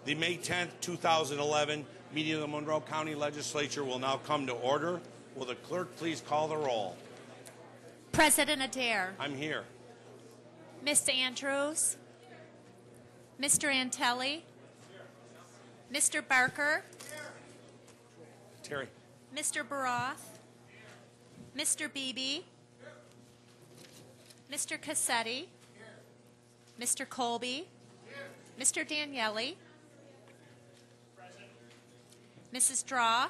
The May 10th, 2011 meeting of the Monroe County Legislature will now come to order. Will the clerk please call the roll? President Adair. I'm here. Ms. Andrews. Mr. Antelli. Mr. Barker. Terry. Mr. Baroth. Mr. Beebe. Mr. Cassetti. Mr. Colby. Mr. Daniele. Mrs. Draw.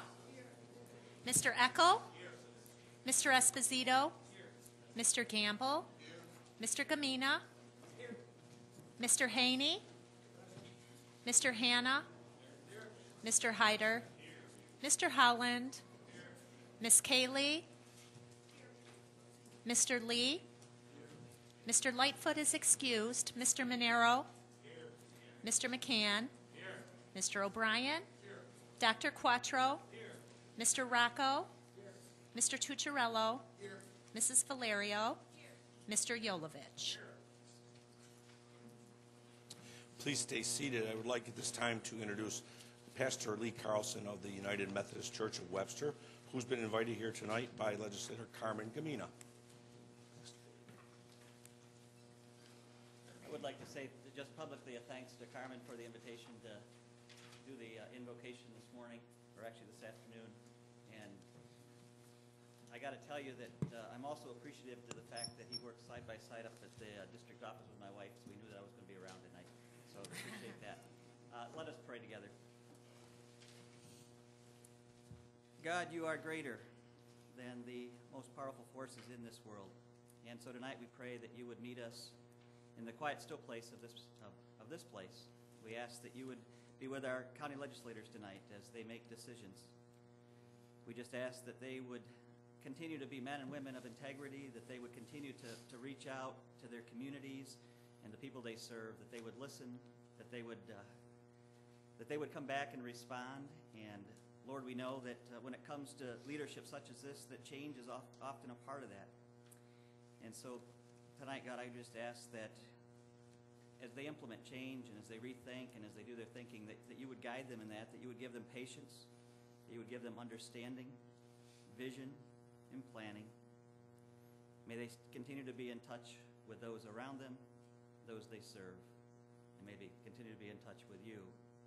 Mr. Eckel. Mr. Esposito. Mr. Gamble. Mr. Gamina. Mr. Haney. Mr. Hanna. Mr. Hyder. Mr. Holland. Ms. Kaylee. Mr. Lee. Mr. Lightfoot is excused. Mr. Monero. Mr. McCann. Mr. O'Brien. Dr. Quattro. Mr. Rocco. Mr. Tucciarello. Mrs. Valerio. Mr. Yolovich. Please stay seated. I would like at this time to introduce Pastor Lee Carlson of the United Methodist Church of Webster, who's been invited here tonight by Legislator Carmen Gamina. I would like to say just publicly a thanks to Carmen for the invitation to do the invocation this morning, or actually this afternoon. And I got to tell you that I'm also appreciative to the fact that he worked side by side up at the district office with my wife, so we knew that I was going to be around tonight. So appreciate that. Let us pray together. God, you are greater than the most powerful forces in this world. And so tonight we pray that you would meet us in the quiet, still place of this place. We ask that you would be with our county legislators tonight as they make decisions. We just ask that they would continue to be men and women of integrity, that they would continue to reach out to their communities and the people they serve, that they would listen, that they would come back and respond. And Lord, we know that when it comes to leadership such as this, that change is often a part of that. And so tonight, God, I just ask that as they implement change and as they rethink and as they do their thinking, that you would guide them in that you would give them patience, that you would give them understanding, vision, and planning. May they continue to be in touch with those around them, those they serve, and may they continue to be in touch with you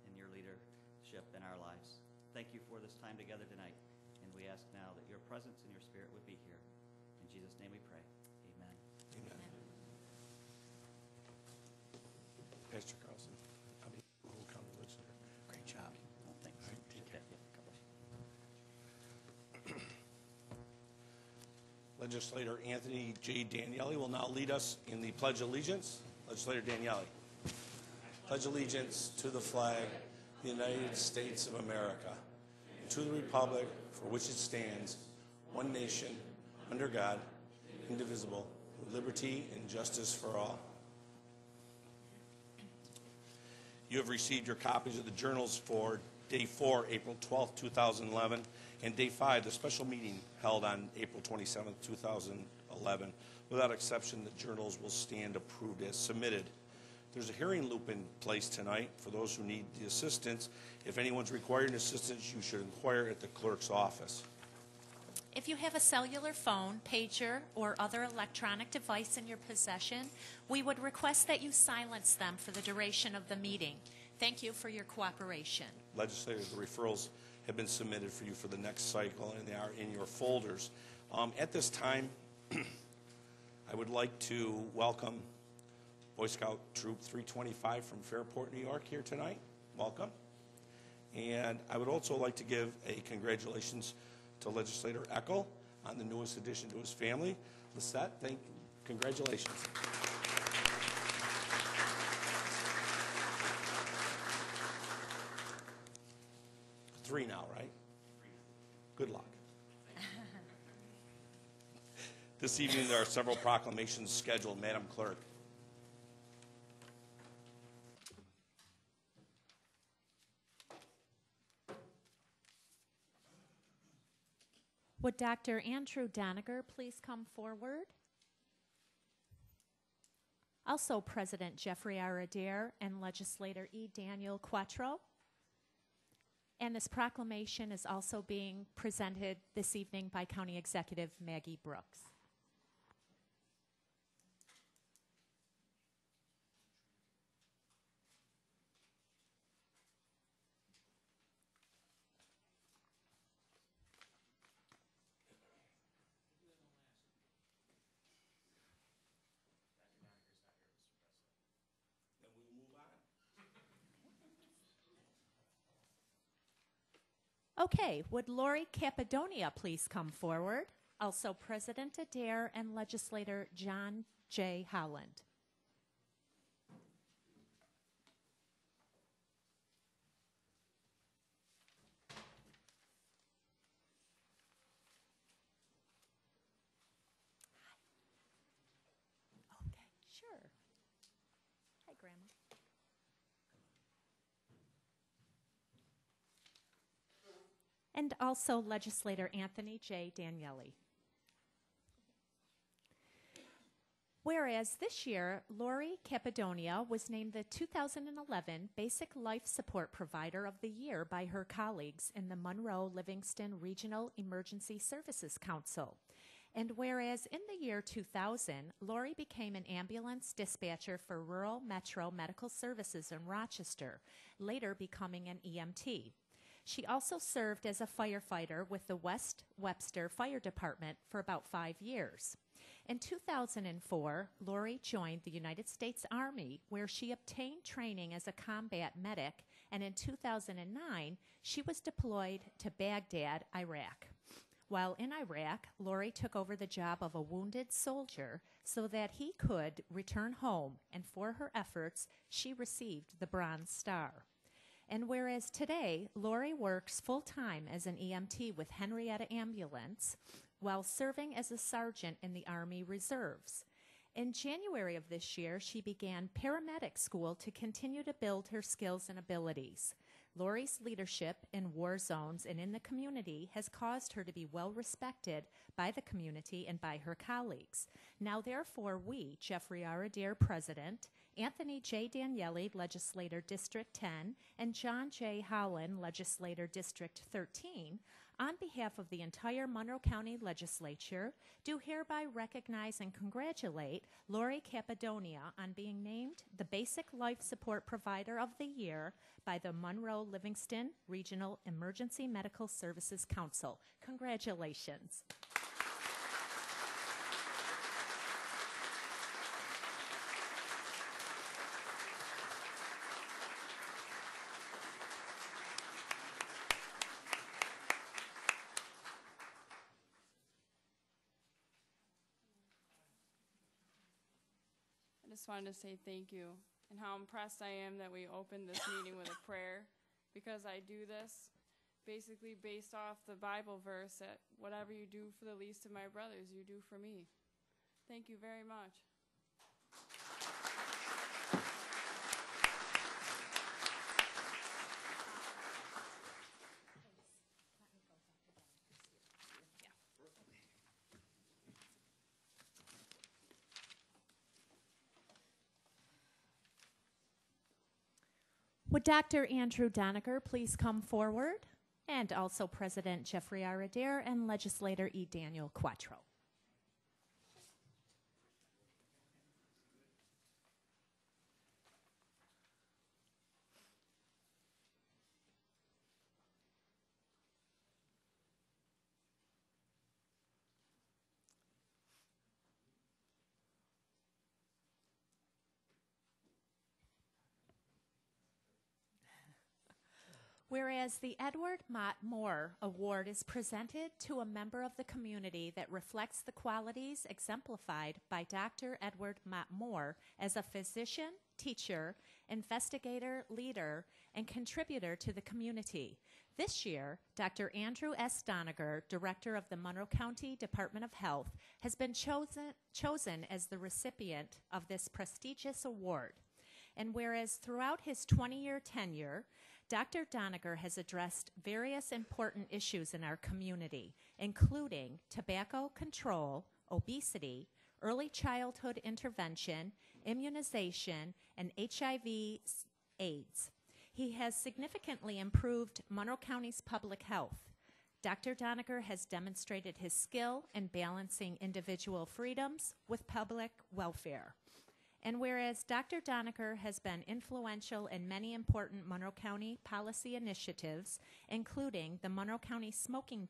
in your leadership in our lives. Thank you for this time together tonight, and we ask now that your presence and your spirit would be here. In Jesus' name we pray. Amen. Amen. Pastor Carlson, Monroe County Legislator. Great job. Well, thanks. All right, take care. Legislator Anthony J. Daniele will now lead us in the Pledge of Allegiance. Legislator Daniele. Pledge allegiance to the flag of the United States of America, and to the republic for which it stands, one nation, under God, indivisible, with liberty and justice for all. You have received your copies of the journals for Day 4, April 12, 2011, and Day 5, the special meeting held on April 27, 2011. Without exception, the journals will stand approved as submitted. There's a hearing loop in place tonight for those who need the assistance. If anyone's requiring assistance, you should inquire at the clerk's office. If you have a cellular phone, pager, or other electronic device in your possession, we would request that you silence them for the duration of the meeting. Thank you for your cooperation. Legislators, the referrals have been submitted for you for the next cycle, and they are in your folders. At this time, I would like to welcome Boy Scout Troop 325 from Fairport, New York here tonight. Welcome. And I would also like to give a congratulations to Legislator Eckel on the newest addition to his family. Lisette, congratulations. 3 now, right? Good luck. This evening there are several proclamations scheduled. Madam Clerk. Would Dr. Andrew Doniger please come forward? Also President Jeffrey R. Adair and Legislator E. Daniel Quattro. And this proclamation is also being presented this evening by County Executive Maggie Brooks. Okay, would Lori Cappadonia please come forward? Also President Adair and Legislator John J. Howland. Okay, sure. Hi, Grandma. And also Legislator Anthony J. Daniele. Whereas this year, Lori Cappadonia was named the 2011 Basic Life Support Provider of the Year by her colleagues in the Monroe Livingston Regional Emergency Services Council. And whereas in the year 2000, Lori became an ambulance dispatcher for Rural Metro Medical Services in Rochester, later becoming an EMT. She also served as a firefighter with the West Webster Fire Department for about 5 years. In 2004, Lori joined the United States Army, where she obtained training as a combat medic, and in 2009, she was deployed to Baghdad, Iraq. While in Iraq, Lori took over the job of a wounded soldier so that he could return home, and for her efforts, she received the Bronze Star. And whereas today, Lori works full-time as an EMT with Henrietta Ambulance while serving as a sergeant in the Army Reserves. In January of this year, she began paramedic school to continue to build her skills and abilities. Lori's leadership in war zones and in the community has caused her to be well respected by the community and by her colleagues. Now, therefore, we, Jeffrey R. Adair, President, Anthony J. Daniele, Legislator District 10, and John J. Howland, Legislator District 13, on behalf of the entire Monroe County Legislature, do hereby recognize and congratulate Lori Cappadonia on being named the Basic Life Support Provider of the Year by the Monroe Livingston Regional Emergency Medical Services Council. Congratulations. I just wanted to say thank you and how impressed I am that we opened this meeting with a prayer, because I do this basically based off the Bible verse that whatever you do for the least of my brothers, you do for me. Thank you very much. Would Dr. Andrew Doniger please come forward? And also President Jeffrey R. Adair and Legislator E. Daniel Quattro. Whereas the Edward Mott Moore Award is presented to a member of the community that reflects the qualities exemplified by Dr. Edward Mott Moore as a physician, teacher, investigator, leader, and contributor to the community. This year, Dr. Andrew S. Doniger, Director of the Monroe County Department of Health, has been chosen as the recipient of this prestigious award. And whereas throughout his 20-year tenure, Dr. Doniger has addressed various important issues in our community, including tobacco control, obesity, early childhood intervention, immunization, and HIV/AIDS. He has significantly improved Monroe County's public health. Dr. Doniger has demonstrated his skill in balancing individual freedoms with public welfare. And whereas Dr. Doniger has been influential in many important Monroe County policy initiatives, including the Monroe County smoking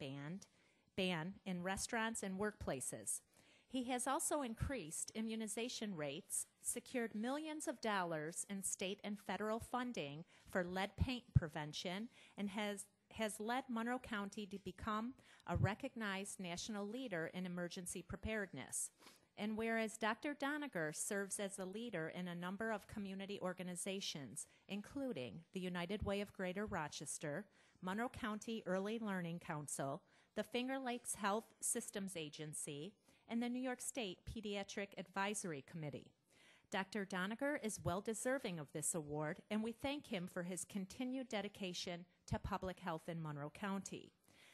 ban in restaurants and workplaces, he has also increased immunization rates, secured millions of dollars in state and federal funding for lead paint prevention, and has led Monroe County to become a recognized national leader in emergency preparedness. And whereas Dr. Doniger serves as a leader in a number of community organizations, including the United Way of Greater Rochester, Monroe County Early Learning Council, the Finger Lakes Health Systems Agency, and the New York State Pediatric Advisory Committee. Dr. Doniger is well deserving of this award, and we thank him for his continued dedication to public health in Monroe County.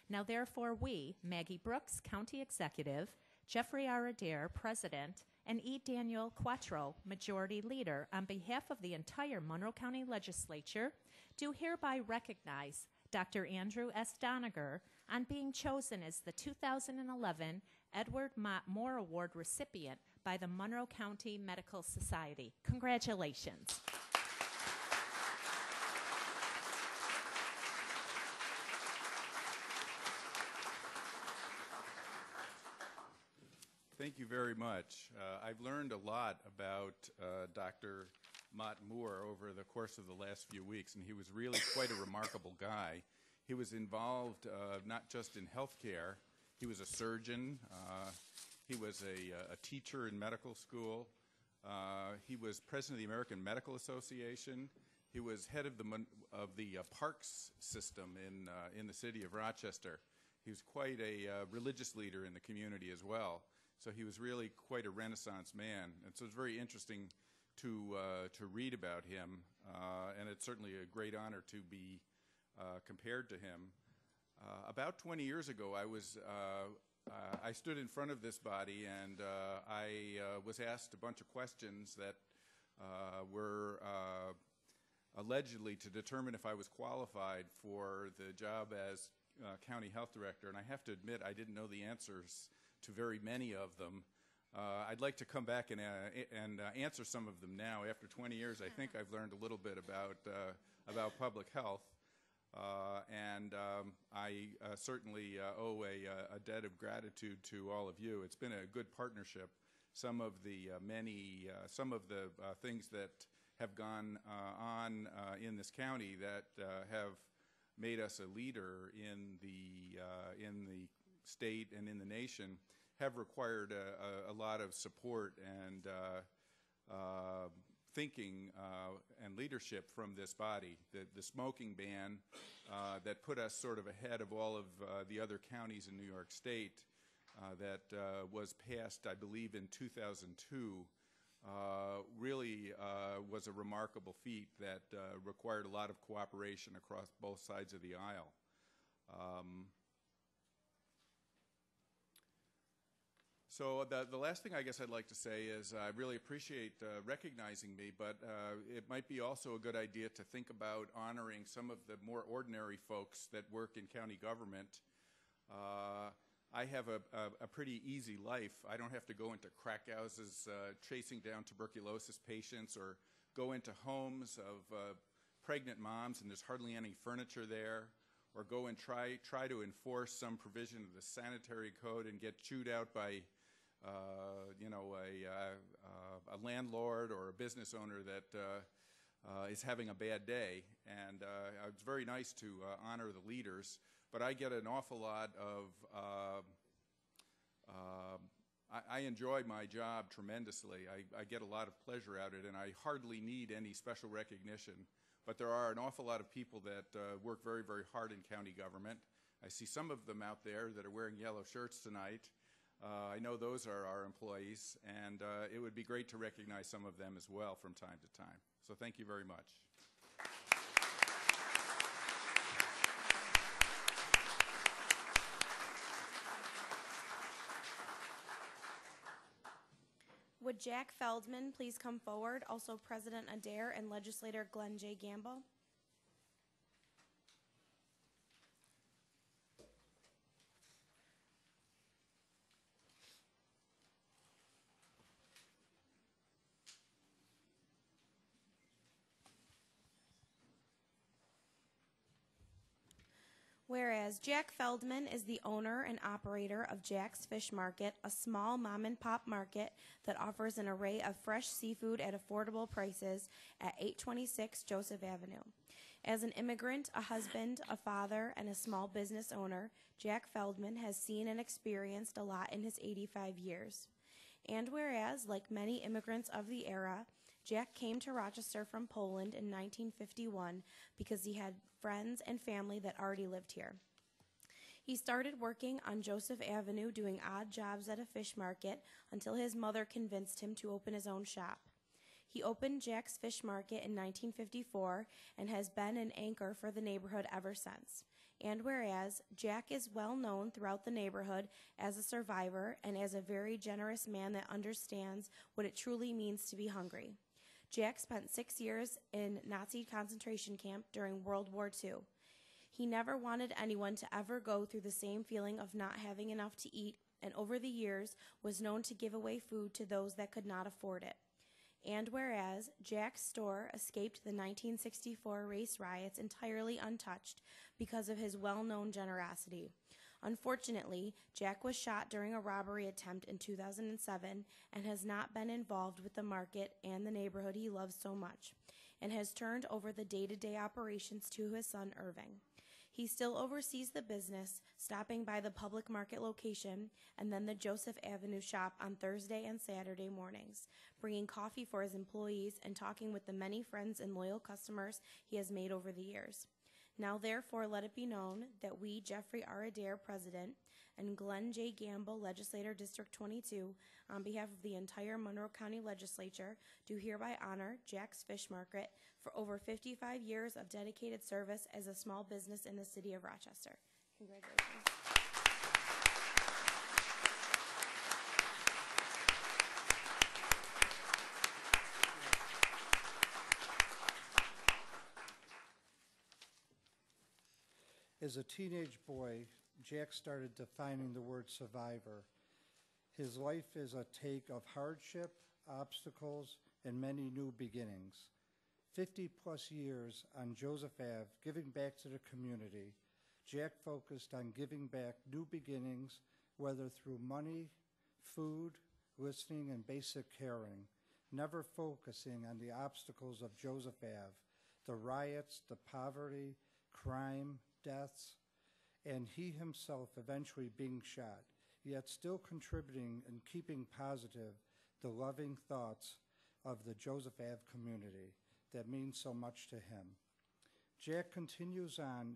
Now, therefore, we, Maggie Brooks, County Executive, Jeffrey R. Adair, President, and E. Daniel Quattro, Majority Leader, on behalf of the entire Monroe County Legislature, do hereby recognize Dr. Andrew S. Doniger on being chosen as the 2011 Edward Mott Moore Award recipient by the Monroe County Medical Society. Congratulations. Thank you very much. I've learned a lot about Dr. Mott Moore over the course of the last few weeks, and he was really quite a remarkable guy. He was involved not just in healthcare. He was a surgeon. He was a teacher in medical school. He was president of the American Medical Association. He was head of the parks system in the city of Rochester. He was quite a religious leader in the community as well. So he was really quite a Renaissance man. And so it's very interesting to read about him, and it's certainly a great honor to be compared to him. About 20 years ago, I stood in front of this body, and I was asked a bunch of questions that were allegedly to determine if I was qualified for the job as county health director. And I have to admit, I didn't know the answers to very many of them. I'd like to come back and answer some of them now. After 20 years, I think I've learned a little bit about public health. I certainly owe a debt of gratitude to all of you. It's been a good partnership. Some of the things that have gone on in this county that have made us a leader in the state and in the nation have required a lot of support and thinking and leadership from this body. The smoking ban that put us sort of ahead of all of the other counties in New York State that was passed, I believe, in 2002 really was a remarkable feat that required a lot of cooperation across both sides of the aisle. So the last thing I guess I'd like to say is I really appreciate recognizing me, but it might be also a good idea to think about honoring some of the more ordinary folks that work in county government. I have a pretty easy life. I don't have to go into crack houses chasing down tuberculosis patients or go into homes of pregnant moms and there's hardly any furniture there, or go and try to enforce some provision of the sanitary code and get chewed out by a landlord or a business owner that is having a bad day. And it's very nice to honor the leaders, but I get an awful lot of I enjoy my job tremendously. I get a lot of pleasure out of it, and I hardly need any special recognition. But there are an awful lot of people that work very, very hard in county government. I see some of them out there that are wearing yellow shirts tonight. I know those are our employees, and it would be great to recognize some of them as well from time to time. So thank you very much. Would Jack Feldman please come forward? Also President Adair and Legislator Glenn J. Gamble. Whereas Jack Feldman is the owner and operator of Jack's Fish Market, a small mom-and-pop market that offers an array of fresh seafood at affordable prices at 826 Joseph Avenue. As an immigrant, a husband, a father, and a small business owner, Jack Feldman has seen and experienced a lot in his 85 years. And whereas, like many immigrants of the era, Jack came to Rochester from Poland in 1951 because he had friends and family that already lived here. He started working on Joseph Avenue doing odd jobs at a fish market until his mother convinced him to open his own shop. He opened Jack's Fish Market in 1954 and has been an anchor for the neighborhood ever since. And whereas Jack is well known throughout the neighborhood as a survivor and as a very generous man that understands what it truly means to be hungry. Jack spent 6 years in Nazi concentration camp during World War II. He never wanted anyone to ever go through the same feeling of not having enough to eat, and over the years was known to give away food to those that could not afford it. And whereas Jack's store escaped the 1964 race riots entirely untouched because of his well-known generosity. Unfortunately, Jack was shot during a robbery attempt in 2007 and has not been involved with the market and the neighborhood he loves so much, and has turned over the day-to-day operations to his son, Irving. He still oversees the business, stopping by the public market location and then the Joseph Avenue shop on Thursday and Saturday mornings, bringing coffee for his employees and talking with the many friends and loyal customers he has made over the years. Now, therefore, let it be known that we, Jeffrey R. Adair, President, and Glenn J. Gamble, Legislator, District 22, on behalf of the entire Monroe County Legislature, do hereby honor Jack's Fish Market for over 55 years of dedicated service as a small business in the city of Rochester. Congratulations. As a teenage boy, Jack started defining the word survivor. His life is a take of hardship, obstacles, and many new beginnings. 50-plus years on Joseph Ave, giving back to the community, Jack focused on giving back new beginnings, whether through money, food, listening, and basic caring, never focusing on the obstacles of Joseph Ave, the riots, the poverty, crime, deaths, and he himself eventually being shot, yet still contributing and keeping positive the loving thoughts of the Joseph Ave community that means so much to him. Jack continues on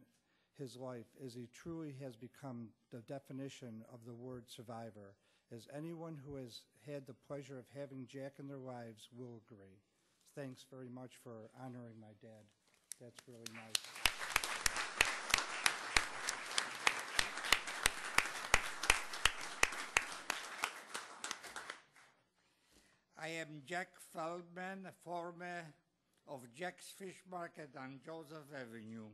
his life as he truly has become the definition of the word survivor, as anyone who has had the pleasure of having Jack in their lives will agree. Thanks very much for honoring my dad. That's really nice. I am Jack Feldman, former of Jack's Fish Market on Joseph Avenue.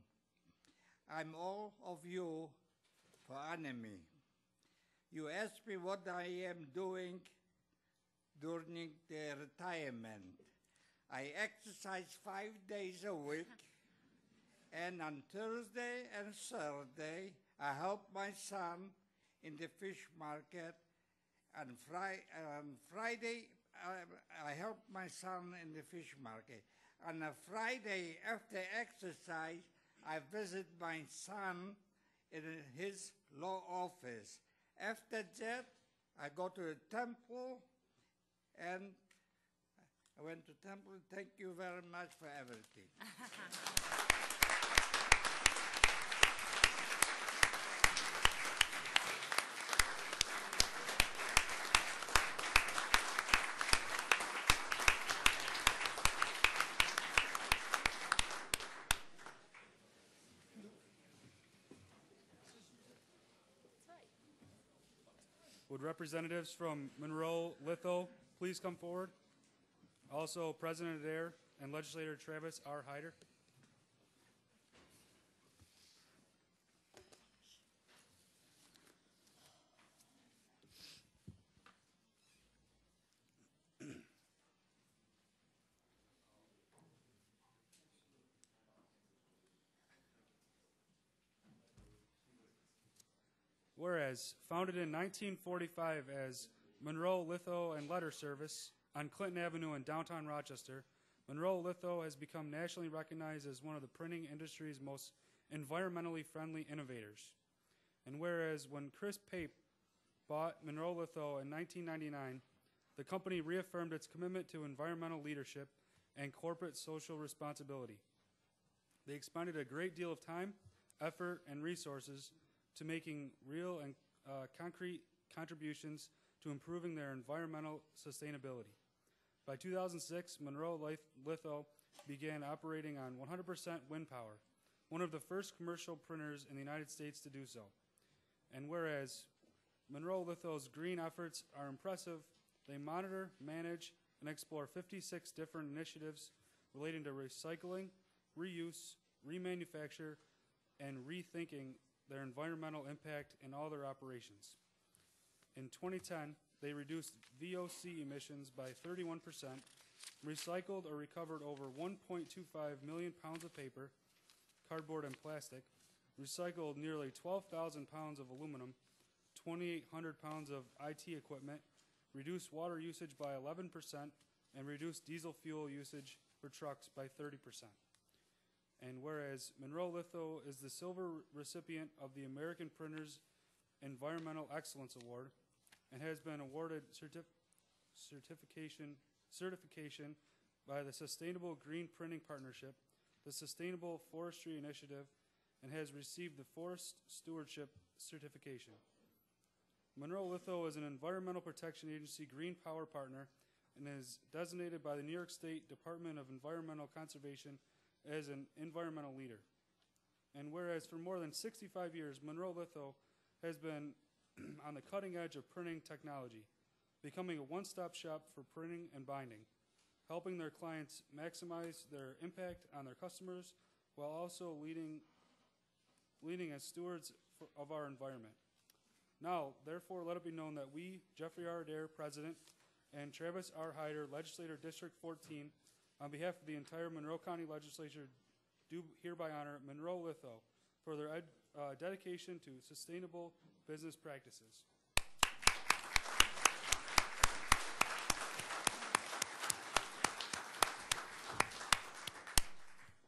I'm all of you for honoring me. You asked me what I am doing during the retirement. I exercise 5 days a week, and on Thursday and Saturday, I help my son in the fish market. On Friday, I help my son in the fish market. On a Friday after exercise, I visit my son in his law office. After that, I go to the temple, and I went to temple. Thank you very much for everything. Would representatives from Monroe, Litho, please come forward. Also, President Adair and Legislator Travis R. Hyder. Whereas, founded in 1945 as Monroe Litho and Letter Service on Clinton Avenue in downtown Rochester, Monroe Litho has become nationally recognized as one of the printing industry's most environmentally friendly innovators. And whereas, when Chris Pape bought Monroe Litho in 1999, the company reaffirmed its commitment to environmental leadership and corporate social responsibility. They expended a great deal of time, effort, and resources to making real and concrete contributions to improving their environmental sustainability. By 2006, Monroe Litho began operating on 100% wind power, one of the first commercial printers in the United States to do so. And whereas Monroe Litho's green efforts are impressive, they monitor, manage, and explore 56 different initiatives relating to recycling, reuse, remanufacture, and rethinking their environmental impact in all their operations. In 2010, they reduced VOC emissions by 31%, recycled or recovered over 1.25 million pounds of paper, cardboard, and plastic, recycled nearly 12,000 pounds of aluminum, 2,800 pounds of IT equipment, reduced water usage by 11%, and reduced diesel fuel usage for trucks by 30%. And whereas Monroe Litho is the silver recipient of the American Printers Environmental Excellence Award and has been awarded certification by the Sustainable Green Printing Partnership, the Sustainable Forestry Initiative, and has received the Forest Stewardship Certification. Monroe Litho is an Environmental Protection Agency Green Power Partner and is designated by the New York State Department of Environmental Conservation as an environmental leader. And whereas for more than 65 years, Monroe Litho has been on the cutting edge of printing technology, becoming a one-stop shop for printing and binding, helping their clients maximize their impact on their customers while also leading as stewards of our environment. Now, therefore, let it be known that we, Jeffrey R. Adair, President, and Travis R. Hyder, Legislator District 14, on behalf of the entire Monroe County Legislature, do hereby honor Monroe Litho for their dedication to sustainable business practices.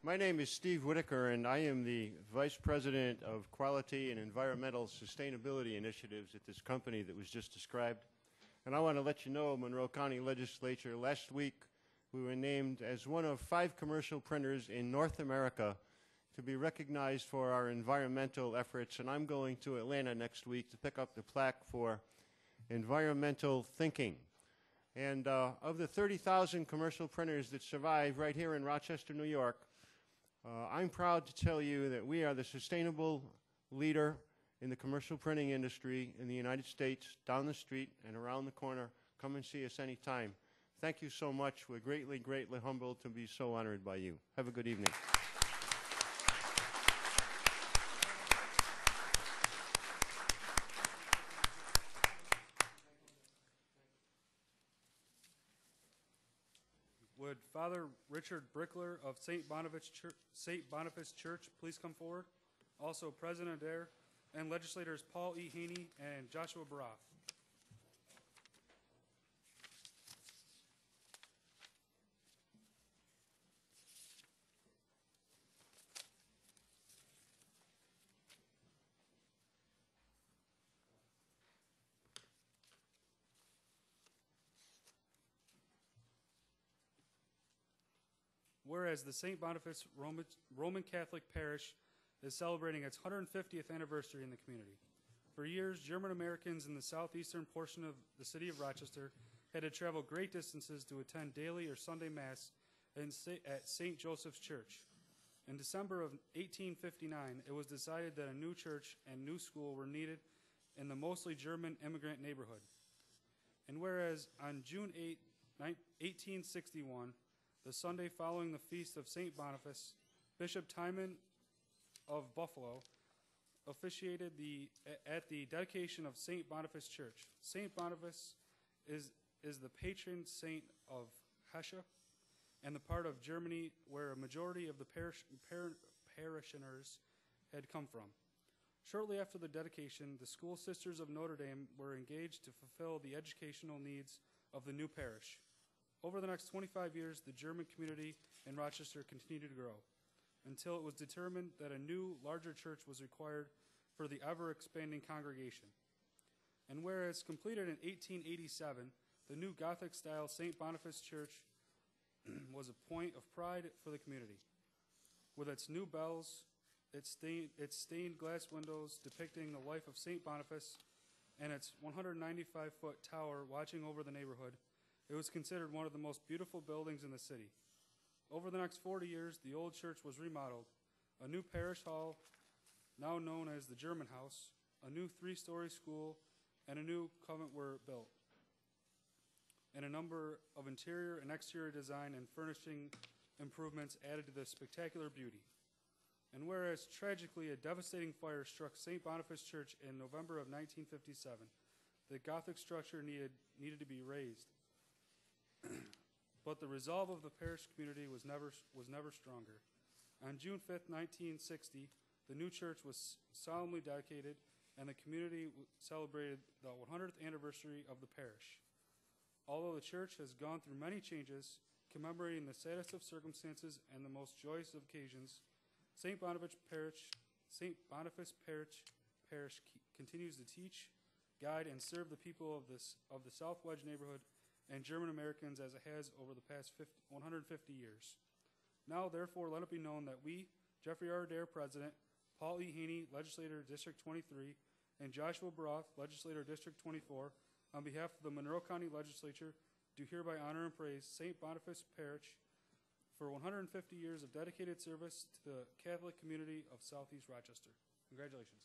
My name is Steve Whitaker, and I am the Vice President of Quality and Environmental Sustainability Initiatives at this company that was just described. And I want to let you know, Monroe County Legislature, last week we were named as one of 5 commercial printers in North America to be recognized for our environmental efforts, and I'm going to Atlanta next week to pick up the plaque for environmental thinking. And of the 30,000 commercial printers that survive right here in Rochester, New York, I'm proud to tell you that we are the sustainable leader in the commercial printing industry in the United States, down the street and around the corner. Come and see us anytime. Thank you so much. We're greatly, greatly humbled to be so honored by you. Have a good evening. Would Father Richard Brickler of St. Boniface Church please come forward? Also, President Adair and legislators Paul E. Haney and Joshua Baroff. Whereas the St. Boniface Roman Catholic Parish is celebrating its 150th anniversary in the community. For years, German Americans in the southeastern portion of the city of Rochester had to travel great distances to attend daily or Sunday Mass at St. Joseph's Church. In December of 1859, it was decided that a new church and new school were needed in the mostly German immigrant neighborhood. And whereas on June 8, 1861, the Sunday following the feast of St. Boniface, Bishop Timon of Buffalo officiated at the dedication of St. Boniface Church. St. Boniface is the patron saint of Hesse and the part of Germany where a majority of the parishioners had come from. Shortly after the dedication, the School Sisters of Notre Dame were engaged to fulfill the educational needs of the new parish. Over the next 25 years, the German community in Rochester continued to grow until it was determined that a new, larger church was required for the ever-expanding congregation. And whereas completed in 1887, the new Gothic-style St. Boniface Church was a point of pride for the community. With its new bells, its stained glass windows depicting the life of St. Boniface, and its 195-foot tower watching over the neighborhood, it was considered one of the most beautiful buildings in the city. Over the next 40 years, the old church was remodeled. A new parish hall, now known as the German House, a new 3-story school, and a new convent were built. And a number of interior and exterior design and furnishing improvements added to the spectacular beauty. And whereas tragically a devastating fire struck St. Boniface Church in November of 1957, the Gothic structure needed to be razed. But the resolve of the parish community was never stronger. On June 5th, 1960, the new church was solemnly dedicated, and the community celebrated the 100th anniversary of the parish. Although the church has gone through many changes, commemorating the saddest of circumstances and the most joyous of occasions, St. Boniface Parish continues to teach, guide, and serve the people of the South Wedge neighborhood and German Americans as it has over the past 150 years. Now, therefore, let it be known that we, Jeffrey R. Adair, President, Paul E. Haney, Legislator, District 23, and Joshua Baroth, Legislator, District 24, on behalf of the Monroe County Legislature, do hereby honor and praise St. Boniface Parish for 150 years of dedicated service to the Catholic community of Southeast Rochester. Congratulations.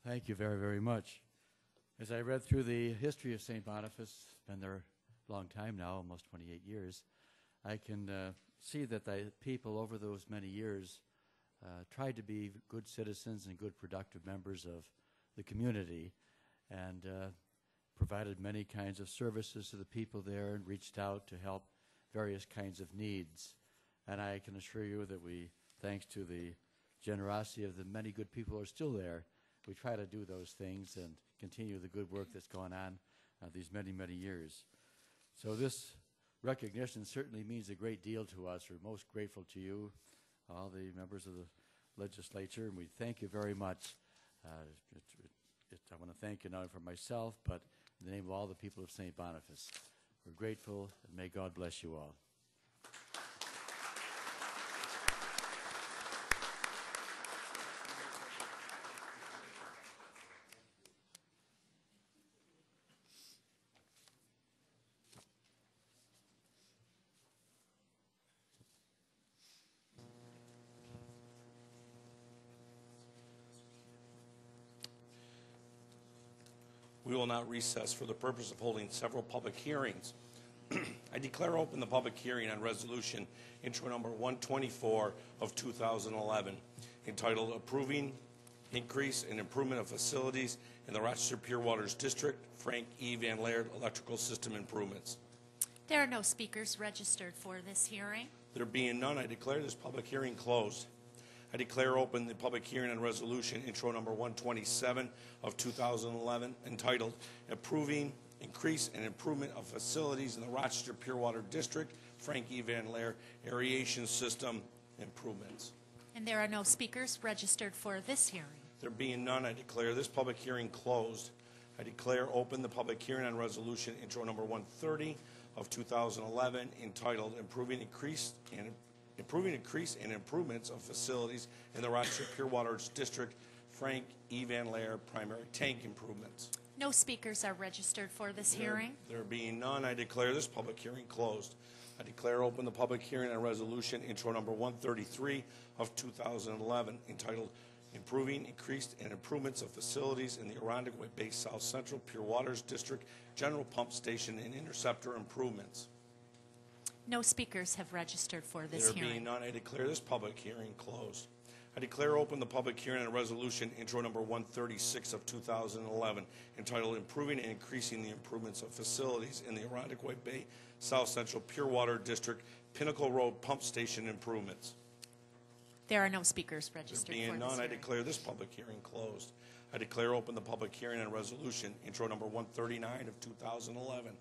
Thank you very, very much. As I read through the history of St. Boniface, been there a long time now, almost 28 years, I can see that the people over those many years tried to be good citizens and good productive members of the community and provided many kinds of services to the people there and reached out to help various kinds of needs. And I can assure you that we, thanks to the generosity of the many good people who are still there, we try to do those things and continue the good work that's gone on these many, many years. So this recognition certainly means a great deal to us. We're most grateful to you, all the members of the legislature, and we thank you very much. I want to thank you not only for myself, but in the name of all the people of St. Boniface. We're grateful, and may God bless you all. We will not recess for the purpose of holding several public hearings. I declare open the public hearing on resolution intro number 124 of 2011, entitled Approving Increase and Improvement of Facilities in the Rochester Pure Waters District, Frank E. Van Laird Electrical System Improvements. There are no speakers registered for this hearing. There being none, I declare this public hearing closed. I declare open the public hearing on resolution intro number 127 of 2011, entitled Approving Increase and Improvement of Facilities in the Rochester Pure Water District, Frank E. Van Laird Aeration System Improvements. And there are no speakers registered for this hearing. There being none, I declare this public hearing closed. I declare open the public hearing on resolution intro number 130 of 2011, entitled Improving Increase and Improvements of Facilities in the Rochester Pure Waters District, Frank E. Van Laird Primary Tank Improvements. No speakers are registered for this hearing. There being none, I declare this public hearing closed. I declare open the public hearing on resolution intro number 133 of 2011 entitled Improving Increased and Improvements of Facilities in the Arundecoy Bay South Central Pure Waters District General Pump Station and Interceptor Improvements. No speakers have registered for this There hearing. being none, I declare this public hearing closed. I declare open the public hearing on resolution intro number 136 of 2011 entitled Improving and Increasing the Improvements of Facilities in the Arundecoy Bay South Central Pure Water District Pinnacle Road Pump Station Improvements. There are no speakers registered There being for none, this I hearing. declare this public hearing closed. I declare open the public hearing on resolution intro number 139 of 2011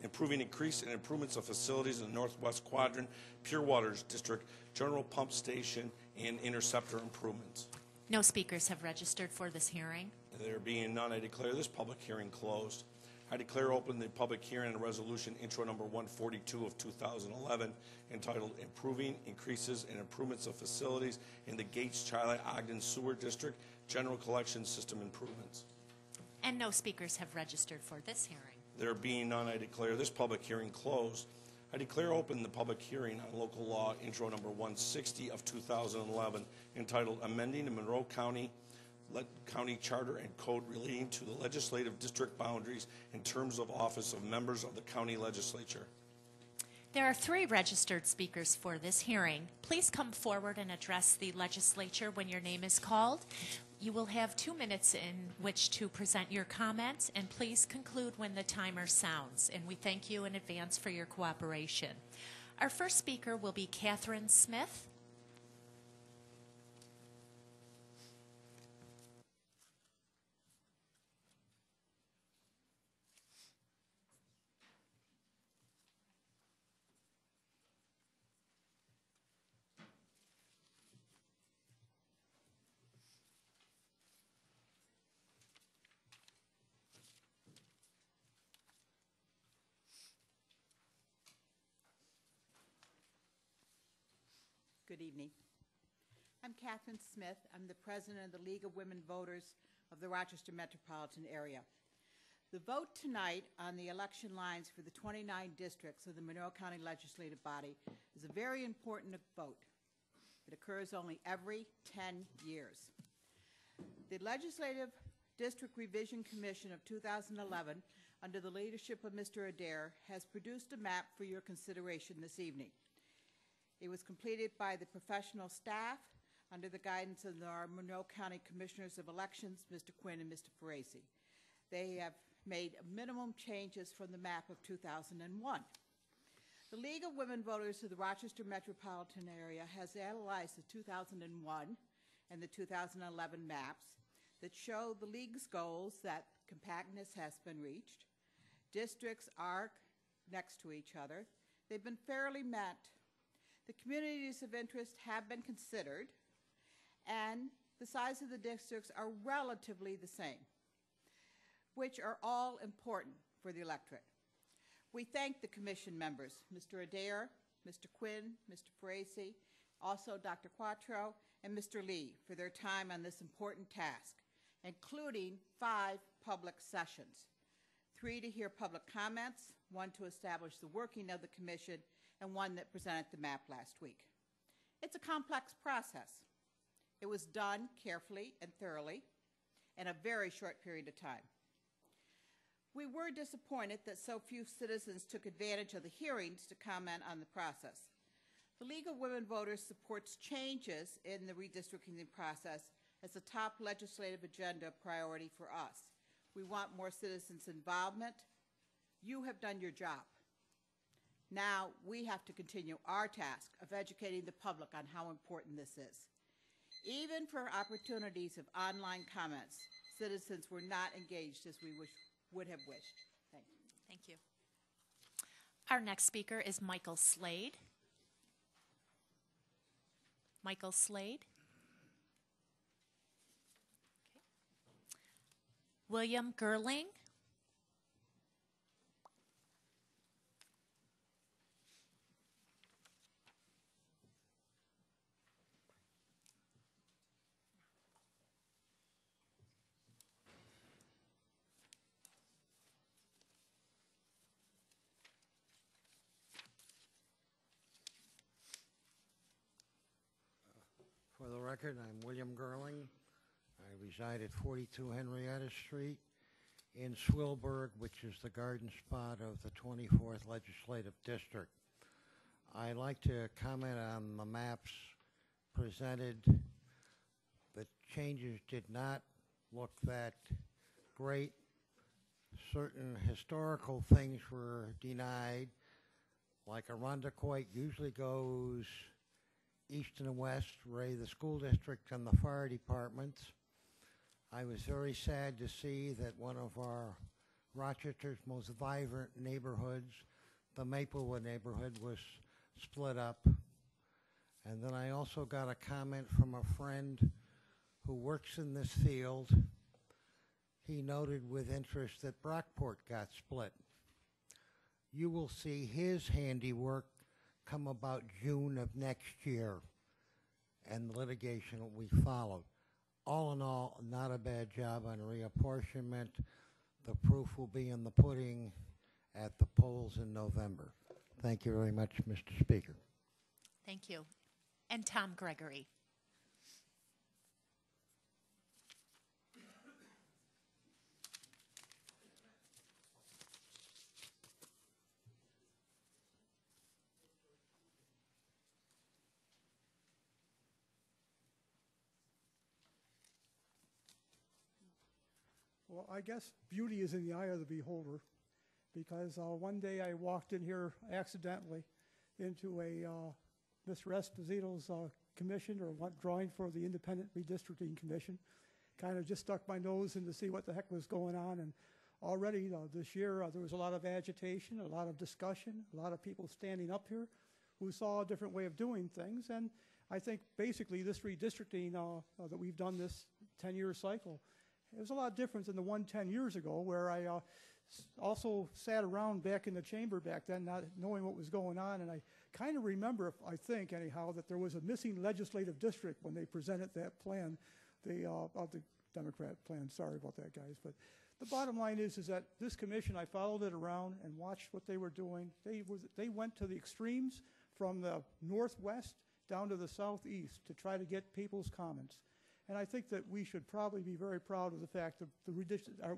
improving increase and improvements of facilities in the Northwest Quadrant Pure Waters District General Pump Station and Interceptor Improvements. No speakers have registered for this hearing. There being none, I declare this public hearing closed. I declare open the public hearing on resolution intro number 142 of 2011 entitled Improving Increases and Improvements of Facilities in the Gates-Chili-Ogden Sewer District General Collection System Improvements. And no speakers have registered for this hearing. There being none, I declare this public hearing closed. I declare open the public hearing on local law intro number 160 of 2011 entitled Amending the Monroe County Charter and Code relating to the legislative district boundaries and terms of office of members of the county legislature. There are 3 registered speakers for this hearing. Please come forward and address the legislature when your name is called. You will have 2 minutes in which to present your comments, and please conclude when the timer sounds. And we thank you in advance for your cooperation. Our first speaker will be Catherine Smith. Good evening. I'm Catherine Smith. I'm the president of the League of Women Voters of the Rochester metropolitan area. The vote tonight on the election lines for the 29 districts of the Monroe County Legislative Body is a very important vote. It occurs only every 10 years. The Legislative District Revision Commission of 2011, under the leadership of Mr. Adair, has produced a map for your consideration this evening. It was completed by the professional staff under the guidance of our Monroe County Commissioners of Elections, Mr. Quinn and Mr. Ferrasi. They have made minimum changes from the map of 2001. The League of Women Voters of the Rochester metropolitan area has analyzed the 2001 and the 2011 maps that show the League's goals that compactness has been reached. Districts are next to each other. They've been fairly met. The communities of interest have been considered, and the size of the districts are relatively the same, which are all important for the electorate. We thank the commission members, Mr. Adair, Mr. Quinn, Mr. Ferrasi, also Dr. Quattro, and Mr. Lee for their time on this important task, including 5 public sessions, 3 to hear public comments, 1 to establish the working of the commission, and 1 that presented the map last week. It's a complex process. It was done carefully and thoroughly in a very short period of time. We were disappointed that so few citizens took advantage of the hearings to comment on the process. The League of Women Voters supports changes in the redistricting process as a top legislative agenda priority for us. We want more citizens' involvement. You have done your job. Now we have to continue our task of educating the public on how important this is. Even for opportunities of online comments, citizens were not engaged as we would have wished. Thank you. Thank you. Our next speaker is Michael Slade. Michael Slade. Okay. William Gerling. record, I'm William Gerling. I reside at 42 Henrietta Street in Swilberg, which is the garden spot of the 24th Legislative District. I'd like to comment on the maps presented. The changes did not look that great. Certain historical things were denied, like Arundecoit usually goes east and west, the school district and the fire departments. I was very sad to see that one of our Rochester's most vibrant neighborhoods, the Maplewood neighborhood, was split up. And then I also got a comment from a friend who works in this field. He noted with interest that Brockport got split. You will see his handiwork come about June of next year, and the litigation will be followed. All in all, not a bad job on reapportionment. The proof will be in the pudding at the polls in November. Thank you very much, Mr. Speaker. Thank you. And Tom Gregory. Well, I guess beauty is in the eye of the beholder, because one day I walked in here accidentally into a Mr. Esposito's commission, or drawing for the Independent Redistricting Commission. Kind of just stuck my nose in to see what the heck was going on, and already this year there was a lot of agitation, a lot of discussion, a lot of people standing up here who saw a different way of doing things. And I think basically this redistricting that we've done this 10-year cycle, it was a lot different than the one 10 years ago, where I also sat around back in the chamber back then, not knowing what was going on. And I kind of remember, I think anyhow, that there was a missing legislative district when they presented that plan, the Democrat plan. Sorry about that, guys. But the bottom line is that this commission, I followed it around and watched what they were doing. They went to the extremes from the northwest down to the southeast to try to get people's comments. And I think that we should probably be very proud of the fact that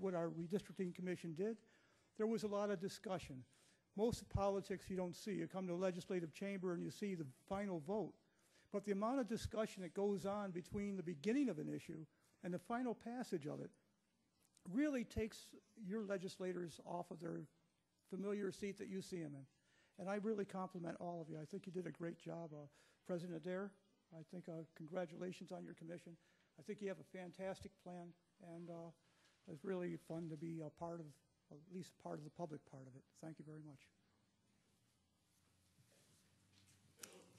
what our redistricting commission did. There was a lot of discussion. Most of politics you don't see. You come to a legislative chamber and you see the final vote. But the amount of discussion that goes on between the beginning of an issue and the final passage of it really takes your legislators off of their familiar seat that you see them in. And I really compliment all of you. I think you did a great job. President Adair, I think congratulations on your commission. I think you have a fantastic plan, and it's really fun to be a part of, at least part of the public part of it. Thank you very much.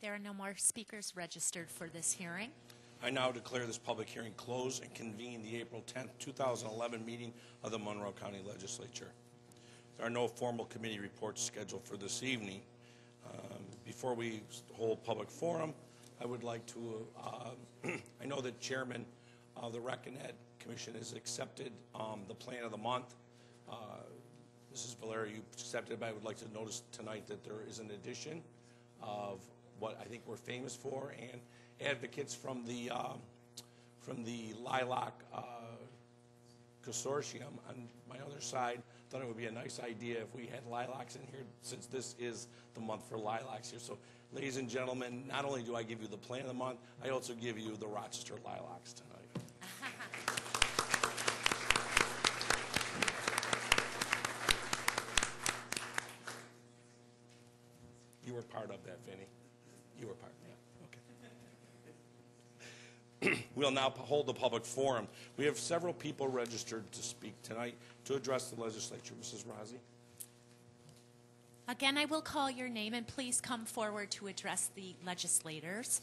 There are no more speakers registered for this hearing. I now declare this public hearing closed and convene the April 10th, 2011 meeting of the Monroe County Legislature. There are no formal committee reports scheduled for this evening. Before we hold public forum, I would like to, I know that Chairman of the Rec and Ed Commission has accepted the plan of the month. Mrs. Valera, you accepted it, but I would like to notice tonight that there is an addition of what I think we're famous for, and advocates from the Lilac Consortium on my other side thought it would be a nice idea if we had lilacs in here, since this is the month for lilacs here. So, ladies and gentlemen, not only do I give you the plan of the month, I also give you the Rochester lilacs tonight. You were part of that, Vinny. You were part of that. Okay. We'll now hold the public forum. We have several people registered to speak tonight to address the legislature. Mrs. Rozzi. Again, I will call your name, and please come forward to address the legislators.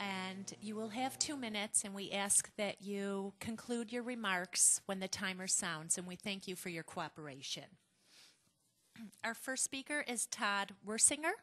And you will have 2 minutes, and we ask that you conclude your remarks when the timer sounds, and we thank you for your cooperation. Our first speaker is Todd Wersinger.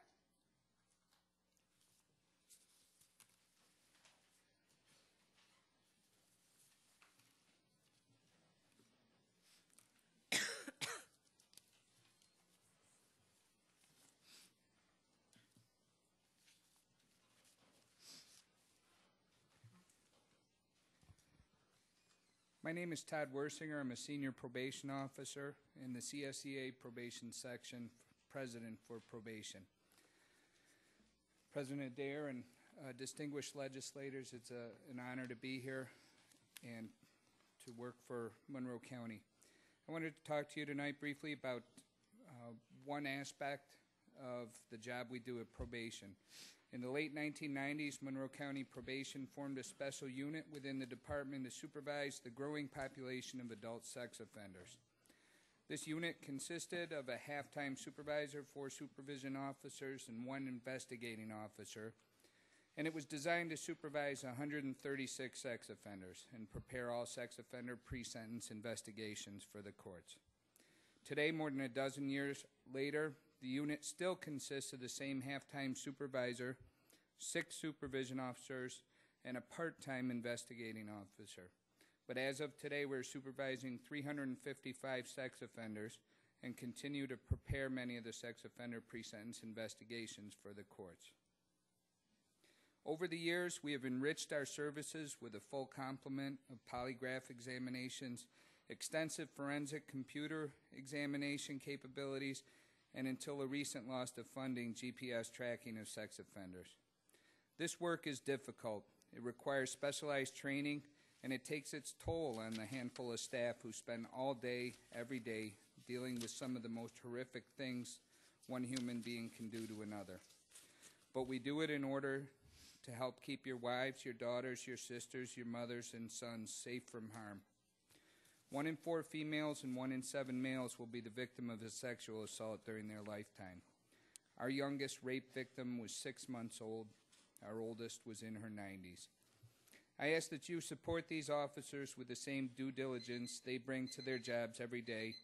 My name is Todd Wersinger. I'm a senior probation officer in the CSEA probation section, president for probation. President Adair and distinguished legislators, it's an honor to be here and to work for Monroe County. I wanted to talk to you tonight briefly about one aspect of the job we do at probation. In the late 1990s, Monroe County Probation formed a special unit within the department to supervise the growing population of adult sex offenders. This unit consisted of a half-time supervisor, 4 supervision officers, and 1 investigating officer, and it was designed to supervise 136 sex offenders and prepare all sex offender pre-sentence investigations for the courts. Today, more than a dozen years later, the unit still consists of the same half-time supervisor, 6 supervision officers, and a part-time investigating officer. But as of today, we're supervising 355 sex offenders and continue to prepare many of the sex offender pre-sentence investigations for the courts. Over the years, we have enriched our services with a full complement of polygraph examinations, extensive forensic computer examination capabilities, and until a recent loss of funding, GPS tracking of sex offenders. This work is difficult. It requires specialized training, and it takes its toll on the handful of staff who spend all day, every day, dealing with some of the most horrific things one human being can do to another. But we do it in order to help keep your wives, your daughters, your sisters, your mothers, and sons safe from harm. 1 in 4 females and 1 in 7 males will be the victim of a sexual assault during their lifetime. Our youngest rape victim was 6 months old. Our oldest was in her 90s. I ask that you support these officers with the same due diligence they bring to their jobs every day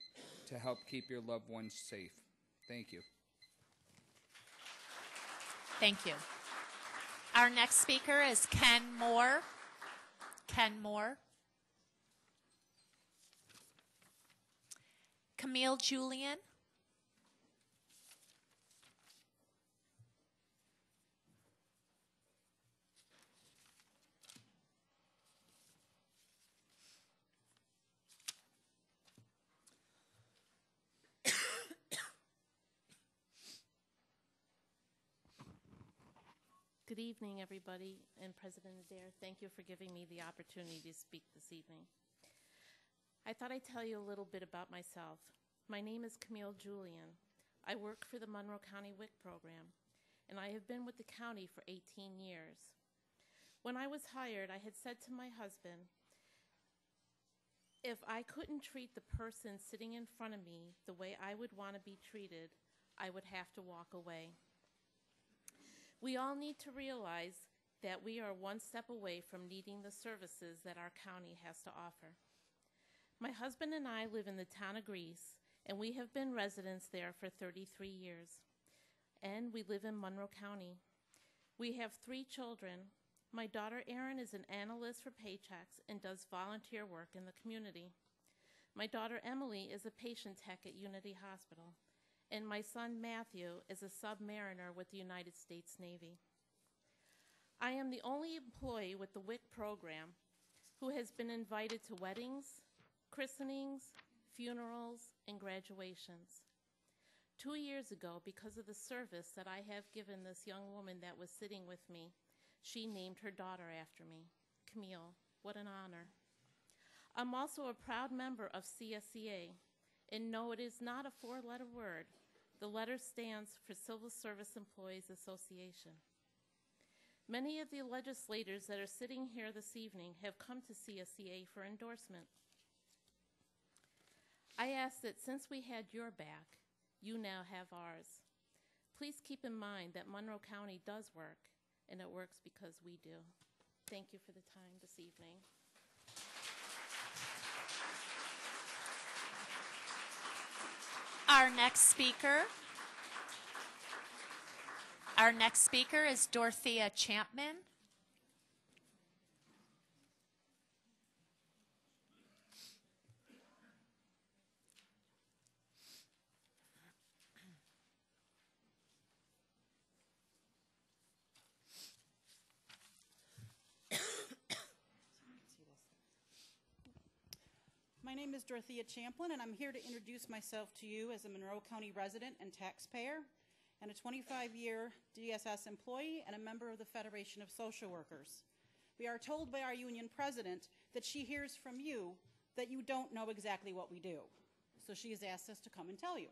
to help keep your loved ones safe. Thank you. Thank you. Our next speaker is Ken Moore. Ken Moore. Camille Julian. Good evening, everybody, and President Adair, thank you for giving me the opportunity to speak this evening. I thought I'd tell you a little bit about myself. My name is Camille Julian. I work for the Monroe County WIC program, and I have been with the county for 18 years. When I was hired, I had said to my husband, if I couldn't treat the person sitting in front of me the way I would want to be treated, I would have to walk away. We all need to realize that we are one step away from needing the services that our county has to offer. My husband and I live in the town of Greece, and we have been residents there for 33 years. And we live in Monroe County. We have 3 children. My daughter Erin is an analyst for Paychecks and does volunteer work in the community. My daughter Emily is a patient tech at Unity Hospital. And my son Matthew is a submariner with the United States Navy. I am the only employee with the WIC program who has been invited to weddings, christenings, funerals, and graduations. 2 years ago, because of the service that I have given this young woman that was sitting with me, she named her daughter after me. Camille, what an honor. I'm also a proud member of CSEA, and no, it is not a 4-letter word. The letter stands for Civil Service Employees Association. Many of the legislators that are sitting here this evening have come to CSEA for endorsement. I ask that since we had your back, you now have ours. Please keep in mind that Monroe County does work, and it works because we do. Thank you for the time this evening. Our next speaker is Dorothea Champman. My name is Dorothea Champlin, and I'm here to introduce myself to you as a Monroe County resident and taxpayer, and a 25-year DSS employee and a member of the Federation of Social Workers. We are told by our union president that she hears from you that you don't know exactly what we do. So she has asked us to come and tell you.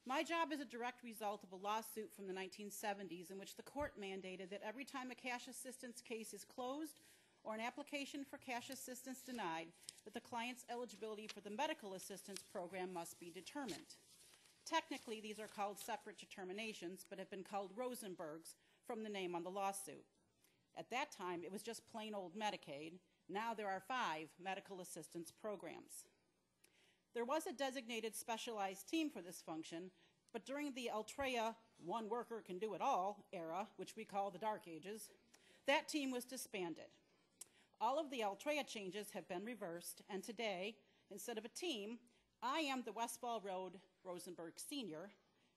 My job is a direct result of a lawsuit from the 1970s in which the court mandated that every time a cash assistance case is closed or an application for cash assistance denied, that the client's eligibility for the medical assistance program must be determined. Technically, these are called separate determinations, but have been called Rosenbergs from the name on the lawsuit. At that time, it was just plain old Medicaid. Now there are 5 medical assistance programs. There was a designated specialized team for this function, but during the Altrea one worker can do it all era, which we call the Dark Ages, that team was disbanded. All of the Altrea changes have been reversed, and today, instead of a team, I am the Westfall Road Rosenberg Senior,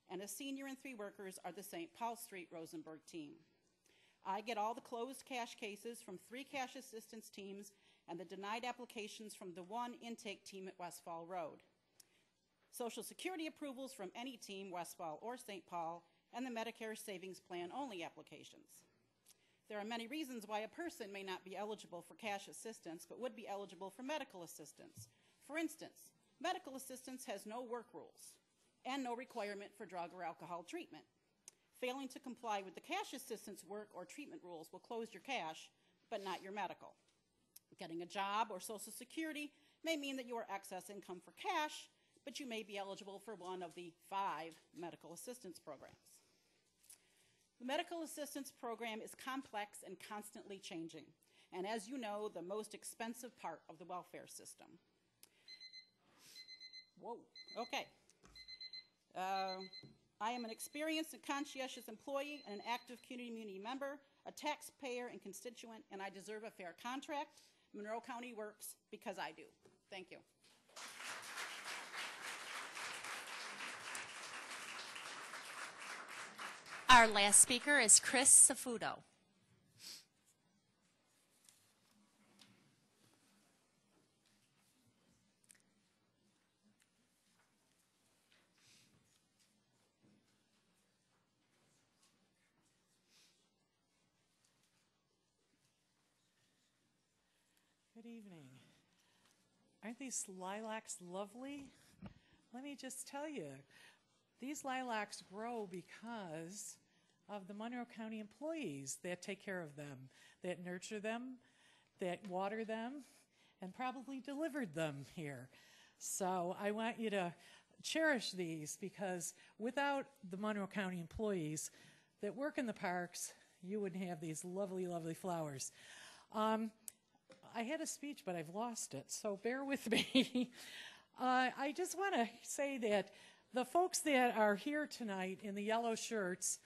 and a senior and 3 workers are the St. Paul Street Rosenberg team. I get all the closed cash cases from 3 cash assistance teams and the denied applications from the 1 intake team at Westfall Road. Social Security approvals from any team, Westfall or St. Paul, and the Medicare Savings Plan only applications. There are many reasons why a person may not be eligible for cash assistance but would be eligible for medical assistance. For instance, medical assistance has no work rules and no requirement for drug or alcohol treatment. Failing to comply with the cash assistance work or treatment rules will close your cash, but not your medical. Getting a job or Social Security may mean that you are excess income for cash, but you may be eligible for one of the 5 medical assistance programs. The medical assistance program is complex and constantly changing, and as you know, the most expensive part of the welfare system. Whoa, okay. I am an experienced and conscientious employee and an active community member, a taxpayer and constituent, and I deserve a fair contract. Monroe County works because I do. Thank you. Our last speaker is Chris Safuto. Good evening. Aren't these lilacs lovely? Let me just tell you, these lilacs grow because of the Monroe County employees that take care of them, that nurture them, that water them, and probably delivered them here. So I want you to cherish these because without the Monroe County employees that work in the parks, you wouldn't have these lovely, lovely flowers. I had a speech, but I've lost it, so bear with me. I just want to say that the folks that are here tonight in the yellow shirts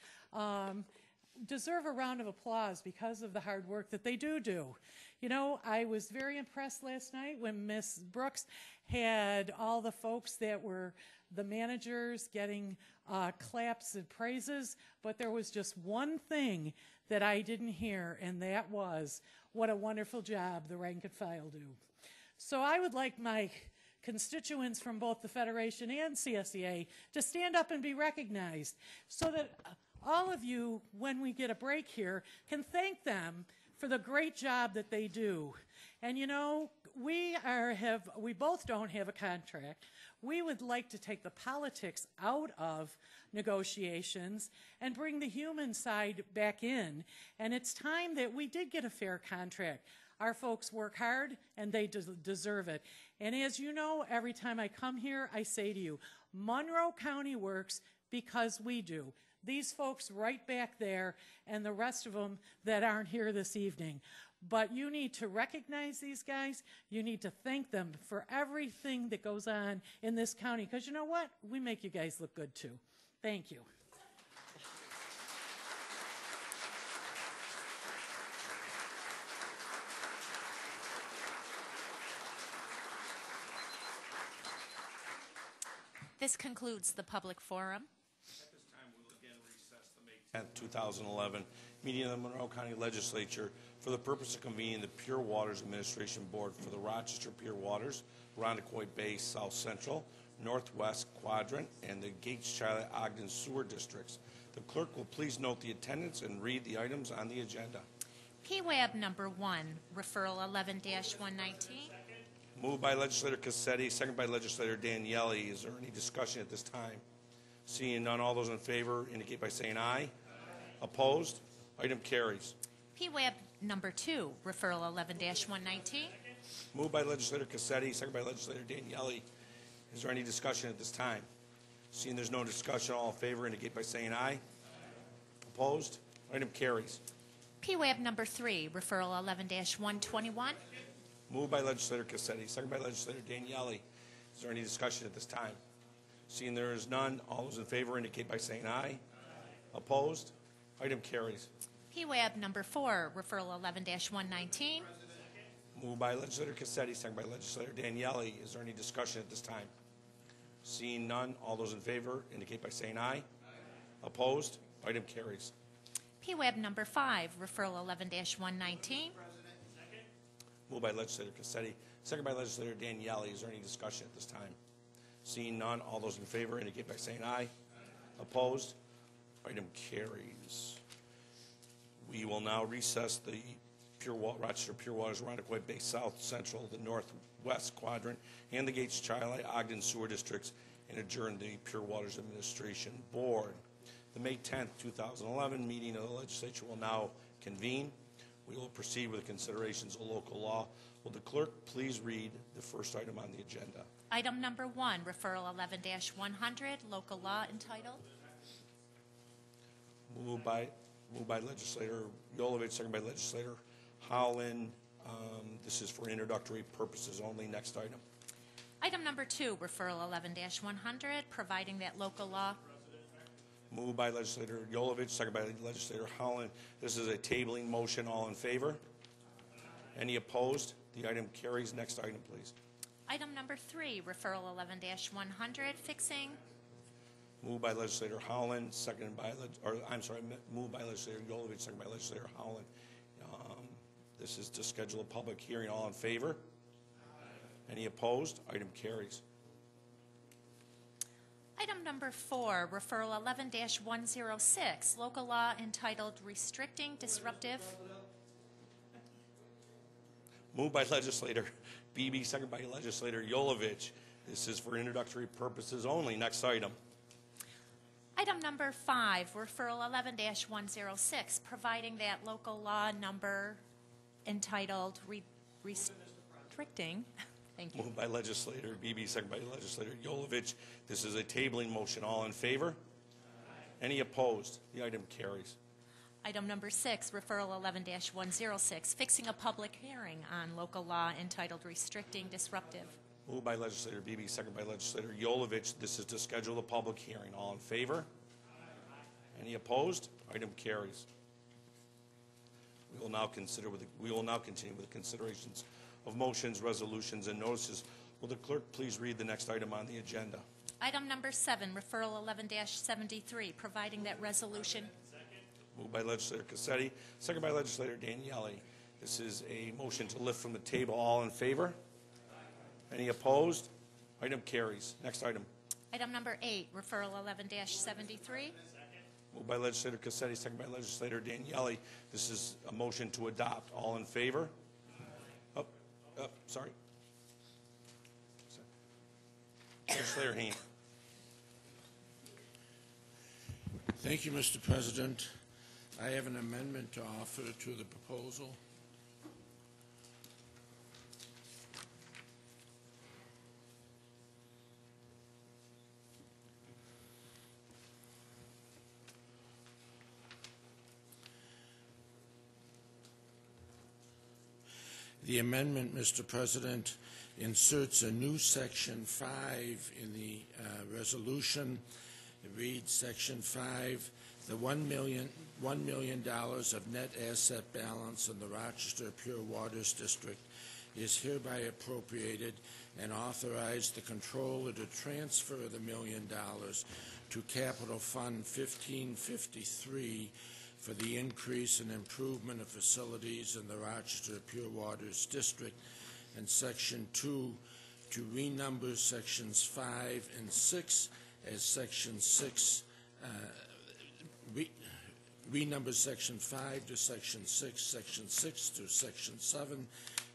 deserve a round of applause because of the hard work that they do. You know, I was very impressed last night when Miss Brooks had all the folks that were the managers getting claps and praises, but there was just one thing that I didn't hear, and that was what a wonderful job the rank and file do. So I would like my constituents from both the Federation and CSEA to stand up and be recognized so that all of you, when we get a break here, can thank them for the great job that they do. And you know, we both don't have a contract. We would like to take the politics out of negotiations and bring the human side back in. And it's time that we did get a fair contract. Our folks work hard, and they deserve it. And as you know, every time I come here, I say to you, Monroe County works because we do. These folks right back there and the rest of them that aren't here this evening. But you need to recognize these guys. You need to thank them for everything that goes on in this county. Because you know what? We make you guys look good too. Thank you. This concludes the public forum. At this time, we will again recess the May 10th, 2011 meeting of the Monroe County Legislature for the purpose of convening the Pure Waters Administration Board for the Rochester Pure Waters, Rondequoit Bay South Central, Northwest Quadrant, and the Gates-Charlotte-Ogden Sewer Districts. The clerk will please note the attendance and read the items on the agenda. PWAB number 1, referral 11-119. Moved by Legislator Cassetti, second by Legislator Daniele. Is there any discussion at this time? Seeing none, all those in favor indicate by saying aye. Opposed? Item carries. PWAB number 2, referral 11-119. Moved by Legislator Cassetti, second by Legislator Daniele. Is there any discussion at this time? Seeing there's no discussion, all in favor indicate by saying aye. Opposed? Item carries. PWAB number 3, referral 11-121. Moved by Legislator Cassetti, second by Legislator Daniele. Is there any discussion at this time? Seeing there is none, all those in favor indicate by saying aye. Opposed? Item carries. PWAB number 4, referral 11-119. Moved by Legislator Cassetti, second by Legislator Daniele. Is there any discussion at this time? Seeing none, all those in favor indicate by saying aye. Opposed? Item carries. PWAB number 5, referral 11-119. Moved by Legislator Cassetti, second by Legislator Daniele. Is there any discussion at this time? Seeing none, all those in favor indicate by saying aye. Opposed? Item carries. We will now recess the Rochester Pure Waters, Rondequoit Bay South Central, the Northwest Quadrant, and the Gates-Charlotte-Ogden Sewer Districts, and adjourn the Pure Waters Administration Board. The May 10th, 2011 meeting of the Legislature will now convene. We will proceed with the considerations of local law. Will the clerk please read the first item on the agenda? Item number 1, referral 11-100, local law entitled. Moved by Legislator Yolovich, second by Legislator Howland. This is for introductory purposes only. Next item. Item number 2, referral 11-100, providing that local law. Moved by Legislator Yolovich, second by Legislator Howland. This is a tabling motion. All in favor? Any opposed? The item carries. Next item, please. Item number 3, referral 11-100, fixing. Moved by Legislator Howland, moved by Legislator Yolovich, second by Legislator Howland. This is to schedule a public hearing. All in favor? Any opposed? Item carries. Item number 4, referral 11-106, local law entitled Restricting Disruptive. Moved by Legislator Beebe, second by Legislator Yolovich. This is for introductory purposes only. Next item. Item number 5, referral 11-106, providing that local law number entitled Restricting. Thank you. Moved by Legislator Beebe, second by Legislator Yolovich. This is a tabling motion. All in favor? Any opposed? The item carries. Item number 6, referral 11-106, fixing a public hearing on local law entitled Restricting Disruptive. Moved by Legislator Beebe, second by Legislator Yolovich. This is to schedule a public hearing. All in favor? Any opposed? Item carries. We will now continue with the considerations of motions, resolutions, and notices. Will the clerk please read the next item on the agenda? Item number 7, referral 11-73, providing that resolution. Moved by Legislator Cassetti, second by Legislator Daniele. This is a motion to lift from the table. All in favor? Any opposed? Item carries. Next item. Item number 8, referral 11-73. Moved by Legislator Cassetti, second by Legislator Daniele. This is a motion to adopt. All in favor? Sorry. Legislator Hayne. Thank you, Mr. President. I have an amendment to offer to the proposal. The amendment, Mr. President, inserts a new Section 5 in the resolution. It reads, Section 5, the $1 million of net asset balance in the Rochester Pure Waters District is hereby appropriated and authorize the controller to transfer the $1 million to Capital Fund 1553 for the increase and improvement of facilities in the Rochester Pure Waters District, and Section 2 to renumber Sections 5 and 6 as Section 6, renumber Section 5 to Section 6, Section 6 to Section 7,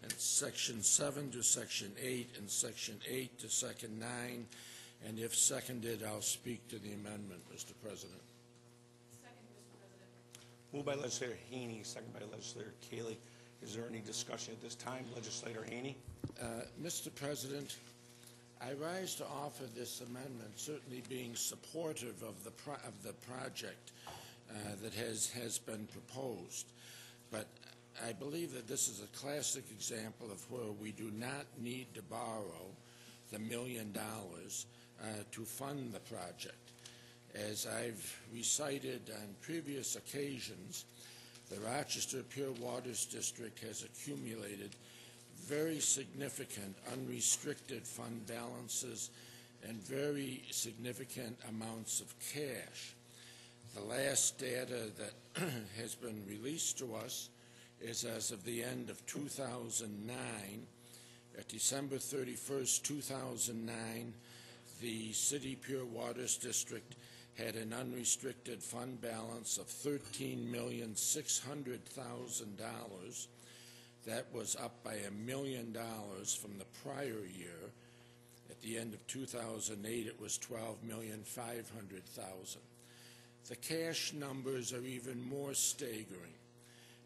and Section 7 to Section 8, and Section 8 to Section 9. And if seconded, I'll speak to the amendment, Mr. President. Moved by Legislator Haney, second by Legislator Cayley. Is there any discussion at this time? Legislator Haney. Mr. President, I rise to offer this amendment, certainly being supportive of the project that has been proposed. But I believe that this is a classic example of where we do not need to borrow the $1 million to fund the project. As I've recited on previous occasions, the Rochester Pure Waters District has accumulated very significant unrestricted fund balances and very significant amounts of cash. The last data that has been released to us is as of the end of 2009. At December 31st, 2009, the City Pure Waters District had an unrestricted fund balance of $13,600,000. That was up by $1 million from the prior year. At the end of 2008, it was $12,500,000. The cash numbers are even more staggering.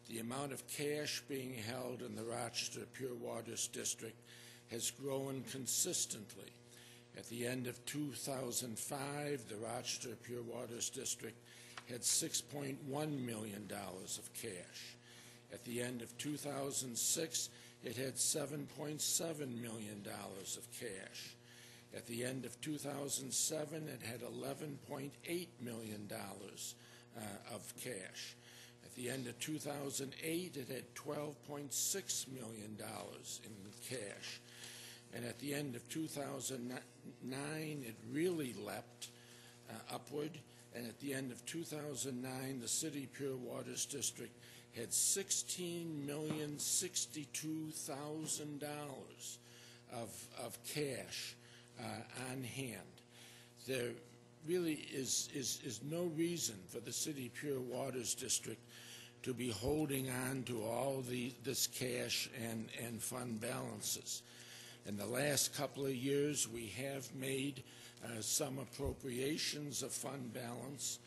The amount of cash being held in the Rochester Pure Waters District has grown consistently. At the end of 2005, the Rochester Pure Waters District had $6.1 million of cash. At the end of 2006, it had $7.7 million of cash. At the end of 2007, it had $11.8 million of cash. At the end of 2008, it had $12.6 million in cash. And at the end of 2009, it really leapt upward. And at the end of 2009, the City Pure Waters District had $16,062,000 of cash on hand. There really is no reason for the City Pure Waters District to be holding on to all this cash and fund balances. In the last couple of years, we have made some appropriations of fund balance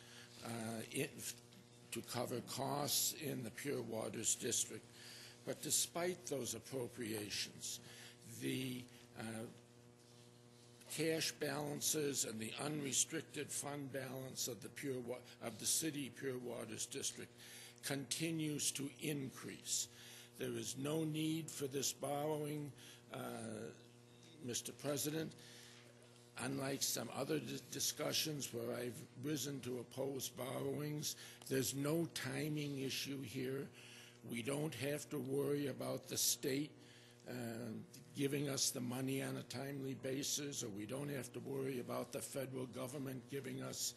to cover costs in the Pure Waters District. But despite those appropriations, the cash balances and the unrestricted fund balance of the City Pure Waters District continues to increase. There is no need for this borrowing, Mr. President. Unlike some other discussions where I've risen to oppose borrowings, there's no timing issue here. We don't have to worry about the state giving us the money on a timely basis, or we don't have to worry about the federal government giving us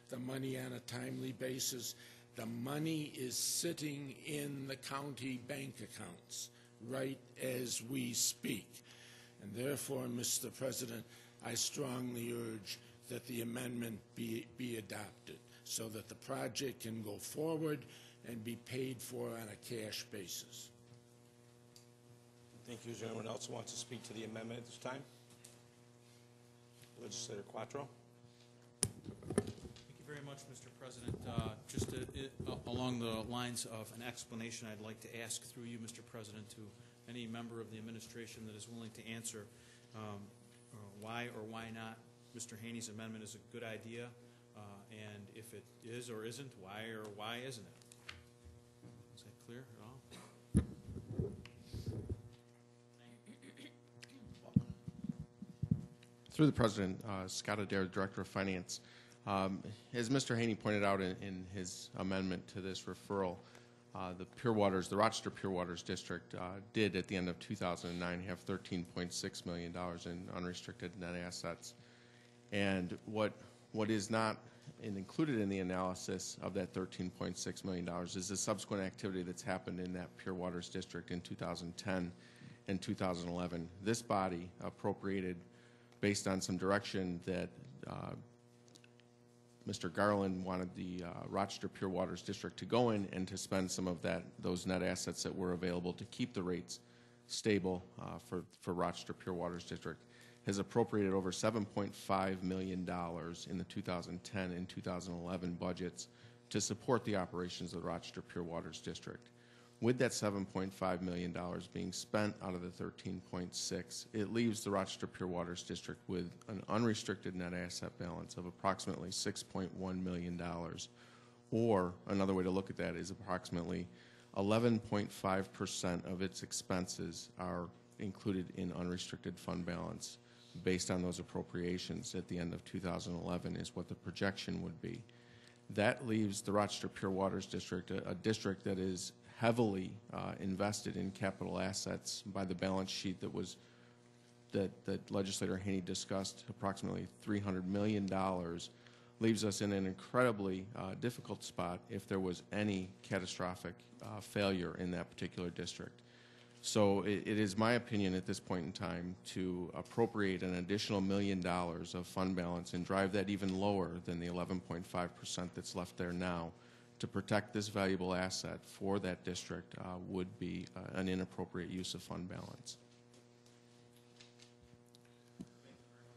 the money on a timely basis. The money is sitting in the county bank accounts right as we speak. And therefore, Mr. President, I strongly urge that the amendment be adopted so that the project can go forward and be paid for on a cash basis. Thank you. Is there anyone else who wants to speak to the amendment at this time? Legislator Quattro. Thank you very much, Mr. President. Just along the lines of an explanation, I'd like to ask through you, Mr. President, to any member of the administration that is willing to answer why or why not Mr. Haney's amendment is a good idea, and if it is or isn't, why or why isn't it? Is that clear at all? Through the President, Scott Adair, Director of Finance. As Mr. Haney pointed out in his amendment to this referral, the Rochester Pure Waters District did at the end of 2009 have $13.6 million in unrestricted net assets. And what is not and included in the analysis of that $13.6 million is the subsequent activity that's happened in that Pure Waters District in 2010 and 2011. This body appropriated based on some direction that Mr. Garland wanted the Rochester Pure Waters District to go in and to spend some of those net assets that were available to keep the rates stable for Rochester Pure Waters District, has appropriated over $7.5 million in the 2010 and 2011 budgets to support the operations of the Rochester Pure Waters District. With that $7.5 million being spent out of the 13.6, it leaves the Rochester Pure Waters District with an unrestricted net asset balance of approximately $6.1 million, or another way to look at that is approximately 11.5% of its expenses are included in unrestricted fund balance based on those appropriations at the end of 2011 is what the projection would be. That leaves the Rochester Pure Waters District, a district that is heavily invested in capital assets by the balance sheet that Legislator Haney discussed, approximately $300 million, leaves us in an incredibly difficult spot if there was any catastrophic failure in that particular district. So it is my opinion at this point in time to appropriate an additional $1 million of fund balance and drive that even lower than the 11.5% that's left there now to protect this valuable asset for that district would be an inappropriate use of fund balance.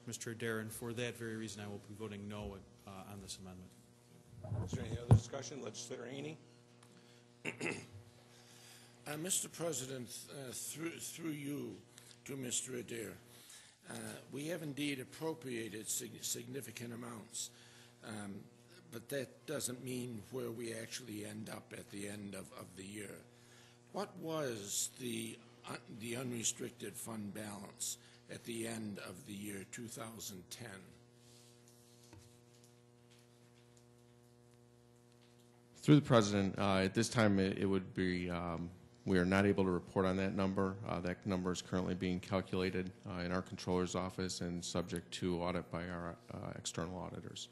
Mr. Adair, and for that very reason, I will be voting no on this amendment. Is there any other discussion? Legislator Haney? Mr. President, through you to Mr. Adair, we have indeed appropriated significant amounts, but that doesn't mean where we actually end up at the end of the year. What was the unrestricted fund balance at the end of the year 2010? Through the President, at this time it would be, we are not able to report on that number. That number is currently being calculated in our Controller's office and subject to audit by our external auditors.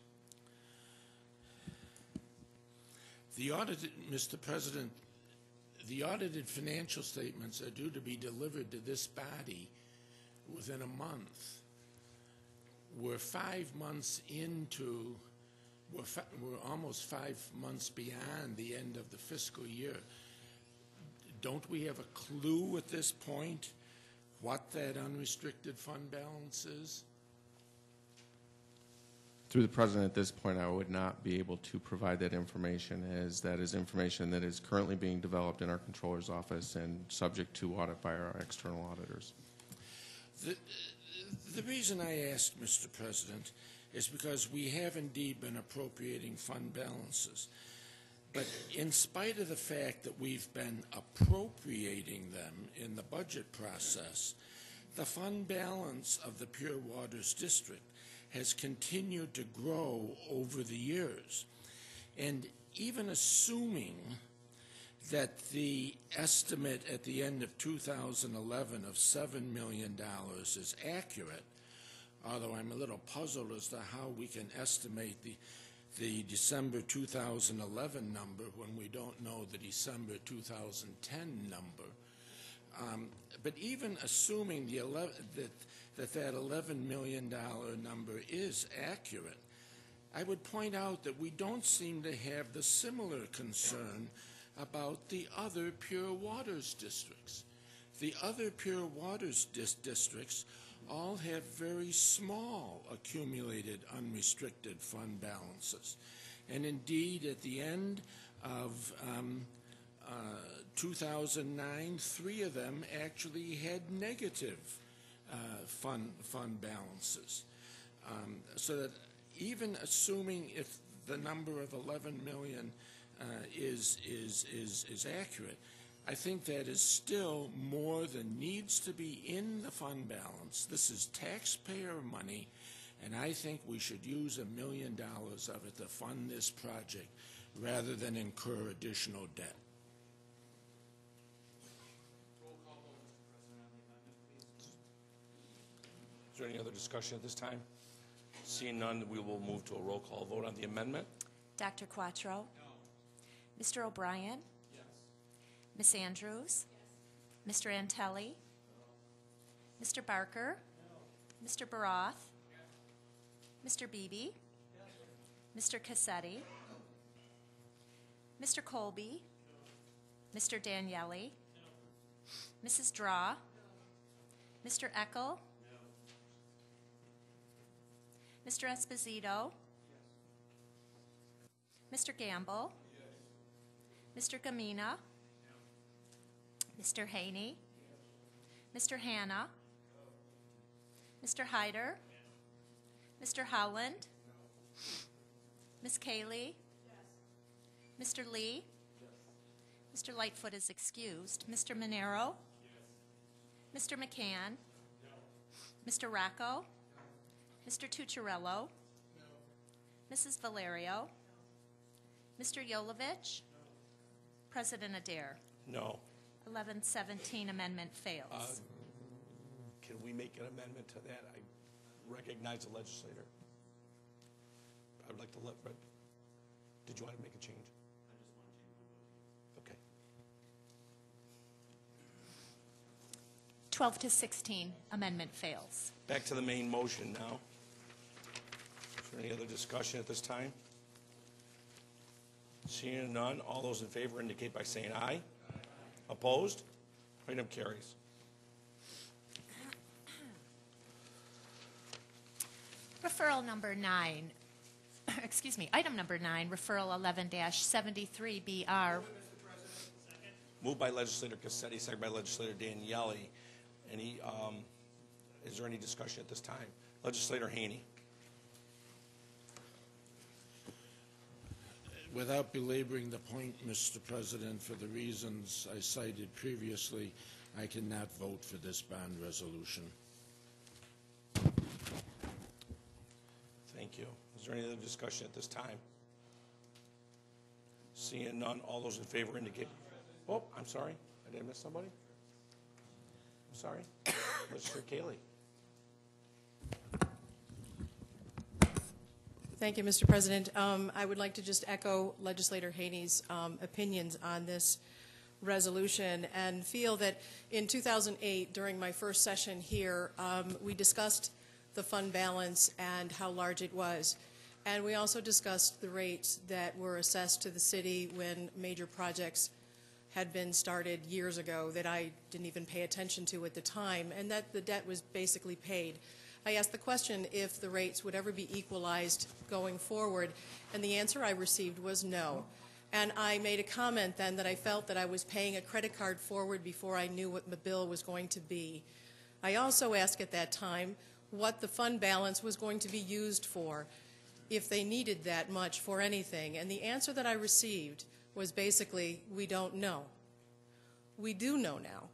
The audited, Mr. President, the audited financial statements are due to be delivered to this body within a month. We're 5 months into, we're almost 5 months beyond the end of the fiscal year. Don't we have a clue at this point what that unrestricted fund balance is? Through the President, at this point, I would not be able to provide that information, as that is information that is currently being developed in our Controller's office and subject to audit by our external auditors. The reason I asked, Mr. President, is because we have indeed been appropriating fund balances. But in spite of the fact that we've been appropriating them in the budget process, the fund balance of the Pure Waters District has continued to grow over the years. And even assuming that the estimate at the end of 2011 of $7 million is accurate, although I'm a little puzzled as to how we can estimate the December 2011 number when we don't know the December 2010 number. But even assuming that $11 million number is accurate, I would point out that we don't seem to have the similar concern about the other Pure Waters districts. The other Pure Waters districts all have very small accumulated unrestricted fund balances. And indeed, at the end of 2009, 3 of them actually had negative fund balances. So that even assuming if the number of 11 million is accurate, I think that is still more than needs to be in the fund balance. This is taxpayer money, and I think we should use $1 million of it to fund this project rather than incur additional debt. Is there any other discussion at this time? Seeing none, we will move to a roll call vote on the amendment. Dr. Quattro? Mr. O'Brien? Ms. Andrews? Mr. Antelli? Mr. Barker? Mr. Baroth? Mr. Beebe? Mr. Cassetti? Mr. Colby? Mr. Daniele? Mrs. Draw? Mr. Eckel? Mr. Esposito? Mr. Gamble? Mr. Gamina? Mr. Haney? Mr. Hanna? Mr. Hyder? Mr. Howland? Ms. Cayley? Mr. Lee? Mr. Lightfoot is excused. Mr. Monero? Mr. McCann? Mr. Racco? Mr. Tucciarello? Mrs. Valerio? Mr. Yolovich? President Adair? No. 1117 amendment fails. Can we make an amendment to that? I recognize the legislator. I would like to let, did you want to make a change? I just want to change. Okay. 12 to 16 amendment fails. Back to the main motion now. Is there any other discussion at this time? Seeing none, all those in favor indicate by saying aye. Opposed? Item carries. Referral number 9, item number 9, referral 11-73BR. Moved by legislator Cassetti, second by legislator Daniele. Is there any discussion at this time? Legislator Haney. Without belaboring the point, Mr. President, for the reasons I cited previously, I cannot vote for this bond resolution. Thank you. Is there any other discussion at this time? Seeing none, all those in favor indicate. Oh, I'm sorry. Did I miss somebody? I'm sorry. Legislator Cayley. Thank you, Mr. President. I would like to just echo Legislator Haney's opinions on this resolution and feel that in 2008, during my first session here, we discussed the fund balance and how large it was. And we also discussed the rates that were assessed to the city when major projects had been started years ago that I didn't even pay attention to at the time, and that the debt was basically paid. I asked the question if the rates would ever be equalized going forward, and the answer I received was no. And I made a comment then that I felt that I was paying a credit card forward before I knew what the bill was going to be. I also asked at that time what the fund balance was going to be used for, if they needed that much for anything. And the answer that I received was basically, we don't know. We do know now.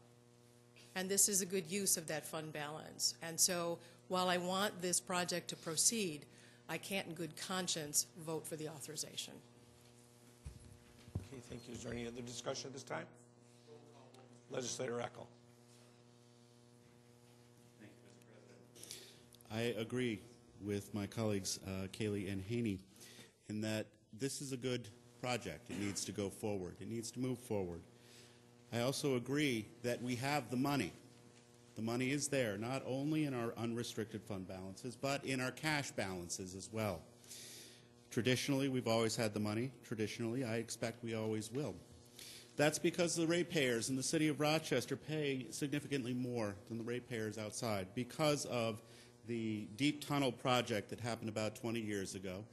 And this is a good use of that fund balance. And so while I want this project to proceed, I can't in good conscience vote for the authorization. Okay, thank you. Is there any other discussion at this time? Legislator Eckel. I agree with my colleagues Cayley and Haney in that this is a good project. It needs to go forward. It needs to move forward. I also agree that we have the money. The money is there, not only in our unrestricted fund balances, but in our cash balances as well. Traditionally, we've always had the money. Traditionally, I expect we always will. That's because the ratepayers in the city of Rochester pay significantly more than the ratepayers outside because of the deep tunnel project that happened about 20 years ago.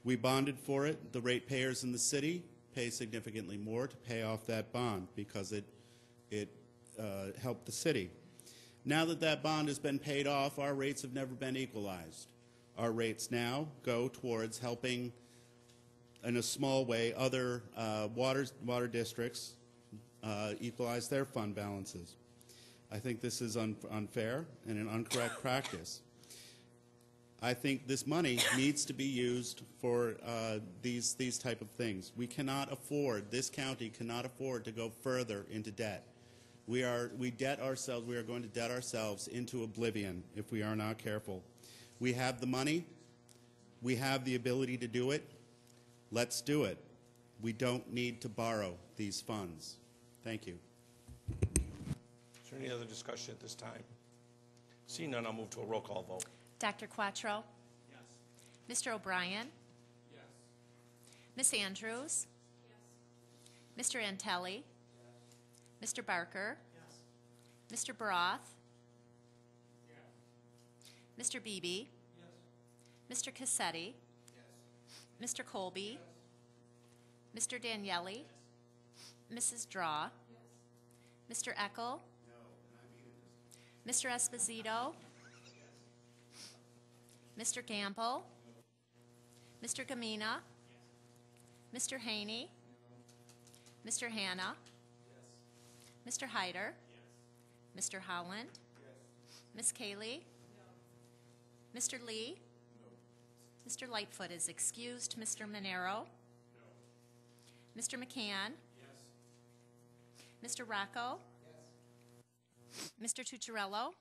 We bonded for it. The ratepayers in the city pay significantly more to pay off that bond because it helped the city. Now that that bond has been paid off, our rates have never been equalized. Our rates now go towards helping, in a small way, other water districts equalize their fund balances. I think this is unfair and an incorrect practice. I think this money needs to be used for these type of things. We cannot afford, this county cannot afford to go further into debt. We are going to debt ourselves into oblivion if we are not careful. We have the money. We have the ability to do it. Let's do it. We don't need to borrow these funds. Thank you. Is there any other discussion at this time? Seeing none, I'll move to a roll call vote. Dr. Quattro? Yes. Mr. O'Brien? Yes. Ms. Andrews? Yes. Mr. Antelli? Yes. Mr. Barker? Yes. Mr. Baroth? Yes. Mr. Beebe? Yes. Mr. Cassetti? Yes. Mr. Colby? Yes. Mr. Daniele? Yes. Mrs. Draw? Yes. Mr. Eckel? No. Mr. Esposito? Yes. Mr. Gamble? No. Mr. Gamina? Yes. Mr. Haney? No. Mr. Hanna? Yes. Mr. Hyder? Yes. Mr. Holland? Yes. Ms. Kaylee? No. Mr. Lee? No. Mr. Lightfoot is excused. Mr. Monero? No. Mr. McCann? Yes. Mr. Rocco? Yes. Mr. Tucciarello?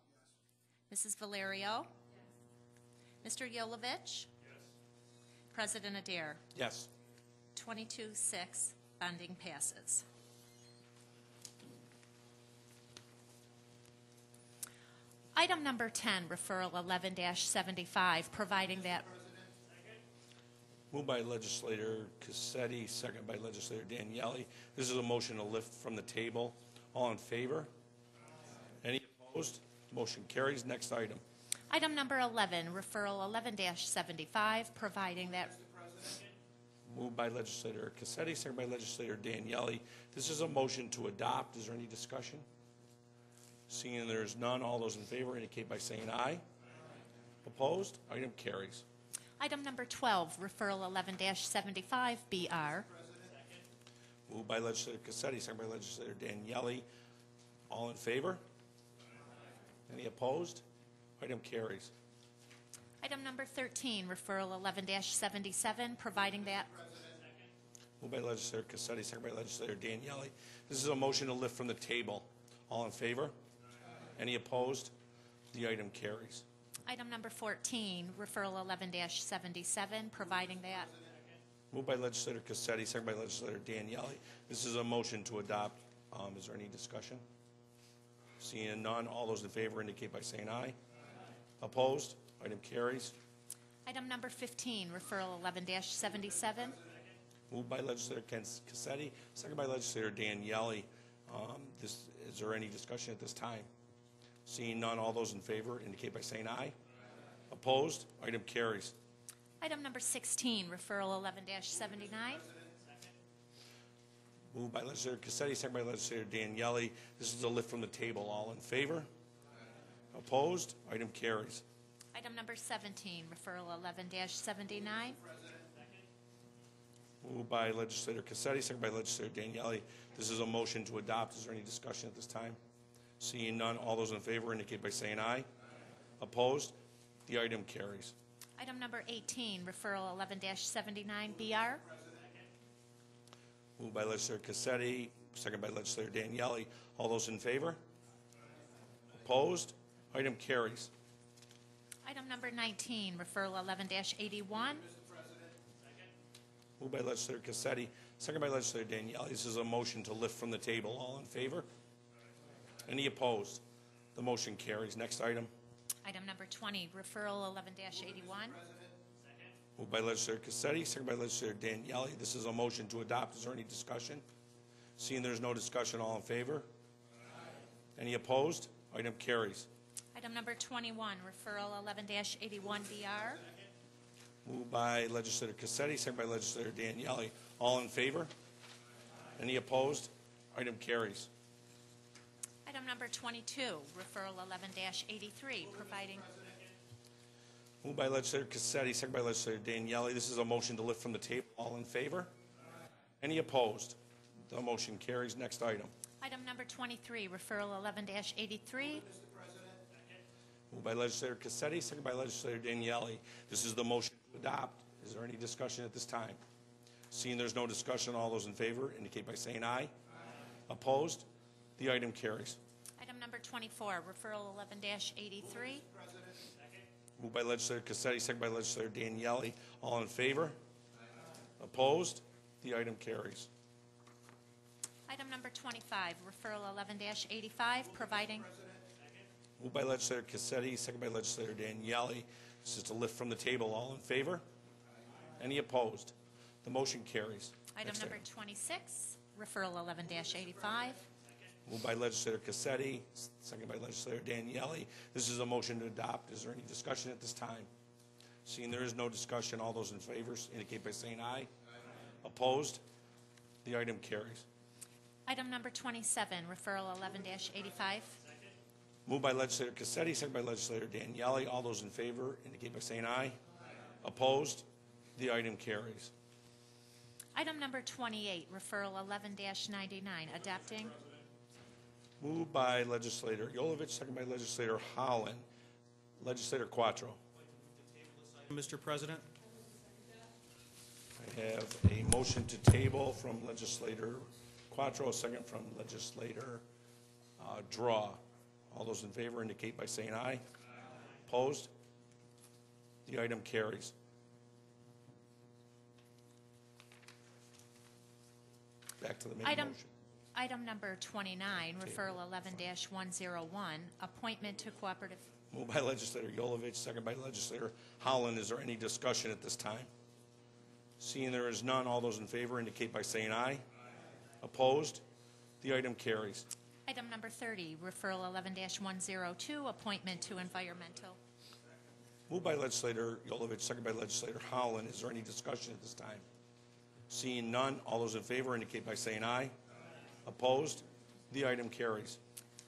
Yes. Mrs. Valerio? Yes. Mr. Yolovich? Yes. President Adair? Yes. 22-6, bonding passes. Item number 10, referral 11-75, providing that... Moved by Legislator Cassetti, second by Legislator Daniele. This is a motion to lift from the table. All in favor? Any opposed? Motion carries. Next item. Item number 11, referral 11-75, providing that... Moved by Legislator Cassetti, second by Legislator Daniele. This is a motion to adopt. Is there any discussion? Seeing there's none, all those in favor indicate by saying aye. Aye. Opposed? Item carries. Item number 12, referral 11-75, BR. Moved by Legislator Cassetti, second by Legislator Daniele. All in favor? Any opposed? Item carries. Item number 13, referral 11-77, providing that... Moved by Legislator Cassetti, second by Legislator Daniele. This is a motion to lift from the table. All in favor? Any opposed? The item carries. Item number 14, referral 11-77, providing that... Moved by Legislator Cassetti, second by Legislator Daniele. This is a motion to adopt. Is there any discussion? Seeing none, all those in favor indicate by saying aye. Aye. Opposed? Item carries. Item number 15, referral 11-77. Moved by Legislator Cassetti, second by Legislator Daniele. Is there any discussion at this time? Seeing none, all those in favor indicate by saying aye. Aye. Opposed? Item carries. Item number 16, referral 11-79. Moved by Legislator Cassetti, second by Legislator Daniele. This is a lift from the table. All in favor? Aye. Opposed? Item carries. Item number 17, referral 11-79. Moved by Legislator Cassetti, second by Legislator Daniele. This is a motion to adopt. Is there any discussion at this time? Seeing none, all those in favor indicate by saying aye. Aye. Opposed? The item carries. Item number 18, referral 11-79, BR. Moved by Legislator Cassetti, second by Legislator Daniele. All those in favor? Opposed? Item carries. Item number 19, referral 11-81. Moved by Legislator Cassetti, second by Legislator Daniele. This is a motion to lift from the table. All in favor? Any opposed? The motion carries. Next item. Item number 20, referral 11-81. Moved by Legislator Cassetti, second by Legislator Daniele. This is a motion to adopt. Is there any discussion? Seeing there's no discussion, all in favor? Aye. Any opposed? Item carries. Item number 21, referral 11-81, BR. Moved by Legislator Cassetti, second by Legislator Daniele. All in favor? Aye. Any opposed? Item carries. Item number 22, referral 11-83, providing... Moved by Legislator Cassetti, second by Legislator Daniele. This is a motion to lift from the table. All in favor? Aye. Any opposed? The motion carries. Next item. Item number 23, referral 11-83. Moved by Legislator Cassetti, second by Legislator Daniele. This is the motion to adopt. Is there any discussion at this time? Seeing there's no discussion, all those in favor indicate by saying aye. Aye. Opposed? The item carries. Item number 24, referral 11-83. Moved by legislator Cassetti, second by legislator Daniele. All in favor? Opposed? The item carries. Item number 25, referral 11-85, providing. Moved by legislator Cassetti, second by legislator Daniele. This is to lift from the table. All in favor? Any opposed? The motion carries. Item Next number 26, referral 11-85. Moved by legislator Cassetti, second by legislator Daniele. This is a motion to adopt. Is there any discussion at this time? Seeing there is no discussion, all those in favor indicate by saying aye. Opposed? The item carries. Item number 27, referral 11-85. Moved by legislator Cassetti, second by legislator Daniele. All those in favor indicate by saying aye. Opposed? The item carries. Item number 28, referral 11-99, adopting. Moved by legislator Yolovich, second by legislator Holland. Legislator Quattro. Mr. President. I have a motion to table from legislator Quattro, a second from legislator Draw. All those in favor indicate by saying aye. Opposed? The item carries. Back to the main motion. Item number 29, referral 11-101, appointment to cooperative. Moved by legislator Yolovich, second by legislator Holland. Is there any discussion at this time? Seeing there is none, all those in favor indicate by saying aye. Opposed? The item carries. Item number 30, referral 11-102, appointment to environmental. Moved by legislator Yolovich, second by legislator Holland. Is there any discussion at this time? Seeing none, all those in favor indicate by saying aye. Opposed? The item carries.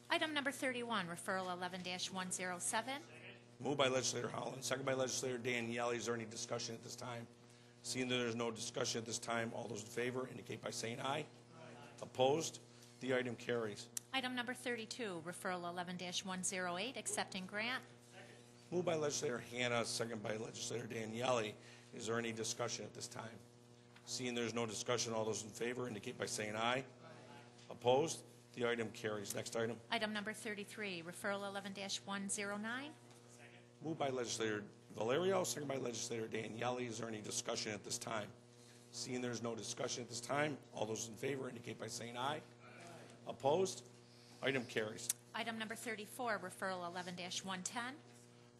Item number 31, referral 11-107. Moved by legislator Holland, second by legislator Daniele. Is there any discussion at this time? Seeing that there is no discussion at this time, all those in favor indicate by saying aye. Opposed? The item carries. Item number 32, referral 11-108, accepting grant. Moved by legislator Hannah, second by legislator Daniele. Is there any discussion at this time? Seeing there's no discussion, all those in favor indicate by saying aye. Opposed? The item carries. Next item. Item number 33, referral 11-109. Moved by legislator Valerio, second by legislator Daniele. Is there any discussion at this time? Seeing there's no discussion at this time, all those in favor indicate by saying aye. Opposed? Item carries. Item number 34, referral 11-110.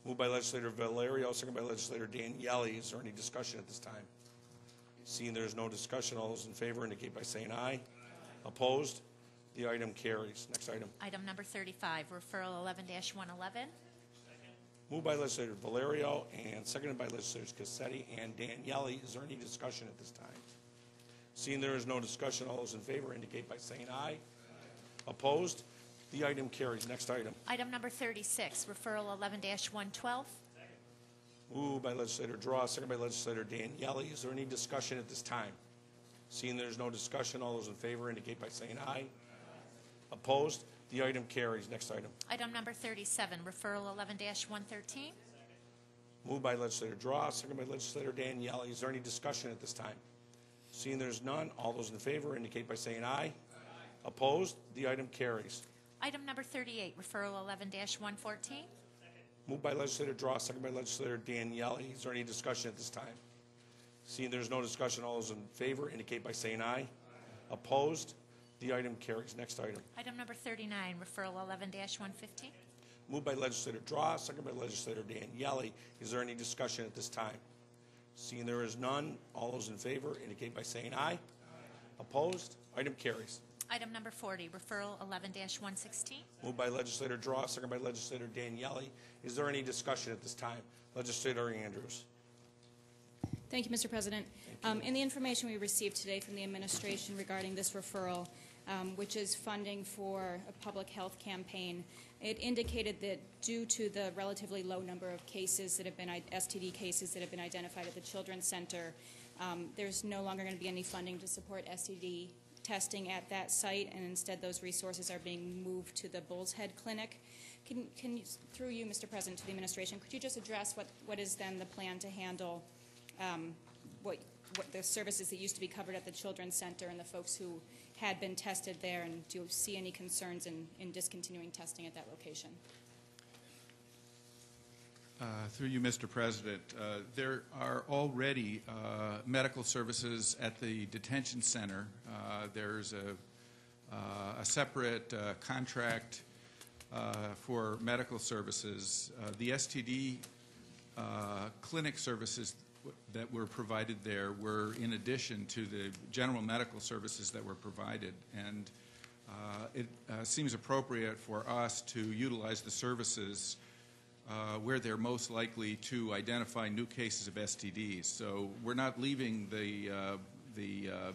Moved by legislator Valerio, second by legislator Daniele. Is there any discussion at this time? Seeing there's no discussion, all those in favor indicate by saying aye. Opposed? The item carries. Next item. Item number 35, referral 11-111. Moved by legislator Valerio and seconded by legislators Cassetti and Daniele. Is there any discussion at this time? Seeing there is no discussion, all those in favor indicate by saying aye. Opposed? The item carries. Next item. Item number 36, referral 11-112. Moved by legislator Draw, second by legislator Daniele. Is there any discussion at this time? Seeing there's no discussion, all those in favor indicate by saying aye. Opposed? The item carries. Next item. Item number 37, referral 11-113. Moved by legislator Draw, second by legislator Daniele. Is there any discussion at this time? Seeing there's none, all those in favor indicate by saying aye. Opposed? The item carries. Item number 38, referral 11-114. Moved by legislator Draw, second by legislator Daniele. Is there any discussion at this time? Seeing there's no discussion, all those in favor indicate by saying aye. Opposed? The item carries. Next item. Item number 39, referral 11-115. Moved by legislator Draw, second by legislator Daniele. Is there any discussion at this time? Seeing there is none, all those in favor indicate by saying aye. Opposed? Item carries. Item number 40, referral 11-116. Moved by legislator Draw, second by legislator Daniele. Is there any discussion at this time? Legislator Andrews. Thank you, Mr. President. In the information we received today from the administration regarding this referral, which is funding for a public health campaign, it indicated that due to the relatively low number of cases that have been, STD cases that have been identified at the Children's Center, there's no longer going to be any funding to support STD testing at that site, and instead those resources are being moved to the Bull's Head Clinic. Can you, through you, Mr. President, to the administration, could you just address what is then the plan to handle what the services that used to be covered at the Children's Center and the folks who had been tested there, and do you see any concerns in discontinuing testing at that location? Through you, Mr. President, there are already medical services at the detention center. There's a separate contract for medical services. The STD clinic services that were provided there were in addition to the general medical services that were provided, and it seems appropriate for us to utilize the services where they're most likely to identify new cases of STDs. So we're not leaving the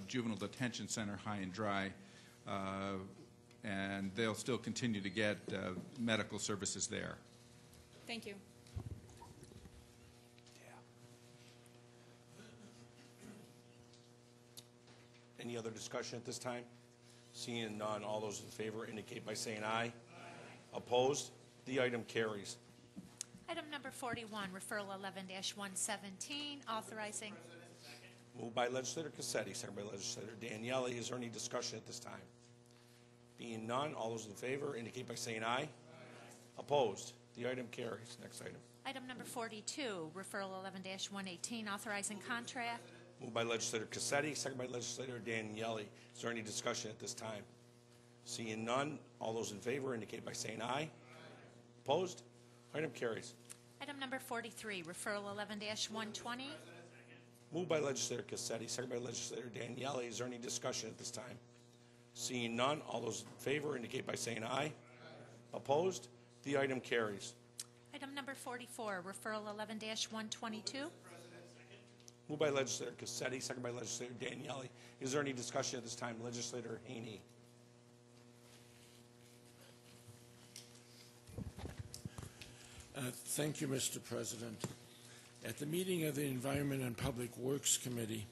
juvenile detention center high and dry, and they'll still continue to get medical services there. Thank you. Any other discussion at this time? Seeing none, all those in favor indicate by saying aye. Opposed? The item carries. Item number 41, referral 11-117, authorizing. Moved by Legislator Cassetti, second by Legislator Daniele. Is there any discussion at this time? Being none, all those in favor indicate by saying aye. Opposed? The item carries. Next item. Item number 42, referral 11-118, authorizing contract. Moved by Legislator Cassetti, second by Legislator Daniele. Is there any discussion at this time? Seeing none, all those in favor indicate by saying aye. Opposed? Item carries. Item number 43, referral 11-120. Moved by Legislator Cassetti, second by Legislator Daniele. Is there any discussion at this time? Seeing none, all those in favor indicate by saying aye. Opposed? The item carries. Item number 44, referral 11-122. Moved by Legislator Cassetti, second by Legislator Daniele. Is there any discussion at this time? Legislator Haney. Thank you, Mr. President. At the meeting of the Environment and Public Works Committee,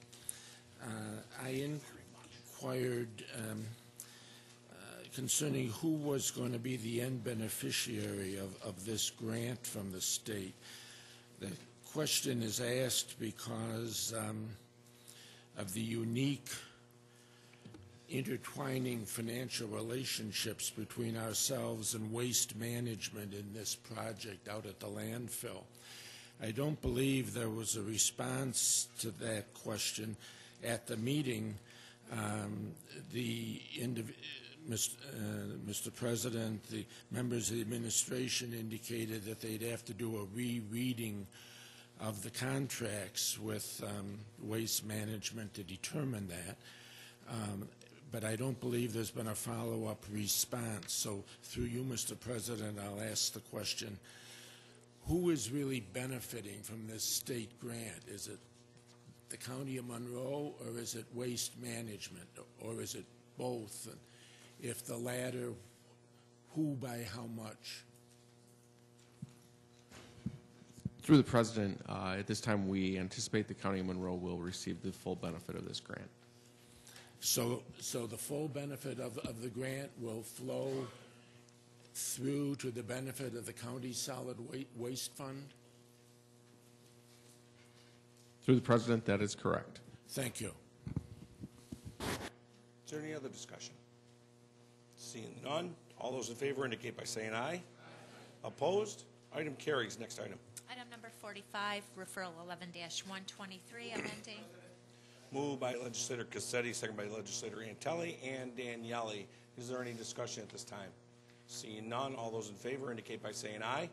I inquired concerning who was going to be the end beneficiary of this grant from the state. The question is asked because of the unique intertwining financial relationships between ourselves and waste management in this project out at the landfill. I don't believe there was a response to that question at the meeting. Mr. President, the members of the administration indicated that they'd have to do a rereading of the contracts with waste management to determine that. But I don't believe there's been a follow-up response. So through you, Mr. President, I'll ask the question, who is really benefiting from this state grant? Is it the County of Monroe, or is it waste management, or is it both? And if the latter, who by how much? Through the President, at this time we anticipate the County of Monroe will receive the full benefit of this grant. So the full benefit of the grant will flow through to the benefit of the county's solid waste fund? Through the President, that is correct. Thank you. Is there any other discussion? Seeing none, all those in favor indicate by saying aye. Opposed? Item carries. Next item. Item number 45, referral 11-123, amending. Moved by Legislator Cassetti, second by Legislator Antelli and Daniele. Is there any discussion at this time? Seeing none, all those in favor indicate by saying aye.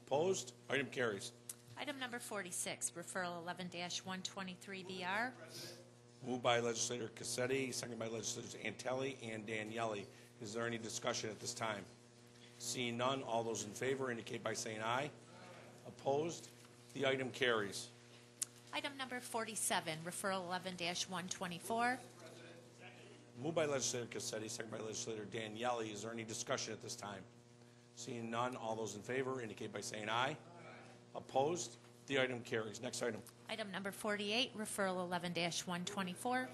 Opposed? Item carries. Item number 46, referral 11-123BR. Moved by Legislator Cassetti, second by Legislators Antelli and Daniele. Is there any discussion at this time? Seeing none, all those in favor indicate by saying aye. Opposed? The item carries. Item number 47, referral 11-124. Moved by Legislator Cassetti, second by Legislator Daniele. Is there any discussion at this time? Seeing none, all those in favor indicate by saying aye. Opposed? The item carries. Next item. Item number 48, referral 11-124.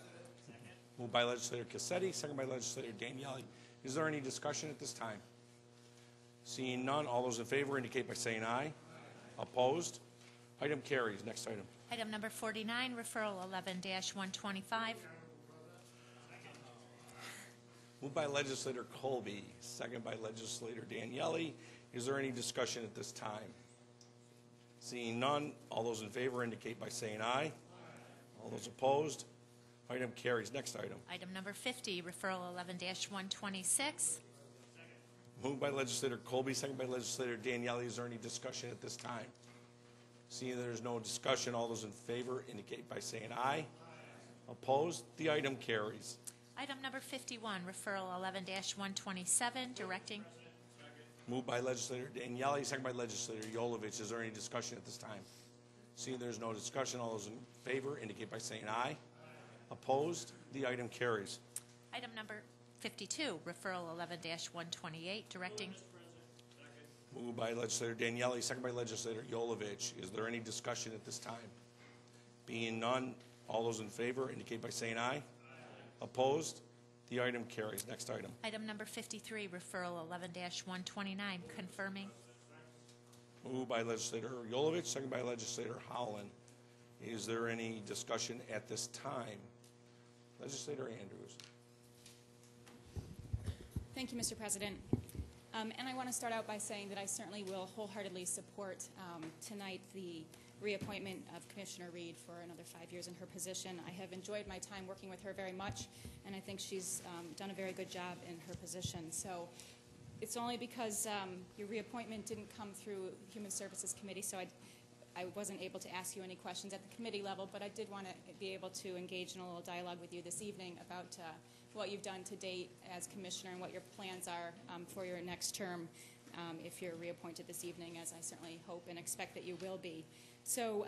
Moved by Legislator Cassetti, second by Legislator Daniele. Is there any discussion at this time? Seeing none, all those in favor indicate by saying aye. Opposed? Item carries. Next item. Item number 49, referral 11-125. Moved by Legislator Colby, second by Legislator Daniele. Is there any discussion at this time? Seeing none, all those in favor indicate by saying aye. All those opposed, item carries. Next item. Item number 50, referral 11-126. Moved by legislator Colby, second by legislator Daniele. Is there any discussion at this time? Seeing there's no discussion, all those in favor indicate by saying aye. Opposed, the item carries. Item number 51, referral 11-127, directing. Moved by legislator Daniele, second by legislator Yolovich. Is there any discussion at this time? Seeing there's no discussion, all those in favor indicate by saying aye. Opposed, the item carries. Item number 52, referral 11-128, directing. Moved by legislator Daniele, second by legislator Yolovich. Is there any discussion at this time? Being none, all those in favor indicate by saying aye. Opposed, the item carries. Next item. Item number 53, referral 11-129, confirming. Moved by legislator Yolovich, second by legislator Howland. Is there any discussion at this time? Legislator Andrews. Thank you, Mr. President. And I want to start out by saying that I certainly will wholeheartedly support tonight the reappointment of Commissioner Reed for another 5 years in her position. I have enjoyed my time working with her very much, and I think she's done a very good job in her position. So it's only because your reappointment didn't come through Human Services Committee, so I wasn't able to ask you any questions at the committee level, but I did want to be able to engage in a little dialogue with you this evening about what you've done to date as Commissioner and what your plans are for your next term if you're reappointed this evening, as I certainly hope and expect that you will be. So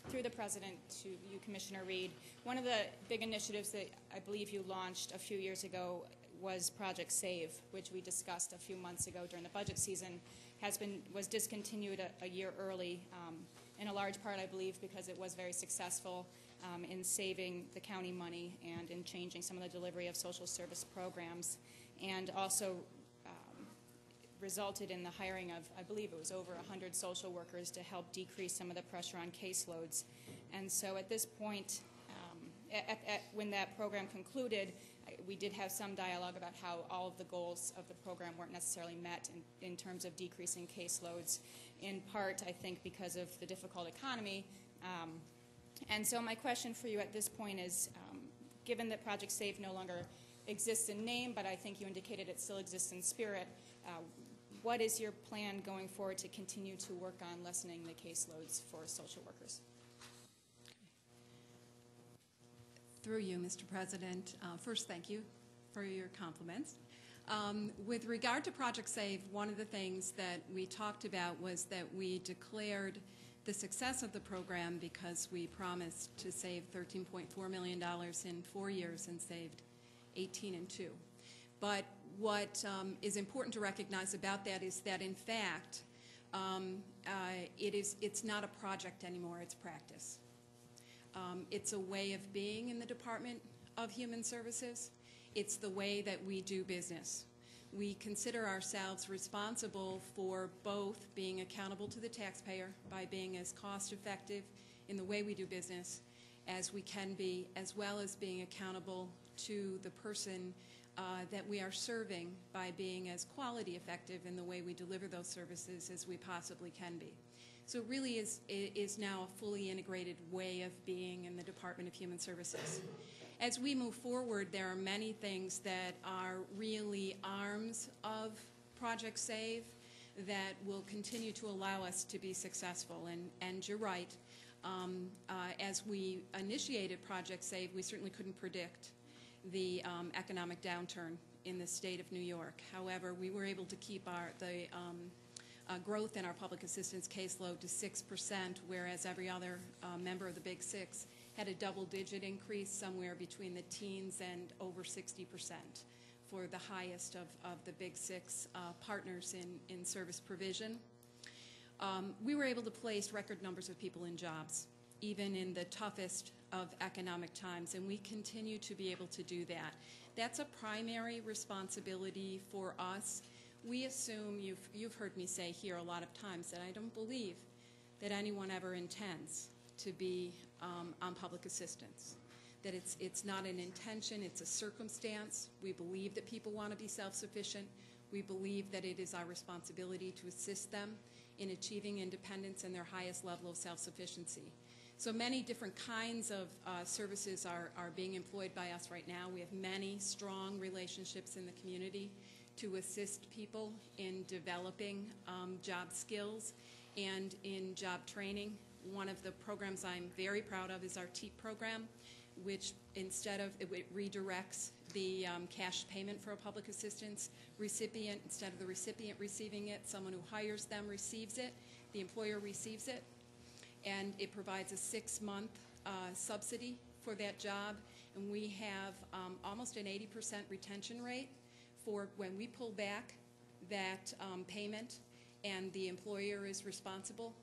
through the President to you, Commissioner Reed, one of the big initiatives that I believe you launched a few years ago was Project SAVE, which we discussed a few months ago during the budget season, was discontinued a year early, in a large part, I believe, because it was very successful in saving the county money and in changing some of the delivery of social service programs, and also resulted in the hiring of, I believe it was over 100 social workers to help decrease some of the pressure on caseloads. And so at this point, when that program concluded, we did have some dialogue about how all of the goals of the program weren't necessarily met in terms of decreasing caseloads, in part, I think, because of the difficult economy. And so my question for you at this point is, given that Project SAVE no longer exists in name, but I think you indicated it still exists in spirit, what is your plan going forward to continue to work on lessening the caseloads for social workers? Through you, Mr. President, first, thank you for your compliments. With regard to Project SAVE, one of the things that we talked about was that we declared the success of the program because we promised to save $13.4 million in 4 years and saved 18 in 2. But what is important to recognize about that is that, in fact, it's not a project anymore, it's practice. It's a way of being in the Department of Human Services. It's the way that we do business. We consider ourselves responsible for both being accountable to the taxpayer by being as cost-effective in the way we do business as we can be, as well as being accountable to the person that we are serving by being as quality effective in the way we deliver those services as we possibly can be. So it really is now a fully integrated way of being in the Department of Human Services. As we move forward, there are many things that are really arms of Project SAVE that will continue to allow us to be successful. And you're right, as we initiated Project SAVE, we certainly couldn't predict the economic downturn in the state of New York. However, we were able to keep the growth in our public assistance caseload to 6%, whereas every other member of the Big Six had a double-digit increase, somewhere between the teens and over 60% for the highest of the Big Six partners in service provision. We were able to place record numbers of people in jobs, even in the toughest of economic times, and we continue to be able to do that. That's a primary responsibility for us. We assume, you've heard me say here a lot of times, that I don't believe that anyone ever intends to be on public assistance, that it's not an intention, it's a circumstance. We believe that people want to be self-sufficient. We believe that it is our responsibility to assist them in achieving independence and their highest level of self-sufficiency. So many different kinds of services are being employed by us right now. We have many strong relationships in the community to assist people in developing job skills and in job training. One of the programs I'm very proud of is our TEAP program, which it redirects the cash payment for a public assistance recipient. Instead of the recipient receiving it, someone who hires them receives it, the employer receives it, and it provides a 6-month subsidy for that job. And we have almost an 80% retention rate for when we pull back that payment and the employer is responsible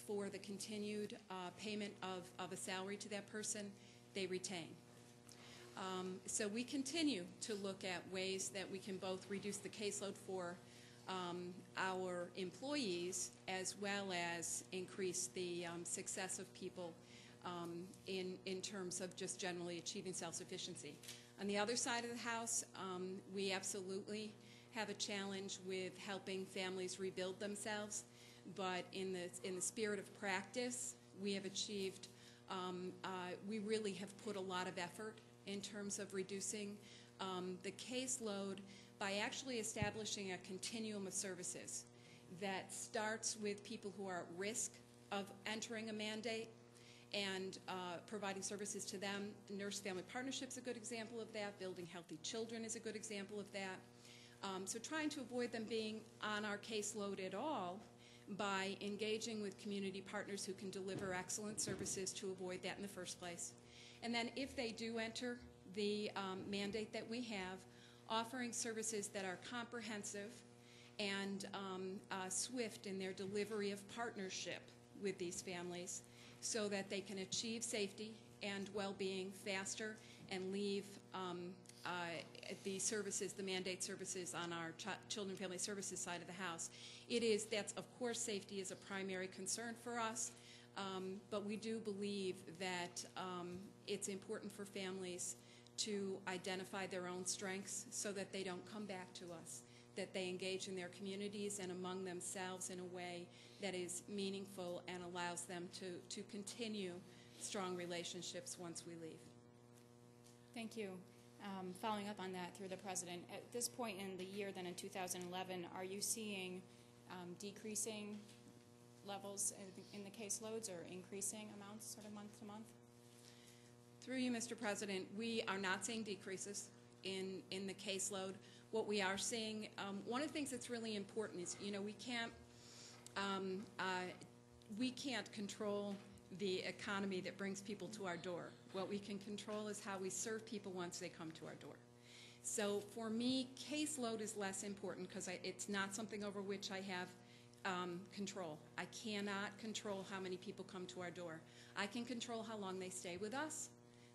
for the continued payment of a salary to that person, they retain. So we continue to look at ways that we can both reduce the caseload for our employees as well as increase the success of people in terms of just generally achieving self-sufficiency. On the other side of the house, we absolutely have a challenge with helping families rebuild themselves, but in the spirit of practice, we have achieved, we really have put a lot of effort in terms of reducing the caseload by actually establishing a continuum of services that starts with people who are at risk of entering a mandate and providing services to them. Nurse-family partnership is a good example of that. Building healthy children is a good example of that. So trying to avoid them being on our caseload at all by engaging with community partners who can deliver excellent services to avoid that in the first place. And then if they do enter the mandate that we have, offering services that are comprehensive and swift in their delivery of partnership with these families so that they can achieve safety and well-being faster and leave the services, the mandate services on our Children and Family Services side of the house. That's of course safety is a primary concern for us, but we do believe that it's important for families to identify their own strengths so that they don't come back to us, that they engage in their communities and among themselves in a way that is meaningful and allows them to continue strong relationships once we leave. Thank you. Following up on that through the President, at this point in the year, then in 2011, are you seeing decreasing levels in the caseloads or increasing amounts sort of month to month? Through you, Mr. President, we are not seeing decreases in the caseload. What we are seeing, one of the things that's really important is, we can't control the economy that brings people to our door. What we can control is how we serve people once they come to our door. So for me, caseload is less important because it's not something over which I have control. I cannot control how many people come to our door. I can control how long they stay with us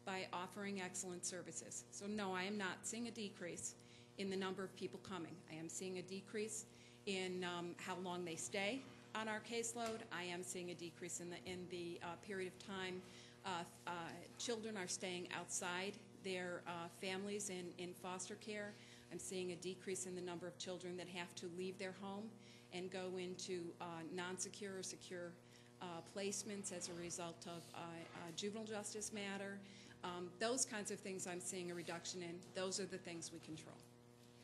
by offering excellent services. So no, I am not seeing a decrease in the number of people coming. I am seeing a decrease in how long they stay on our caseload. I am seeing a decrease in the period of time children are staying outside their families in foster care. I'm seeing a decrease in the number of children that have to leave their home and go into non-secure or secure placements as a result of juvenile justice matter. Those kinds of things I'm seeing a reduction in. Those are the things we control.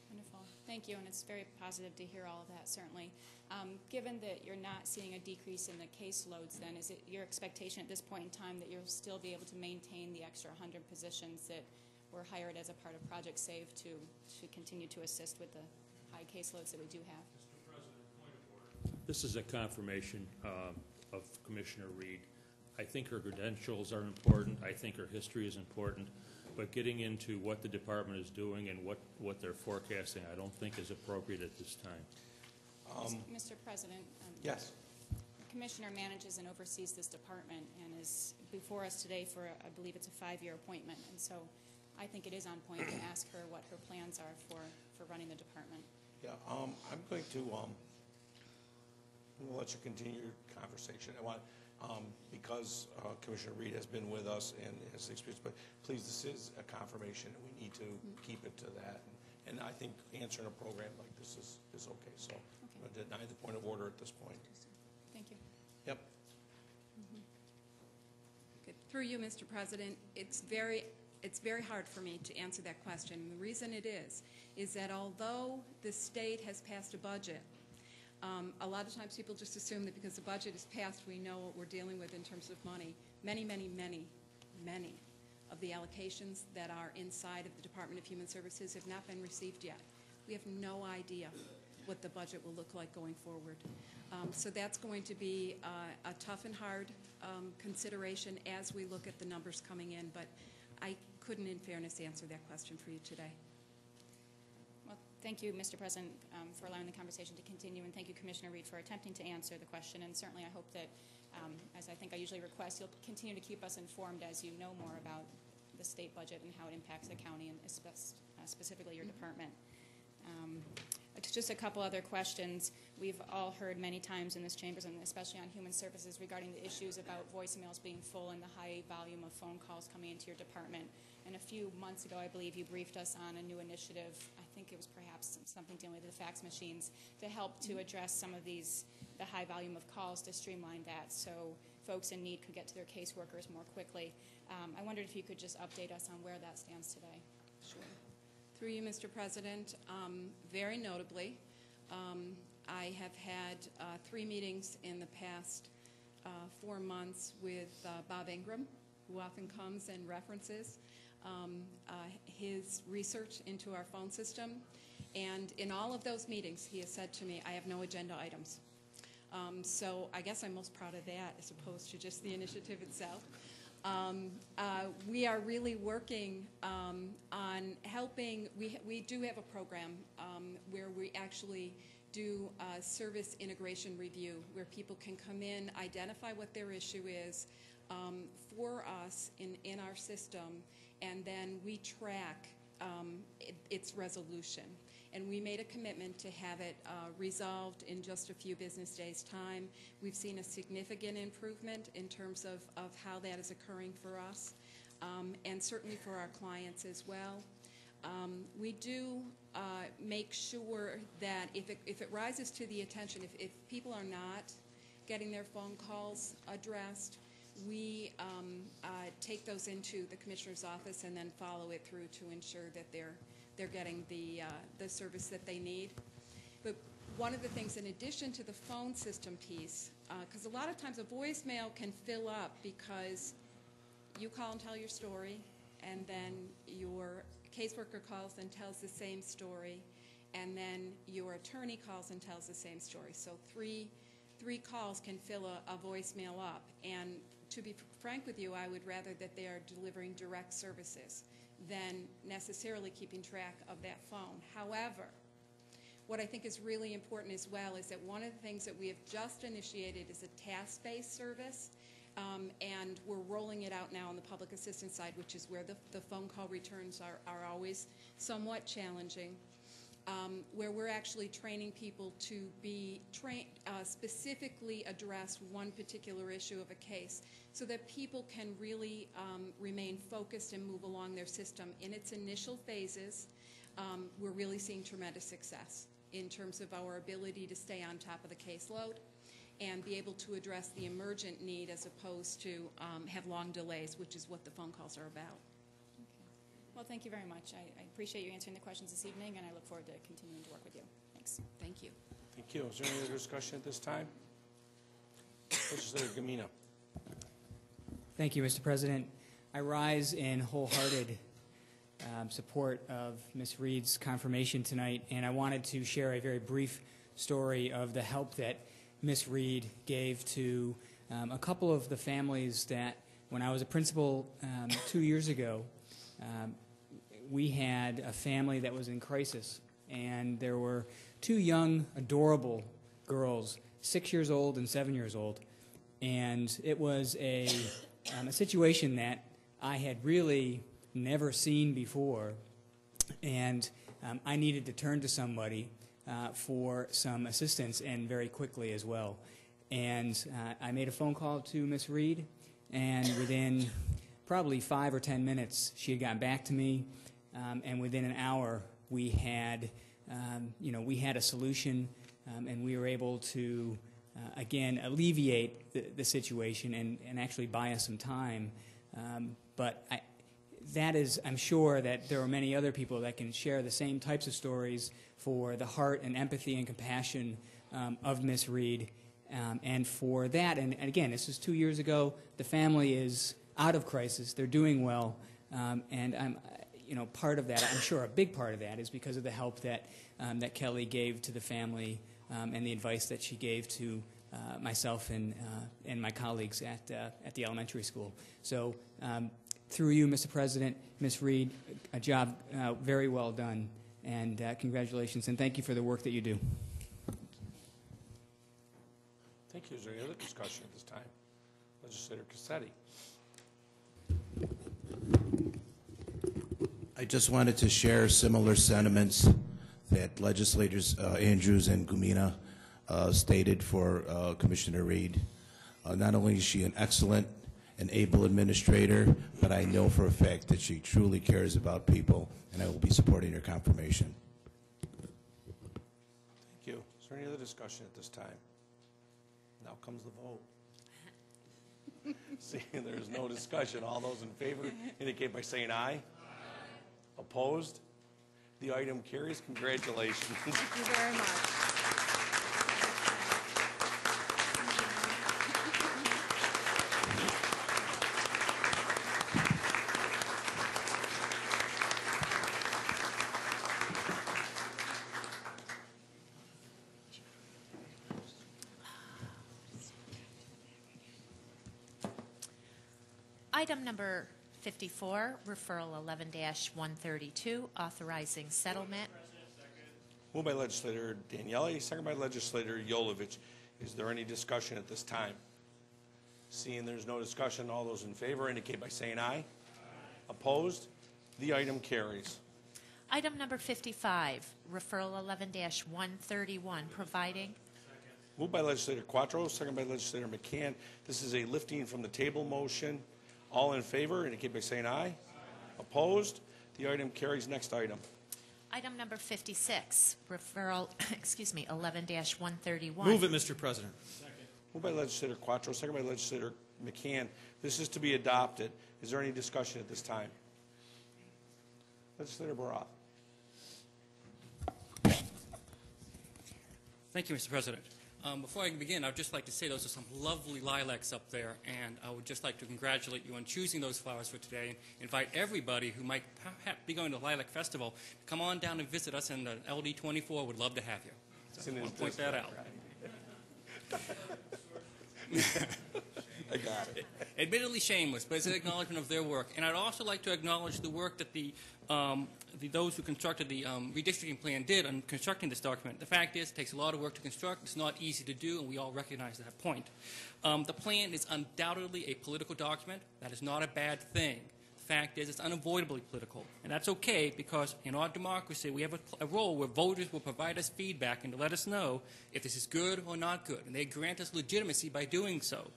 Wonderful. Thank you, and it's very positive to hear all of that, certainly. Given that you're not seeing a decrease in the caseloads, then, is it your expectation at this point in time that you'll still be able to maintain the extra 100 positions that were hired as a part of Project SAVE to continue to assist with the high caseloads that we do have? Mr. President, point of order. This is a confirmation of Commissioner Reed. I think her credentials are important. I think her history is important. But getting into what the department is doing and what they're forecasting, I don't think is appropriate at this time. Mr. President, yes. The Commissioner manages and oversees this department and is before us today for, I believe it's a 5-year appointment. And so I think it is on point to ask her what her plans are for running the department. Yeah, I'm going to we'll let you continue your conversation. I want, because Commissioner Reed has been with us and has experience, but please, this is a confirmation, and we need to keep it to that. And I think answering a program like this is okay. So I'm going to deny the point of order at this point. Thank you. Yep. Okay. Through you, Mr. President, it's very hard for me to answer that question. And the reason it is that although the state has passed a budget, a lot of times people just assume that because the budget is passed, we know what we're dealing with in terms of money. Many, many, many, many of the allocations that are inside of the Department of Human Services have not been received yet. We have no idea what the budget will look like going forward. So that's going to be a tough and hard consideration as we look at the numbers coming in, but I couldn't, in fairness, answer that question for you today. Well, thank you, Mr. President, for allowing the conversation to continue, and thank you, Commissioner Reed, for attempting to answer the question. And certainly I hope that, as I think I usually request, you'll continue to keep us informed as you know more about the state budget and how it impacts the county and specifically your department. Just a couple other questions. We've all heard many times in this chambers, and especially on Human Services, regarding the issues about voicemails being full and the high volume of phone calls coming into your department. And a few months ago, I believe you briefed us on a new initiative. I think it was perhaps something dealing with the fax machines to help to address some of the high volume of calls, to streamline that so folks in need could get to their caseworkers more quickly. I wondered if you could just update us on where that stands today. Sure. Through you, Mr. President, very notably, I have had 3 meetings in the past 4 months with Bob Ingram, who often comes and references his research into our phone system. And in all of those meetings, he has said to me, I have no agenda items. So I guess I'm most proud of that as opposed to just the initiative itself. We are really working on helping. We do have a program where we actually do a service integration review where people can come in, identify what their issue is for us in our system, and then we track its resolution. And we made a commitment to have it resolved in just a few business days' time. We've seen a significant improvement in terms of how that is occurring for us, and certainly for our clients as well. We do make sure that if it rises to the attention, if people are not getting their phone calls addressed, we take those into the Commissioner's office and then follow it through to ensure that they're getting the service that they need. But one of the things, in addition to the phone system piece, because a lot of times a voicemail can fill up because you call and tell your story, and then your caseworker calls and tells the same story, and then your attorney calls and tells the same story. So three calls can fill a voicemail up. And to be frank with you, I would rather that they are delivering direct services than necessarily keeping track of that phone. However, what I think is really important as well is that one of the things that we have just initiated is a task-based service, and we're rolling it out now on the public assistance side, which is where the phone call returns are always somewhat challenging, where we're actually training people to be specifically address one particular issue of a case so that people can really remain focused and move along their system. In its initial phases, we're really seeing tremendous success in terms of our ability to stay on top of the caseload and be able to address the emergent need as opposed to have long delays, which is what the phone calls are about. Well, thank you very much. I appreciate you answering the questions this evening, and I look forward to continuing to work with you. Thanks. Thank you. Thank you. Is there any other discussion at this time? Legislator Gamina. Thank you, Mr. President. I rise in wholehearted support of Ms. Reed's confirmation tonight, and I wanted to share a very brief story of the help that Ms. Reed gave to a couple of the families that, when I was a principal 2 years ago, we had a family that was in crisis, and there were 2 young, adorable girls, 6 years old and 7 years old, and it was a situation that I had really never seen before, and I needed to turn to somebody for some assistance, and very quickly as well. And I made a phone call to Ms. Reed, and within probably 5 or 10 minutes, she had gotten back to me, and within an hour, we had a solution, and we were able to again, alleviate the situation and actually buy us some time. But I'm sure that there are many other people that can share the same types of stories for the heart and empathy and compassion of Miss Reed. And for that, and again, this was 2 years ago, the family is out of crisis, they're doing well, and part of that, I'm sure a big part of that is because of the help that Kelly gave to the family and the advice that she gave to myself and my colleagues at the elementary school. So through you, Mr. President, Ms. Reed, a job very well done, and congratulations, and thank you for the work that you do. Thank you. Is there any other discussion at this time? Legislator Cassetti. I just wanted to share similar sentiments that legislators Andrews and Gumina stated for Commissioner Reed. Not only is she an excellent and able administrator, but I know for a fact that she truly cares about people, and I will be supporting her confirmation. Thank you. Is there any other discussion at this time? Now comes the vote. Seeing there's no discussion, all those in favor indicate by saying aye. Opposed? The item carries. Congratulations. Thank you very much. Item number 54, referral 11-132, authorizing settlement. Moved by legislator Daniele, second by legislator Yolovich. Is there any discussion at this time? Seeing there's no discussion, all those in favor indicate by saying aye. Opposed? The item carries. Item number 55, referral 11-131, providing. Moved by legislator Quattro, second by legislator McCann. This is a lifting from the table motion. All in favor indicate by saying aye. Opposed? The item carries. Next item. Item number 56, referral, 11-131. Move it, Mr. President. Second. Moved by legislator Quattro, second by legislator McCann. This is to be adopted. Is there any discussion at this time? Legislator Baroff. Thank you, Mr. President. Before I begin, I would just like to say those are some lovely lilacs up there, and I would just like to congratulate you on choosing those flowers for today and invite everybody who might perhaps be going to the Lilac Festival to come on down and visit us, and the LD24 would love to have you. So I want to point that out. I got it. Admittedly shameless, but it's an acknowledgement of their work. And I'd also like to acknowledge the work that those who constructed the redistricting plan did on constructing this document. The fact is, it takes a lot of work to construct. It's not easy to do, and we all recognize that point. The plan is undoubtedly a political document. That is not a bad thing. The fact is, it's unavoidably political, and that's okay because in our democracy, we have a role where voters will provide us feedback and to let us know if this is good or not good, and they grant us legitimacy by doing so.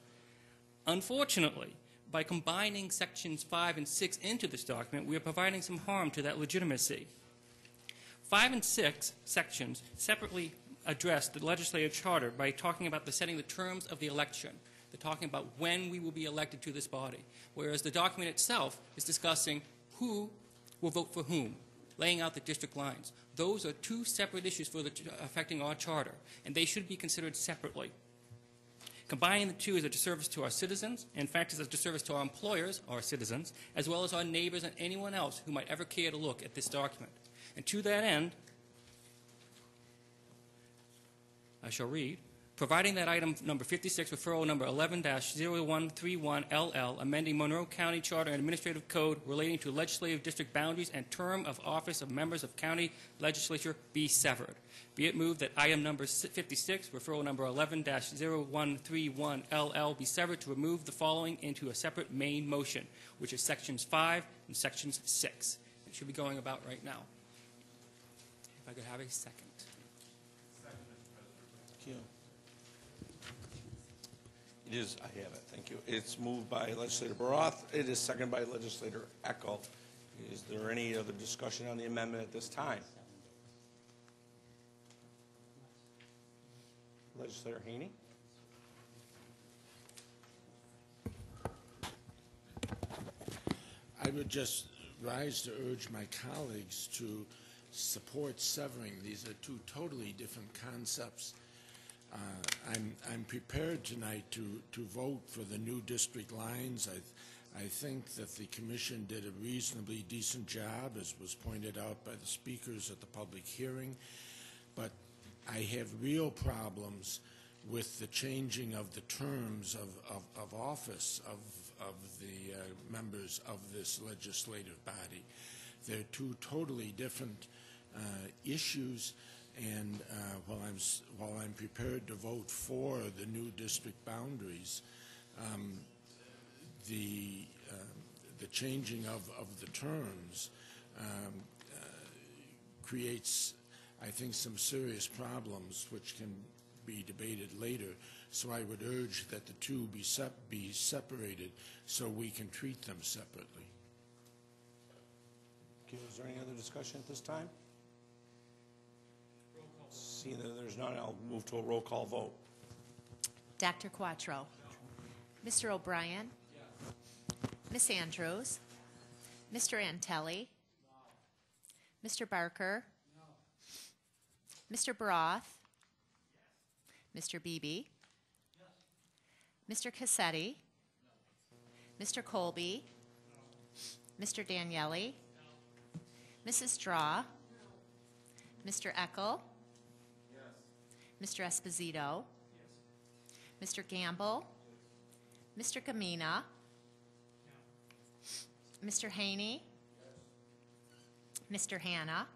Unfortunately, by combining sections 5 and 6 into this document, we are providing some harm to that legitimacy. 5 and 6 sections separately address the legislative charter by talking about setting the terms of the election. They're talking about when we will be elected to this body, whereas the document itself is discussing who will vote for whom, laying out the district lines. Those are two separate issues affecting our charter, and they should be considered separately. Combining the two is a disservice to our citizens. In fact, it's a disservice to our employers, our citizens, as well as our neighbors and anyone else who might ever care to look at this document. And to that end, I shall read, providing that item number 56, referral number 11-0131LL, amending Monroe County Charter and Administrative Code relating to legislative district boundaries and term of office of members of county legislature be severed. Be it moved that item number 56, referral number 11-0131LL, be severed to remove the following into a separate main motion, which is sections 5 and sections 6. It should be going about right now. If I could have a second. Thank you. It is, I have it, thank you. It's moved by legislator Baroth. It is seconded by legislator Eckel. Is there any other discussion on the amendment at this time? Legislator Haney? I would just rise to urge my colleagues to support severing. These are two totally different concepts. I'm prepared tonight to vote for the new district lines. I think that the commission did a reasonably decent job, as was pointed out by the speakers at the public hearing, but I have real problems with the changing of the terms of office of the members of this legislative body. They're two totally different issues, and while I'm prepared to vote for the new district boundaries, the changing of the terms creates, I think, some serious problems which can be debated later. So I would urge that the two be separated so we can treat them separately. Okay, is there any other discussion at this time? Seeing that there's none, I'll move to a roll call vote. Dr. Quattro. Mr. O'Brien. Ms. Andrews. Mr. Antelli. Mr. Barker. Mr. Broth. Mr. Beebe. Mr. Cassetti. Mr. Colby. Mr. Daniele. Mrs. Straw. Mr. Eckel. Mr. Esposito. Mr. Gamble. Mr. Gamina. Mr. Haney. Mr. Hanna.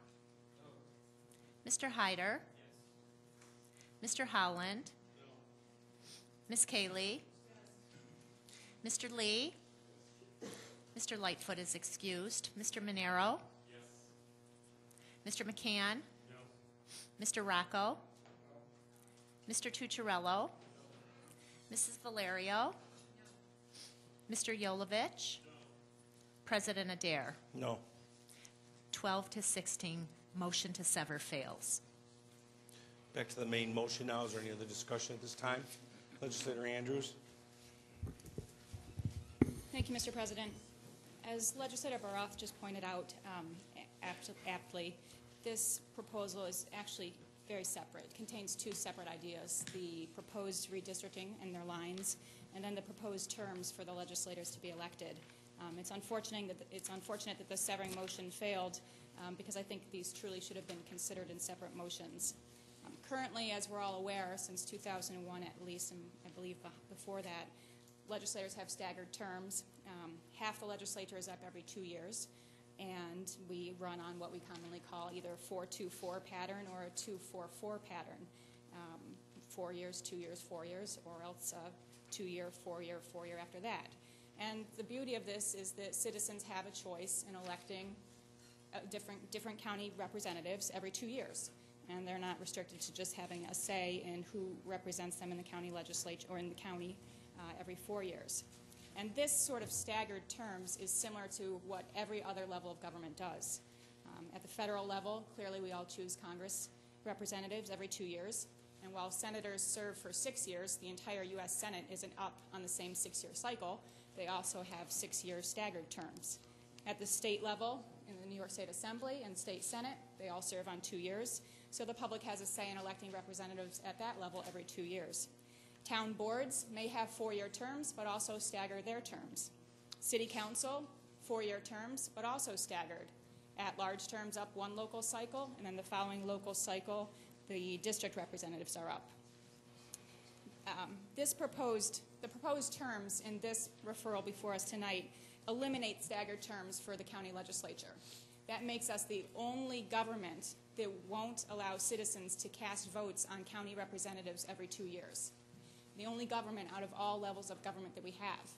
Mr. Hyder. Mr. Howland. Ms. Kaylee. Mr. Lee. Mr. Lightfoot is excused. Mr. Monero. Mr. McCann. Mr. Rocco. Mr. Tucciarello. Mrs. Valerio. Mr. Yolovich. President Adair. No. 12 to 16, motion to sever fails. Back to the main motion now. Is there any other discussion at this time? Legislator Andrews. Thank you, Mr. President. As Legislator Baroth just pointed out aptly, this proposal is actually very separate. It contains two separate ideas, the proposed redistricting and their lines, and then the proposed terms for the legislators to be elected. It's unfortunate that the severing motion failed because I think these truly should have been considered in separate motions. Currently, as we're all aware, since 2001 at least, and I believe before that, legislators have staggered terms. Half the legislature is up every 2 years, and we run on what we commonly call either a 4-2-4 pattern or a 2-4-4 pattern. 4 years, 2 years, 4 years, or else a 2-year, 4-year, 4-year after that. And the beauty of this is that citizens have a choice in electing different county representatives every 2 years. And they're not restricted to just having a say in who represents them in the county legislature or in the county every 4 years. And this sort of staggered terms is similar to what every other level of government does. At the federal level, clearly we all choose Congress representatives every 2 years. And while senators serve for 6 years, the entire U.S. Senate isn't up on the same 6-year cycle. They also have 6-year staggered terms. At the state level, in the New York State Assembly and State Senate, they all serve on 2 years. So the public has a say in electing representatives at that level every 2 years. Town boards may have 4-year terms, but also stagger their terms. City council, 4-year terms, but also staggered. At-large terms up one local cycle, and then the following local cycle, the district representatives are up. The proposed terms in this referral before us tonight eliminate staggered terms for the county legislature. That makes us the only government that won't allow citizens to cast votes on county representatives every 2 years. The only government out of all levels of government that we have.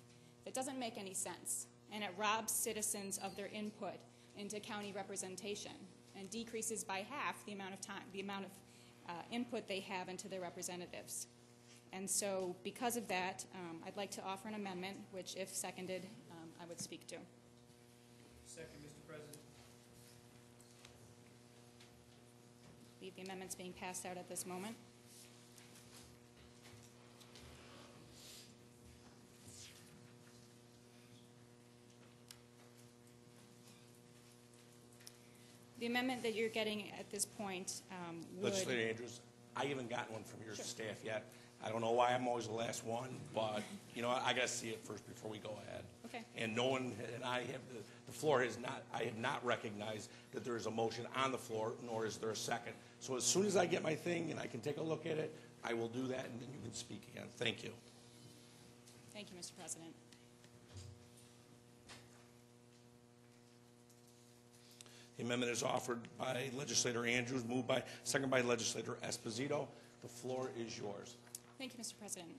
That doesn't make any sense, and it robs citizens of their input into county representation and decreases by half the amount of input they have into their representatives. And so because of that, I'd like to offer an amendment, which if seconded, I would speak to. Second, Mr. President. I believe the amendment's being passed out at this moment. The amendment that you're getting at this point would... Legislator Andrews, I haven't gotten one from your staff yet. I don't know why I'm always the last one, but, you know, I got to see it first before we go ahead. Okay. And no one, and I have, the floor has not, I have not recognized that there is a motion on the floor, nor is there a second. So as soon as I get my thing and I can take a look at it, I will do that, and then you can speak again. Thank you. Thank you, Mr. President. The amendment is offered by Legislator Andrews, moved by, second by Legislator Esposito. The floor is yours. Thank you, Mr. President.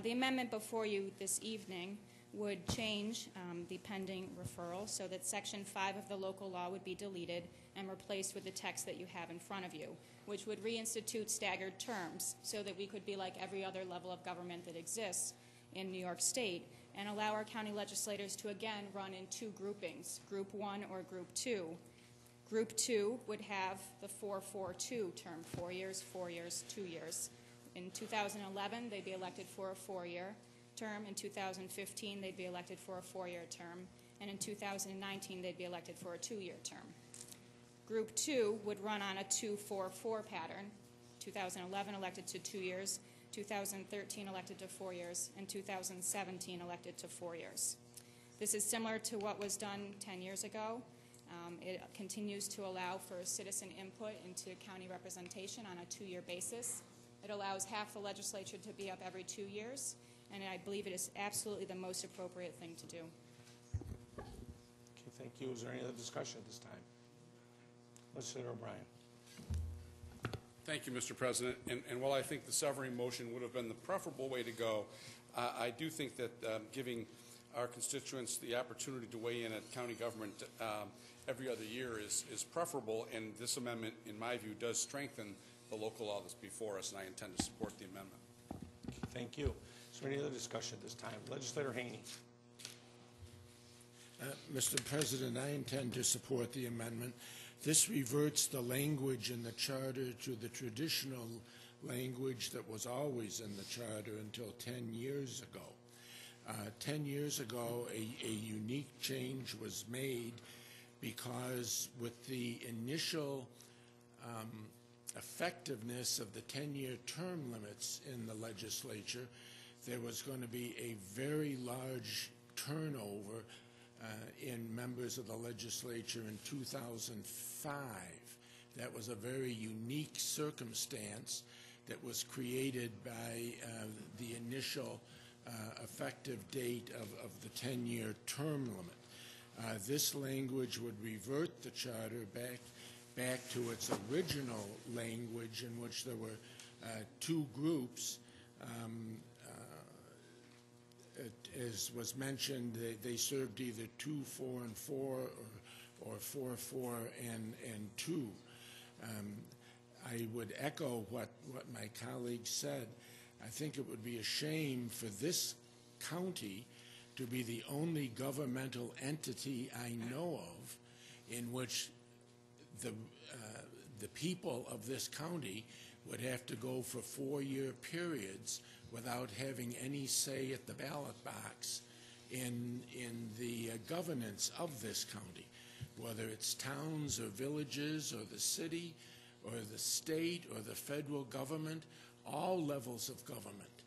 The amendment before you this evening would change the pending referral so that Section 5 of the local law would be deleted and replaced with the text that you have in front of you, which would reinstitute staggered terms so that we could be like every other level of government that exists in New York State and allow our county legislators to again run in two groupings, Group 1 or Group 2. Group 2 would have the 4-4-2 term, 4 years, 4 years, 2 years. In 2011, they'd be elected for a 4-year term. In 2015, they'd be elected for a 4-year term. And in 2019, they'd be elected for a 2-year term. Group 2 would run on a 2-4-4 pattern. 2011 elected to 2 years, 2013 elected to 4 years, and 2017 elected to 4 years. This is similar to what was done 10 years ago. It continues to allow for citizen input into county representation on a 2-year basis. It allows half the legislature to be up every 2 years, and I believe it is absolutely the most appropriate thing to do. Okay, thank you. Is there any other discussion at this time? Legislator O'Brien. Thank you, Mr. President. And while I think the severing motion would have been the preferable way to go, I do think that giving our constituents the opportunity to weigh in at county government every other year is preferable, and this amendment, in my view, does strengthen the local law that's before us, and I intend to support the amendment. Thank you. Is there any other discussion at this time? Legislator Haney. Mr. President, I intend to support the amendment. This reverts the language in the charter to the traditional language that was always in the charter until 10 years ago. 10 years ago, a unique change was made because with the initial effectiveness of the 10-year term limits in the legislature, there was going to be a very large turnover in members of the legislature in 2005. That was a very unique circumstance that was created by the initial effective date of the 10-year term limit. This language would revert the charter back to its original language in which there were two groups. As was mentioned, they served either 2, 4, and 4 or 4, 4, and 2. I would echo what my colleague said. I think it would be a shame for this county to be the only governmental entity I know of in which the people of this county would have to go for 4-year periods without having any say at the ballot box in the governance of this county, whether it's towns or villages or the city or the state or the federal government. All levels of government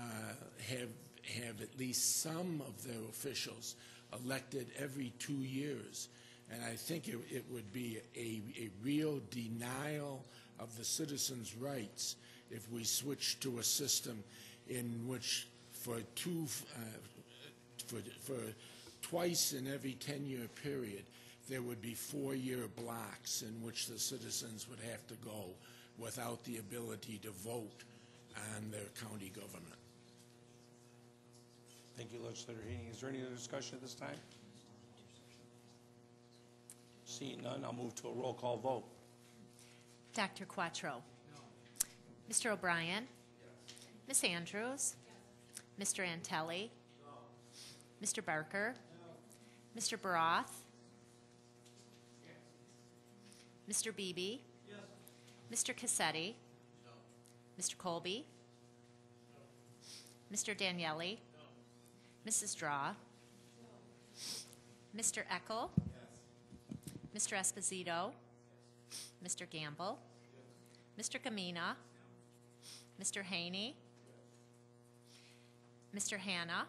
have at least some of their officials elected every 2 years. And I think it would be a real denial of the citizens' rights if we switch to a system in which for twice in every 10-year period there would be 4-year blocks in which the citizens would have to go without the ability to vote on their county government. Thank you, Legislator Haney. Is there any other discussion at this time? Seeing none, I'll move to a roll call vote. Dr. Quattro. No. Mr. O'Brien. Yes. Ms. Andrews. Yes. Mr. Antelli. No. Mr. Barker. No. Mr. Baroth. Yes. Mr. Beebe. Yes. Mr. Cassetti. No. Mr. Colby. No. Mr. Daniele. No. Mrs. Draw. No. Mr. Eckel. Yes. Mr. Esposito. Mr. Gamble, Mr. Gamina, Mr. Haney, Mr. Hanna,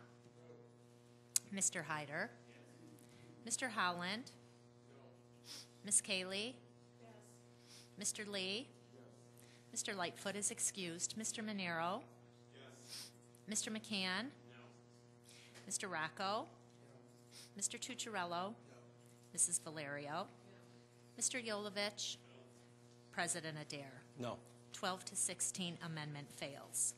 Mr. Hyder, Mr. Howland, Ms. Kaylee, Mr. Lee, Mr. Lightfoot is excused, Mr. Monero, Mr. McCann, Mr. Rocco, Mr. Tucciarello, Mrs. Valerio, Mr. Yolovich, President Adair. No. 12 to 16, amendment fails.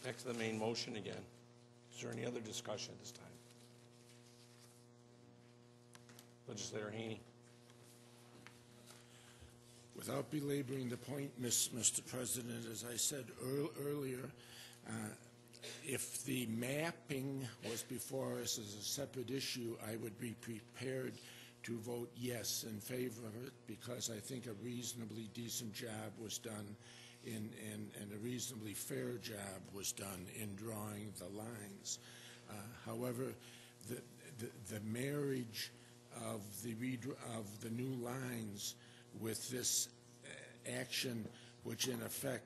Back to the main motion again. Is there any other discussion at this time? Legislator Haney. Without belaboring the point, Mr. President, as I said earlier, if the mapping was before us as a separate issue, I would be prepared to vote yes in favor of it, because I think a reasonably decent job was done and a reasonably fair job was done in drawing the lines. However, the marriage of the new lines with this action, which in effect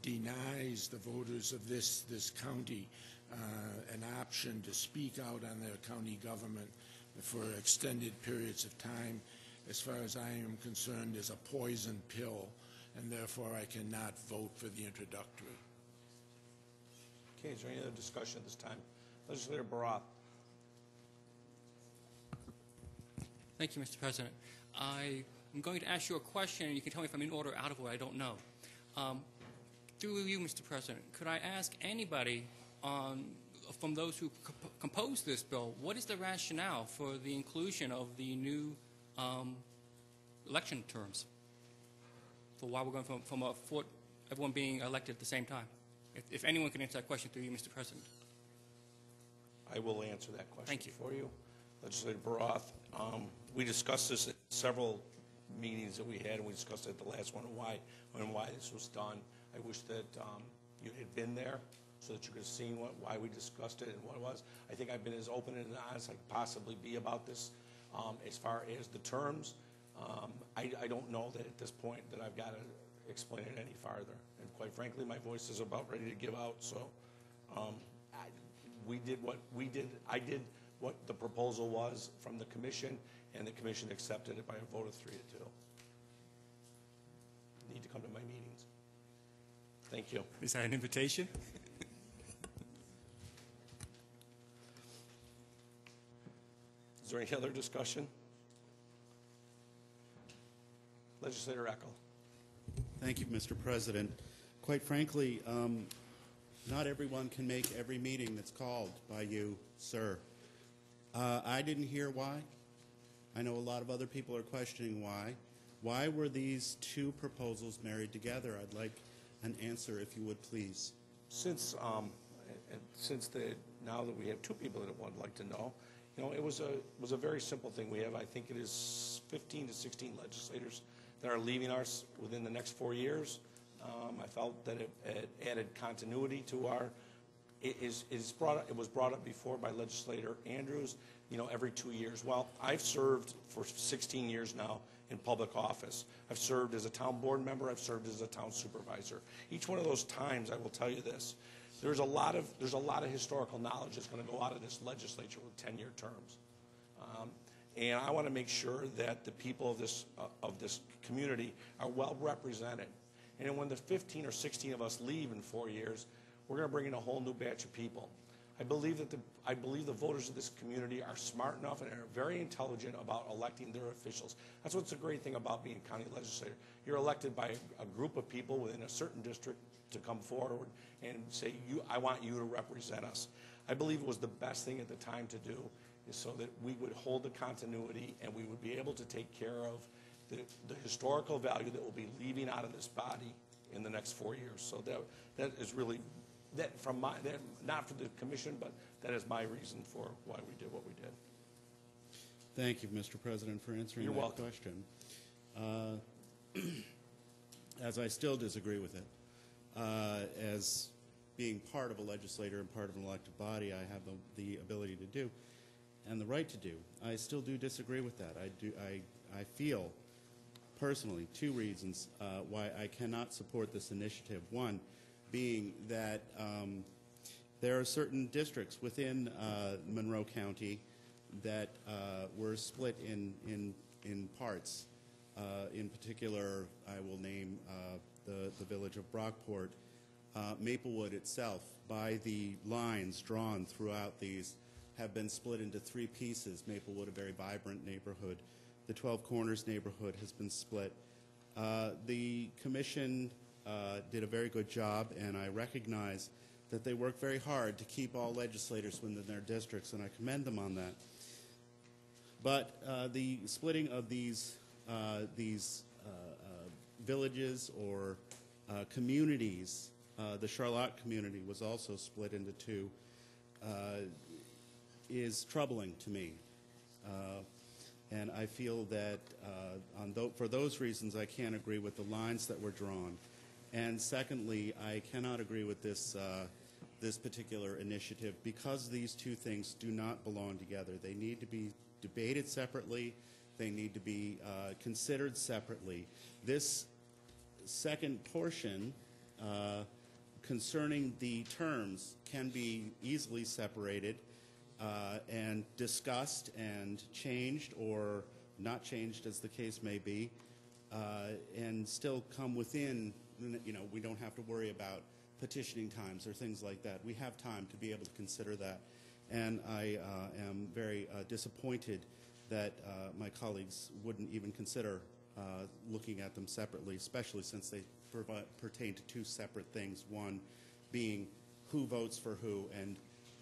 denies the voters of this county an option to speak out on their county government for extended periods of time, as far as I am concerned, is a poison pill, and therefore I cannot vote for the introductory. Okay, is there any other discussion at this time? Legislator Barat. Thank you, Mr. President. I am going to ask you a question, and you can tell me if I'm in order or out of order. I don't know. Through you, Mr. President, could I ask anybody from those who composed this bill, what is the rationale for the inclusion of the new election terms? For why we're going from everyone being elected at the same time? If anyone can answer that question through you, Mr. President. I will answer that question Thank you. for you. Legislator Baroth, we discussed this at several meetings that we had, and we discussed it at the last one, and why this was done. I wish that you had been there so that you could have seen why we discussed it and what it was. I think I've been as open and honest I could possibly be about this. As far as the terms, I don't know that at this point that I've got to explain it any farther. And quite frankly, my voice is about ready to give out. So we did what we did. I did what the proposal was from the commission, and the commission accepted it by a vote of 3-2. Need to come to my meetings. Thank you. Is that an invitation? Is there any other discussion? Legislator Eckel. Thank you, Mr. President. Quite frankly, not everyone can make every meeting that's called by you, sir. I didn't hear why. I know a lot of other people are questioning why. Why were these two proposals married together? I'd like an answer, if you would, please. Since now that we have two people that would like to know, it was a very simple thing. We have, I think it is 15 to 16 legislators that are leaving us within the next 4 years. I felt that it added continuity to our. It was brought up before by Legislator Andrews. Every 2 years. Well, I've served for 16 years now in public office. I've served as a town board member. I've served as a town supervisor. Each one of those times, I will tell you this: there's a lot of historical knowledge that's going to go out of this legislature with 10-year terms. And I want to make sure that the people of this community are well represented. And when the 15 or 16 of us leave in 4 years, we're going to bring in a whole new batch of people. I believe the voters of this community are smart enough and are very intelligent about electing their officials. That's what's the great thing about being a county legislator. You're elected by a group of people within a certain district to come forward and say, I want you to represent us. I believe it was the best thing at the time to do, is so that we would hold the continuity and we would be able to take care of the historical value that will be leaving out of this body in the next 4 years. So that is really, not for the commission, but that is my reason for why we did what we did. Thank you, Mr. President, for answering You're that welcome. question. As I still disagree with it, as being part of a legislator and part of an elected body, I have the ability to do and the right to do. I still do disagree with that. I feel personally two reasons why I cannot support this initiative. One being that there are certain districts within Monroe County that were split in parts. In particular, I will name the village of Brockport. Maplewood itself, by the lines drawn throughout these, have been split into three pieces. Maplewood, a very vibrant neighborhood. The 12 Corners neighborhood has been split. The commission did a very good job, and I recognize that they worked very hard to keep all legislators within their districts, and I commend them on that. But the splitting of these villages or communities, the Charlotte community was also split into two, is troubling to me. And I feel that for those reasons I can't agree with the lines that were drawn. And secondly, I cannot agree with this particular initiative because these two things do not belong together. They need to be debated separately. They need to be considered separately. This second portion concerning the terms can be easily separated and discussed and changed or not changed as the case may be, and still come within, we don't have to worry about petitioning times or things like that. We have time to be able to consider that. And I am very disappointed that my colleagues wouldn't even consider looking at them separately, especially since they pertain to two separate things. One being who votes for who, and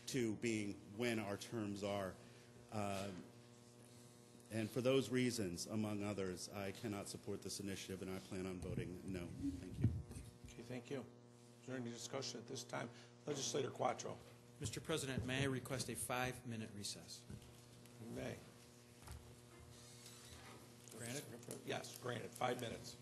two being when our terms are. And for those reasons, among others, I cannot support this initiative, and I plan on voting no. Thank you. Okay, thank you. Is there any discussion at this time? Legislator Quattro. Mr. President, may I request a 5-minute recess? You may. Granted? Yes, granted. 5 minutes.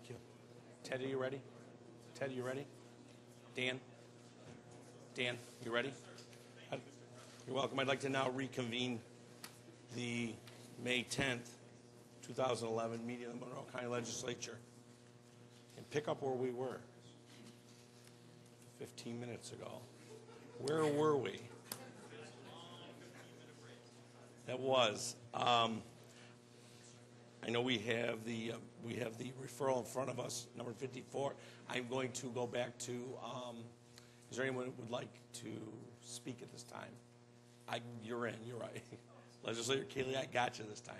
Thank you. Ted, are you ready? Ted, are you ready? Dan? Dan, you ready? You're welcome. I'd like to now reconvene the May 10th, 2011 meeting of the Monroe County Legislature and pick up where we were 15 minutes ago. Where were we? That was. I know we have the referral in front of us, number 54. I'm going to go back to. Is there anyone who would like to speak at this time? You're in. You're right. Legislator Kaylee, I got you this time.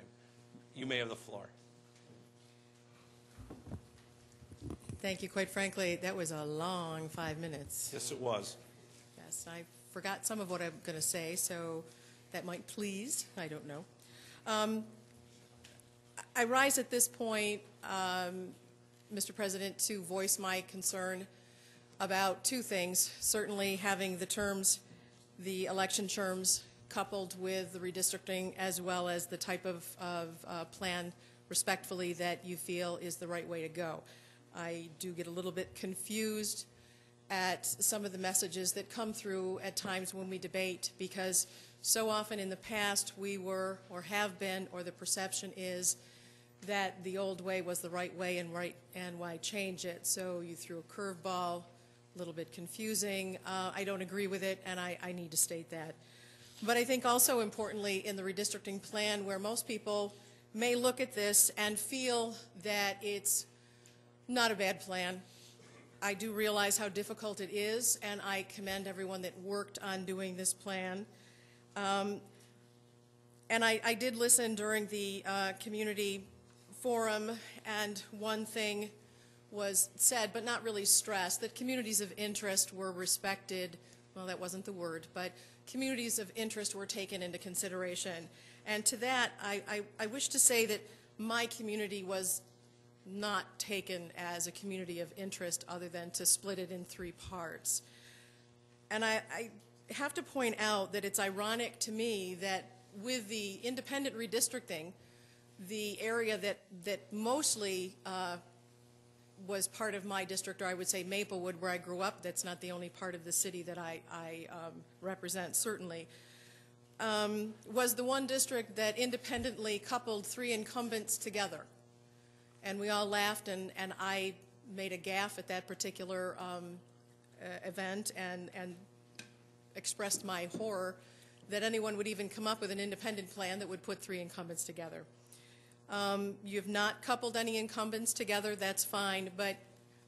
You may have the floor. Thank you. Quite frankly, that was a long 5 minutes. Yes, it was. Yes, I forgot some of what I'm going to say, so that might please. I don't know. I rise at this point, Mr. President, to voice my concern about two things. Certainly having the election terms coupled with the redistricting, as well as the type of plan, respectfully, that you feel is the right way to go. I do get a little bit confused at some of the messages that come through at times when we debate, because so often in the past we were, or have been, or the perception is that the old way was the right way, and why change it? So you threw a curveball, a little bit confusing. I don't agree with it, and I need to state that. But I think also importantly in the redistricting plan, where most people may look at this and feel that it's not a bad plan, I do realize how difficult it is, and I commend everyone that worked on doing this plan. And I did listen during the community forum, and one thing was said, but not really stressed, that communities of interest were respected. Well, that wasn't the word, but communities of interest were taken into consideration. And to that, I wish to say that my community was not taken as a community of interest, other than to split it in 3 parts. And I have to point out that it's ironic to me that with the independent redistricting, the area that mostly was part of my district, or I would say Maplewood, where I grew up, that's not the only part of the city that I represent, certainly, was the one district that independently coupled 3 incumbents together. And we all laughed, and I made a gaffe at that particular event and expressed my horror that anyone would even come up with an independent plan that would put 3 incumbents together. You've not coupled any incumbents together, that's fine, but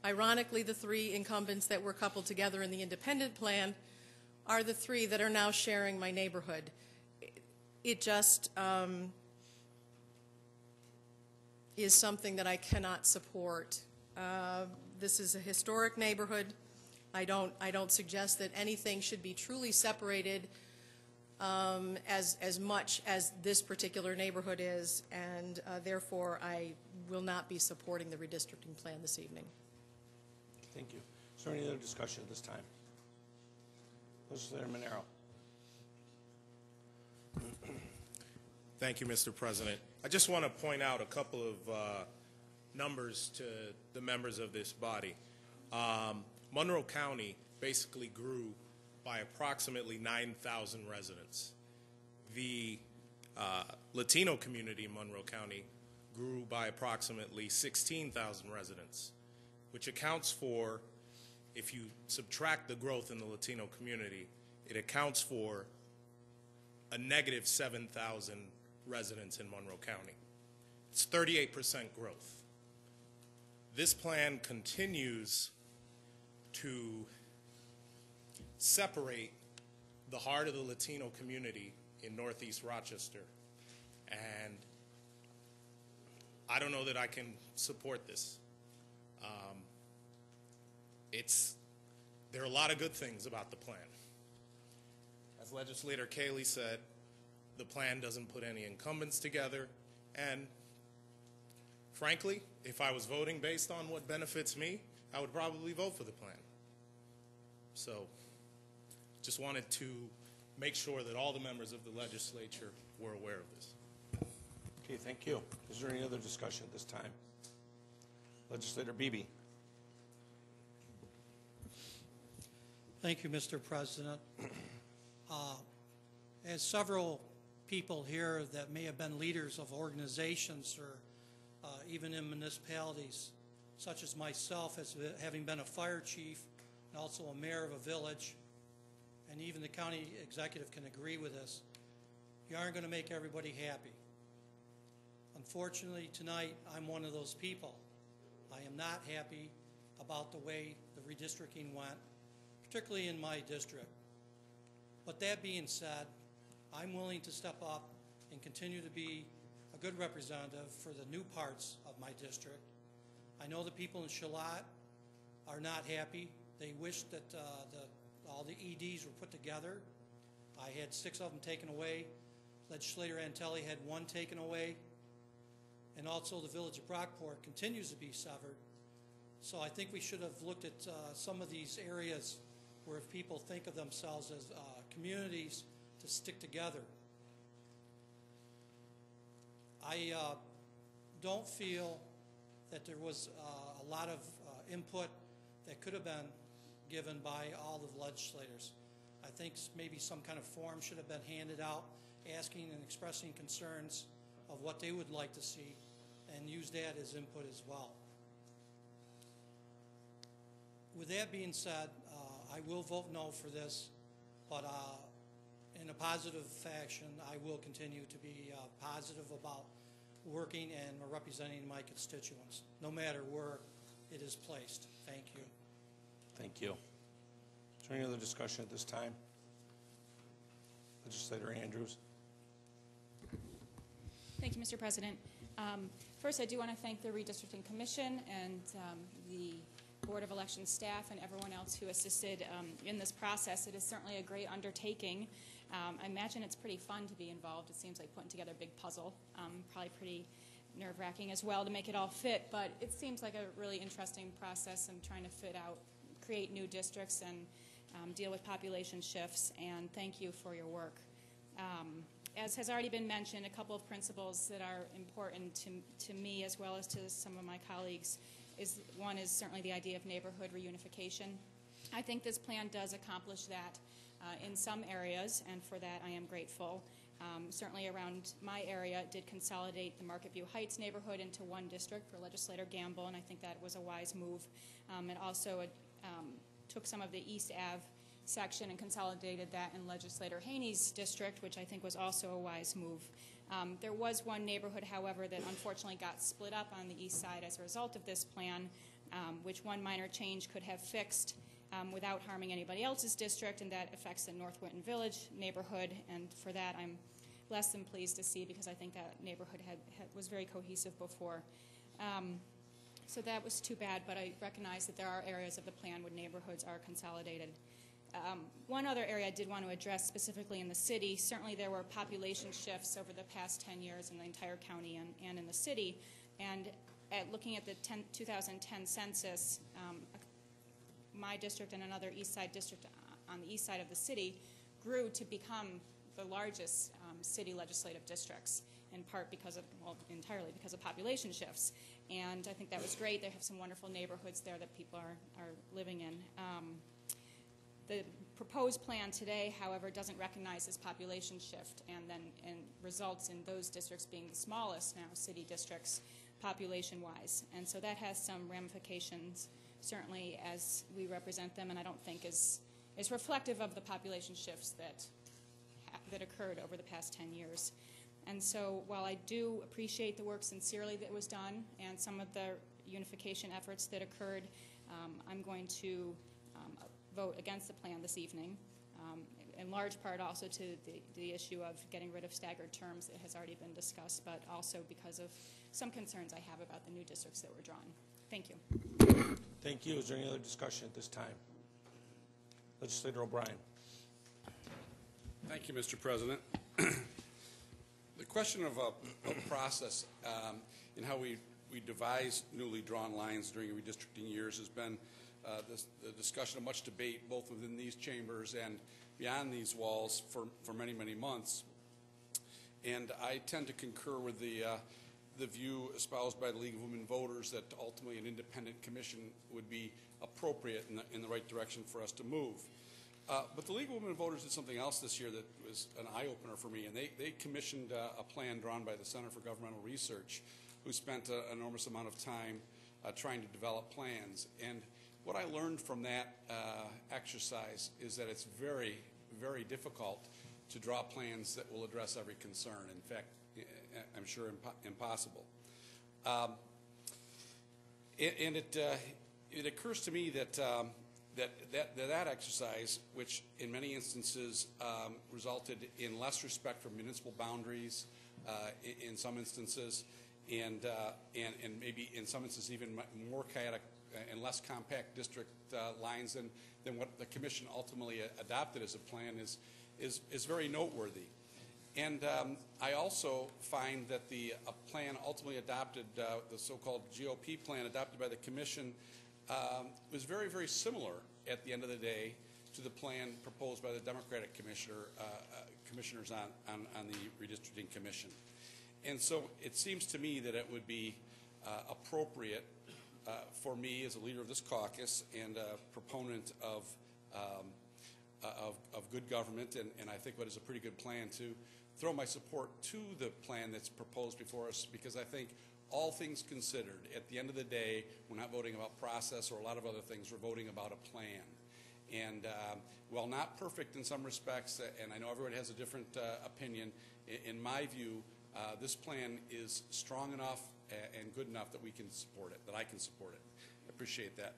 ironically the 3 incumbents that were coupled together in the independent plan are the 3 that are now sharing my neighborhood. It just is something that I cannot support. This is a historic neighborhood. I don't suggest that anything should be truly separated as much as this particular neighborhood is, and therefore I will not be supporting the redistricting plan this evening. Thank you. Is there any other discussion at this time? Legislator Monroe. Thank you, Mr. President. I just want to point out a couple of numbers to the members of this body. Monroe County basically grew by approximately 9,000 residents. The Latino community in Monroe County grew by approximately 16,000 residents, which accounts for, if you subtract the growth in the Latino community, it accounts for a negative 7,000 residents in Monroe County. It's 38% growth. This plan continues to separate the heart of the Latino community in Northeast Rochester, and I don't know that I can support this. There are a lot of good things about the plan. As Legislator Kaylee said, the plan doesn't put any incumbents together, and frankly, if I was voting based on what benefits me, I would probably vote for the plan. So, just wanted to make sure that all the members of the legislature were aware of this. Okay, thank you. Is there any other discussion at this time? Legislator Beebe. Thank you, Mr. President. As several people here that may have been leaders of organizations or even in municipalities, such as myself, as having been a fire chief and also a mayor of a village, and even the county executive can agree with this, you aren't going to make everybody happy. Unfortunately, tonight, I'm one of those people. I am not happy about the way the redistricting went, particularly in my district. But that being said, I'm willing to step up and continue to be a good representative for the new parts of my district. I know the people in Shalat are not happy. They wish that all the EDs were put together. I had 6 of them taken away. Legislator Antelli had 1 taken away. And also the village of Brockport continues to be severed. So I think we should have looked at some of these areas where if people think of themselves as communities to stick together. I don't feel that there was a lot of input that could have been given by all the legislators. I think maybe some kind of form should have been handed out asking and expressing concerns of what they would like to see and use that as input as well. With that being said, I will vote no for this, but in a positive fashion, I will continue to be positive about working and representing my constituents, no matter where it is placed. Thank you. Thank you. Is there any other discussion at this time? Legislator Andrews. Thank you, Mr. President. First, I do want to thank the Redistricting Commission and the Board of Election staff and everyone else who assisted in this process. It is certainly a great undertaking. I imagine it's pretty fun to be involved. It seems like putting together a big puzzle. Probably pretty nerve-wracking as well to make it all fit, but it seems like a really interesting process and trying to create new districts and deal with population shifts, and thank you for your work. As has already been mentioned, a couple of principles that are important to me as well as to some of my colleagues one is certainly the idea of neighborhood reunification. I think this plan does accomplish that in some areas, and for that I am grateful. Certainly around my area, it did consolidate the Market View Heights neighborhood into one district for Legislator Gamble, and I think that was a wise move. It also took some of the East Ave section and consolidated that in Legislator Haney's district, which I think was also a wise move. There was one neighborhood, however, that unfortunately got split up on the east side as a result of this plan, which one minor change could have fixed without harming anybody else's district, and that affects the North Winton Village neighborhood, and for that I'm less than pleased to see because I think that neighborhood was very cohesive before. So that was too bad, but I recognize that there are areas of the plan where neighborhoods are consolidated. One other area I did want to address specifically in the city, certainly there were population shifts over the past 10 years in the entire county and in the city, and looking at the 2010 census, my district and another east side district on the east side of the city grew to become the largest city legislative districts, in part because of, well, entirely because of population shifts. And I think that was great. They have some wonderful neighborhoods there that people are living in. The proposed plan today, however, doesn't recognize this population shift and results in those districts being the smallest now city districts population-wise. And so that has some ramifications, certainly as we represent them, and I don't think is reflective of the population shifts that occurred over the past 10 years. And so while I do appreciate the work sincerely that was done and some of the unification efforts that occurred, I'm going to vote against the plan this evening, in large part also to the issue of getting rid of staggered terms that has already been discussed, but also because of some concerns I have about the new districts that were drawn. Thank you. Thank you. Is there any other discussion at this time? Legislator O'Brien. Thank you, Mr. President. The question of a process in how we devise newly drawn lines during redistricting years has been the discussion of much debate both within these chambers and beyond these walls for many, many months. And I tend to concur with the the view espoused by the League of Women Voters that ultimately an independent commission would be appropriate in the right direction for us to move. But the League of Women Voters did something else this year that was an eye-opener for me, and they commissioned a plan drawn by the Center for Governmental Research, who spent an enormous amount of time trying to develop plans. And what I learned from that exercise is that it's very, very difficult to draw plans that will address every concern. In fact, I'm sure impossible. And it occurs to me that that exercise, which in many instances resulted in less respect for municipal boundaries, in some instances, and maybe in some instances even more chaotic and less compact district lines than what the commission ultimately adopted as a plan, is very noteworthy. And I also find that the plan ultimately adopted, the so-called GOP plan adopted by the commission, was very, very similar at the end of the day to the plan proposed by the Democratic commissioners on the redistricting commission. And so it seems to me that it would be appropriate for me as a leader of this caucus and a proponent of good government, and I think what is a pretty good plan, to throw my support to the plan that's proposed before us, because I think all things considered, at the end of the day, we're not voting about process or a lot of other things, we're voting about a plan. And while not perfect in some respects, and I know everyone has a different opinion, in my view, this plan is strong enough and good enough that we can support it, that I can support it. I appreciate that,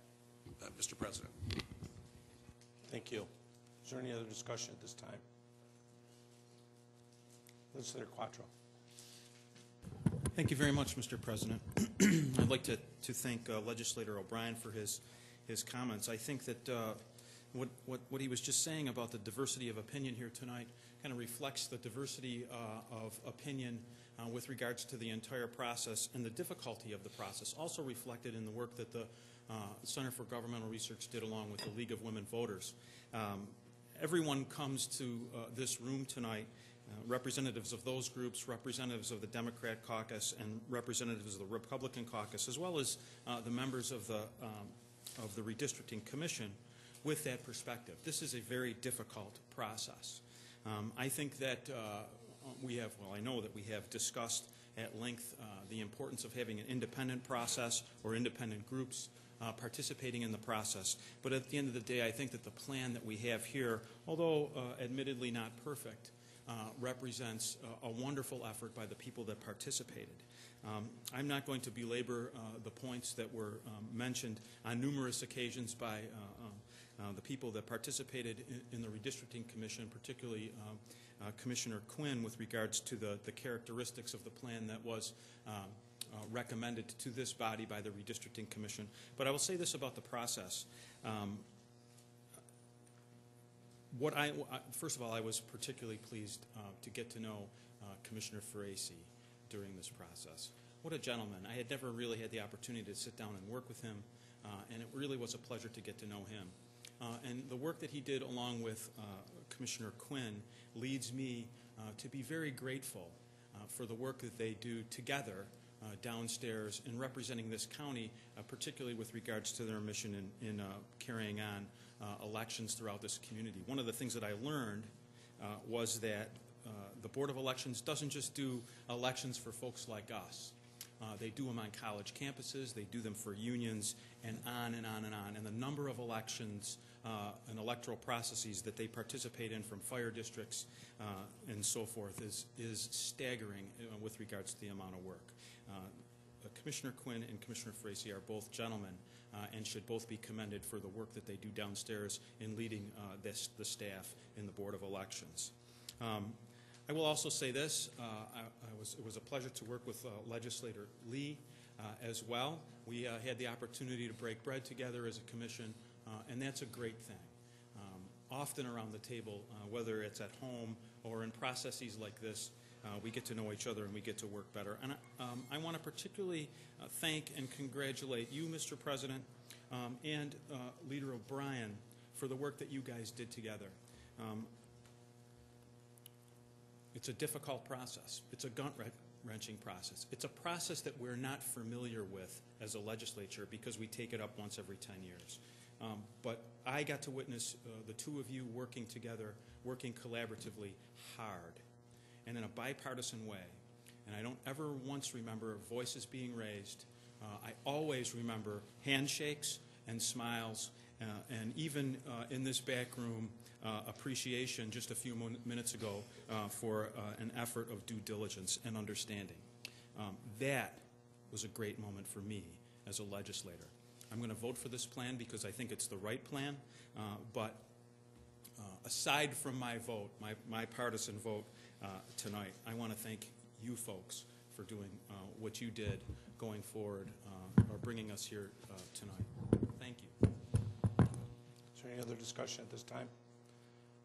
Mr. President. Thank you. Is there any other discussion at this time? Legislator Quattro. Thank you very much, Mr. President. I'd like to thank Legislator O'Brien for his comments. I think that what he was just saying about the diversity of opinion here tonight kind of reflects the diversity of opinion with regards to the entire process and the difficulty of the process, also reflected in the work that the Center for Governmental Research did along with the League of Women Voters. Everyone comes to this room tonight, representatives of those groups, representatives of the Democrat caucus, and representatives of the Republican caucus, as well as the members of the redistricting commission, with that perspective. This is a very difficult process. I think that I know that we have discussed at length the importance of having an independent process or independent groups participating in the process. But at the end of the day, I think that the plan that we have here, although admittedly not perfect, represents a wonderful effort by the people that participated. I'm not going to belabor the points that were mentioned on numerous occasions by the people that participated in the redistricting commission, particularly Commissioner Quinn, with regards to the characteristics of the plan that was recommended to this body by the redistricting commission. But I will say this about the process. First of all, I was particularly pleased to get to know Commissioner Faraci during this process. What a gentleman. I had never really had the opportunity to sit down and work with him, and it really was a pleasure to get to know him. And the work that he did along with Commissioner Quinn leads me to be very grateful for the work that they do together downstairs in representing this county, particularly with regards to their mission in carrying on elections throughout this community. One of the things that I learned was that the Board of Elections doesn't just do elections for folks like us. They do them on college campuses, they do them for unions, and on and on and on. And the number of elections and electoral processes that they participate in, from fire districts and so forth, is staggering with regards to the amount of work. Commissioner Quinn and Commissioner Faraci are both gentlemen and should both be commended for the work that they do downstairs in leading the staff in the Board of Elections. I will also say this, it was a pleasure to work with Legislator Lee as well. We had the opportunity to break bread together as a commission, and that's a great thing. Often around the table, whether it's at home or in processes like this, we get to know each other and we get to work better. And I want to particularly thank and congratulate you, Mr. President, and Leader O'Brien for the work that you guys did together. It's a difficult process. It's a gut-wrenching process. It's a process that we're not familiar with as a legislature because we take it up once every 10 years. But I got to witness the two of you working together, working collaboratively hard and in a bipartisan way. And I don't ever once remember voices being raised. I always remember handshakes and smiles, and even in this back room, appreciation just a few minutes ago for an effort of due diligence and understanding. That was a great moment for me as a legislator. I'm going to vote for this plan because I think it's the right plan, but aside from my vote, my partisan vote tonight, I want to thank you folks for doing what you did going forward or bringing us here tonight. Thank you. Is there any other discussion at this time?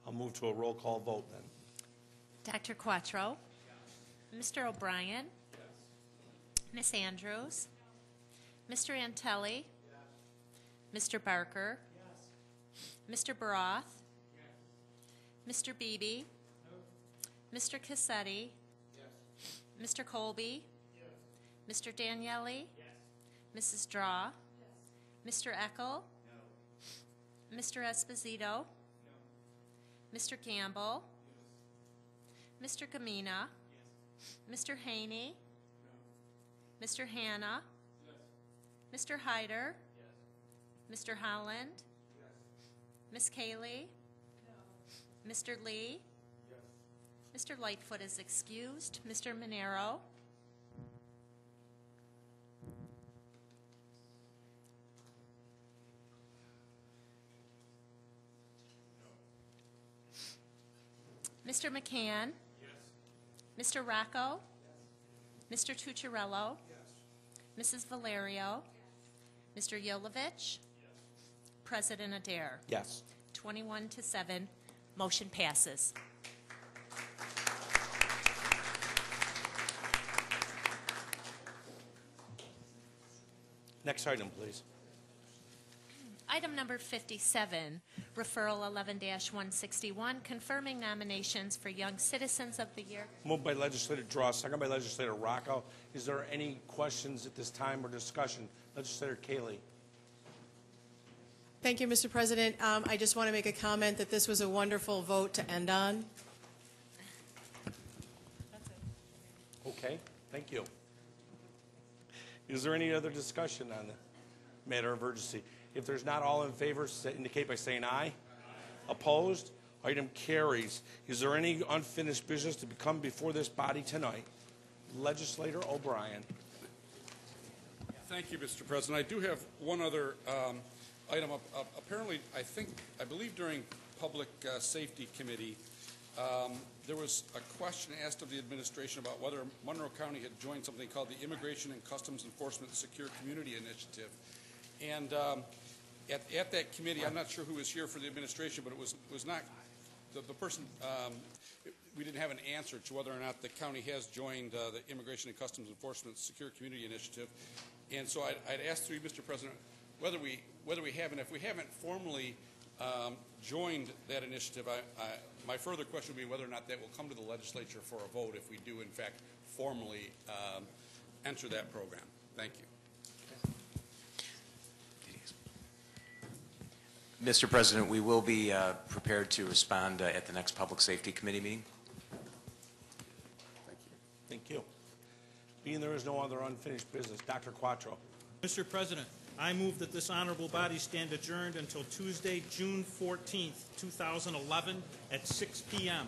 I'll move to a roll call vote then. Dr. Quattro? Yes. Mr. O'Brien? Yes. Ms. Andrews? Yes. Mr. Antelli? Yes. Mr. Barker? Yes. Mr. Baroth? Yes. Mr. Beebe? No. Mr. Cassetti? Yes. Mr. Colby? Yes. Mr. Daniele? Yes. Mrs. Draw? Yes. Mr. Eckel? No. Mr. Esposito? No. Mr. Gamble? Yes. Mr. Gamina? Yes. Mr. Haney? No. Mr. Hanna? Yes. Mr. Hyder? Yes. Mr. Holland? Yes. Ms. Cayley? No. Mr. Lee? Yes. Mr. Lightfoot is excused. Mr. Monero? Mr. McCann? Yes. Mr. Rocco? Yes. Mr. Tucciarello? Yes. Mrs. Valerio? Yes. Mr. Yolovich? Yes. President Adair? Yes. 21-7, motion passes. Next item, please. Item number 57, referral 11-161, confirming nominations for Young Citizens of the Year. Moved by Legislator Draw, second by Legislator Rocco. Is there any questions at this time or discussion? Legislator Cayley. Thank you, Mr. President. I just want to make a comment that this was a wonderful vote to end on. Okay, thank you. Is there any other discussion on the matter of urgency? If there's not, all in favor indicate by saying aye. Aye. Opposed? Item carries. Is there any unfinished business to come before this body tonight? Legislator O'Brien. Thank you, Mr. President. I do have one other item. Apparently, I believe during Public Safety Committee, there was a question asked of the administration about whether Monroe County had joined something called the Immigration and Customs Enforcement Secure Community Initiative. And at that committee, I'm not sure who was here for the administration, but it was not the person. We didn't have an answer to whether or not the county has joined the Immigration and Customs Enforcement Secure Community Initiative. And so I'd ask through you, Mr. President, whether we have, and if we haven't formally joined that initiative, my further question would be whether or not that will come to the legislature for a vote if we do, in fact, formally enter that program. Thank you. Mr. President, we will be prepared to respond at the next Public Safety Committee meeting. Thank you. Being there is no other unfinished business, Dr. Quattro. Mr. President, I move that this honorable body stand adjourned until Tuesday, June 14th, 2011 at 6 p.m.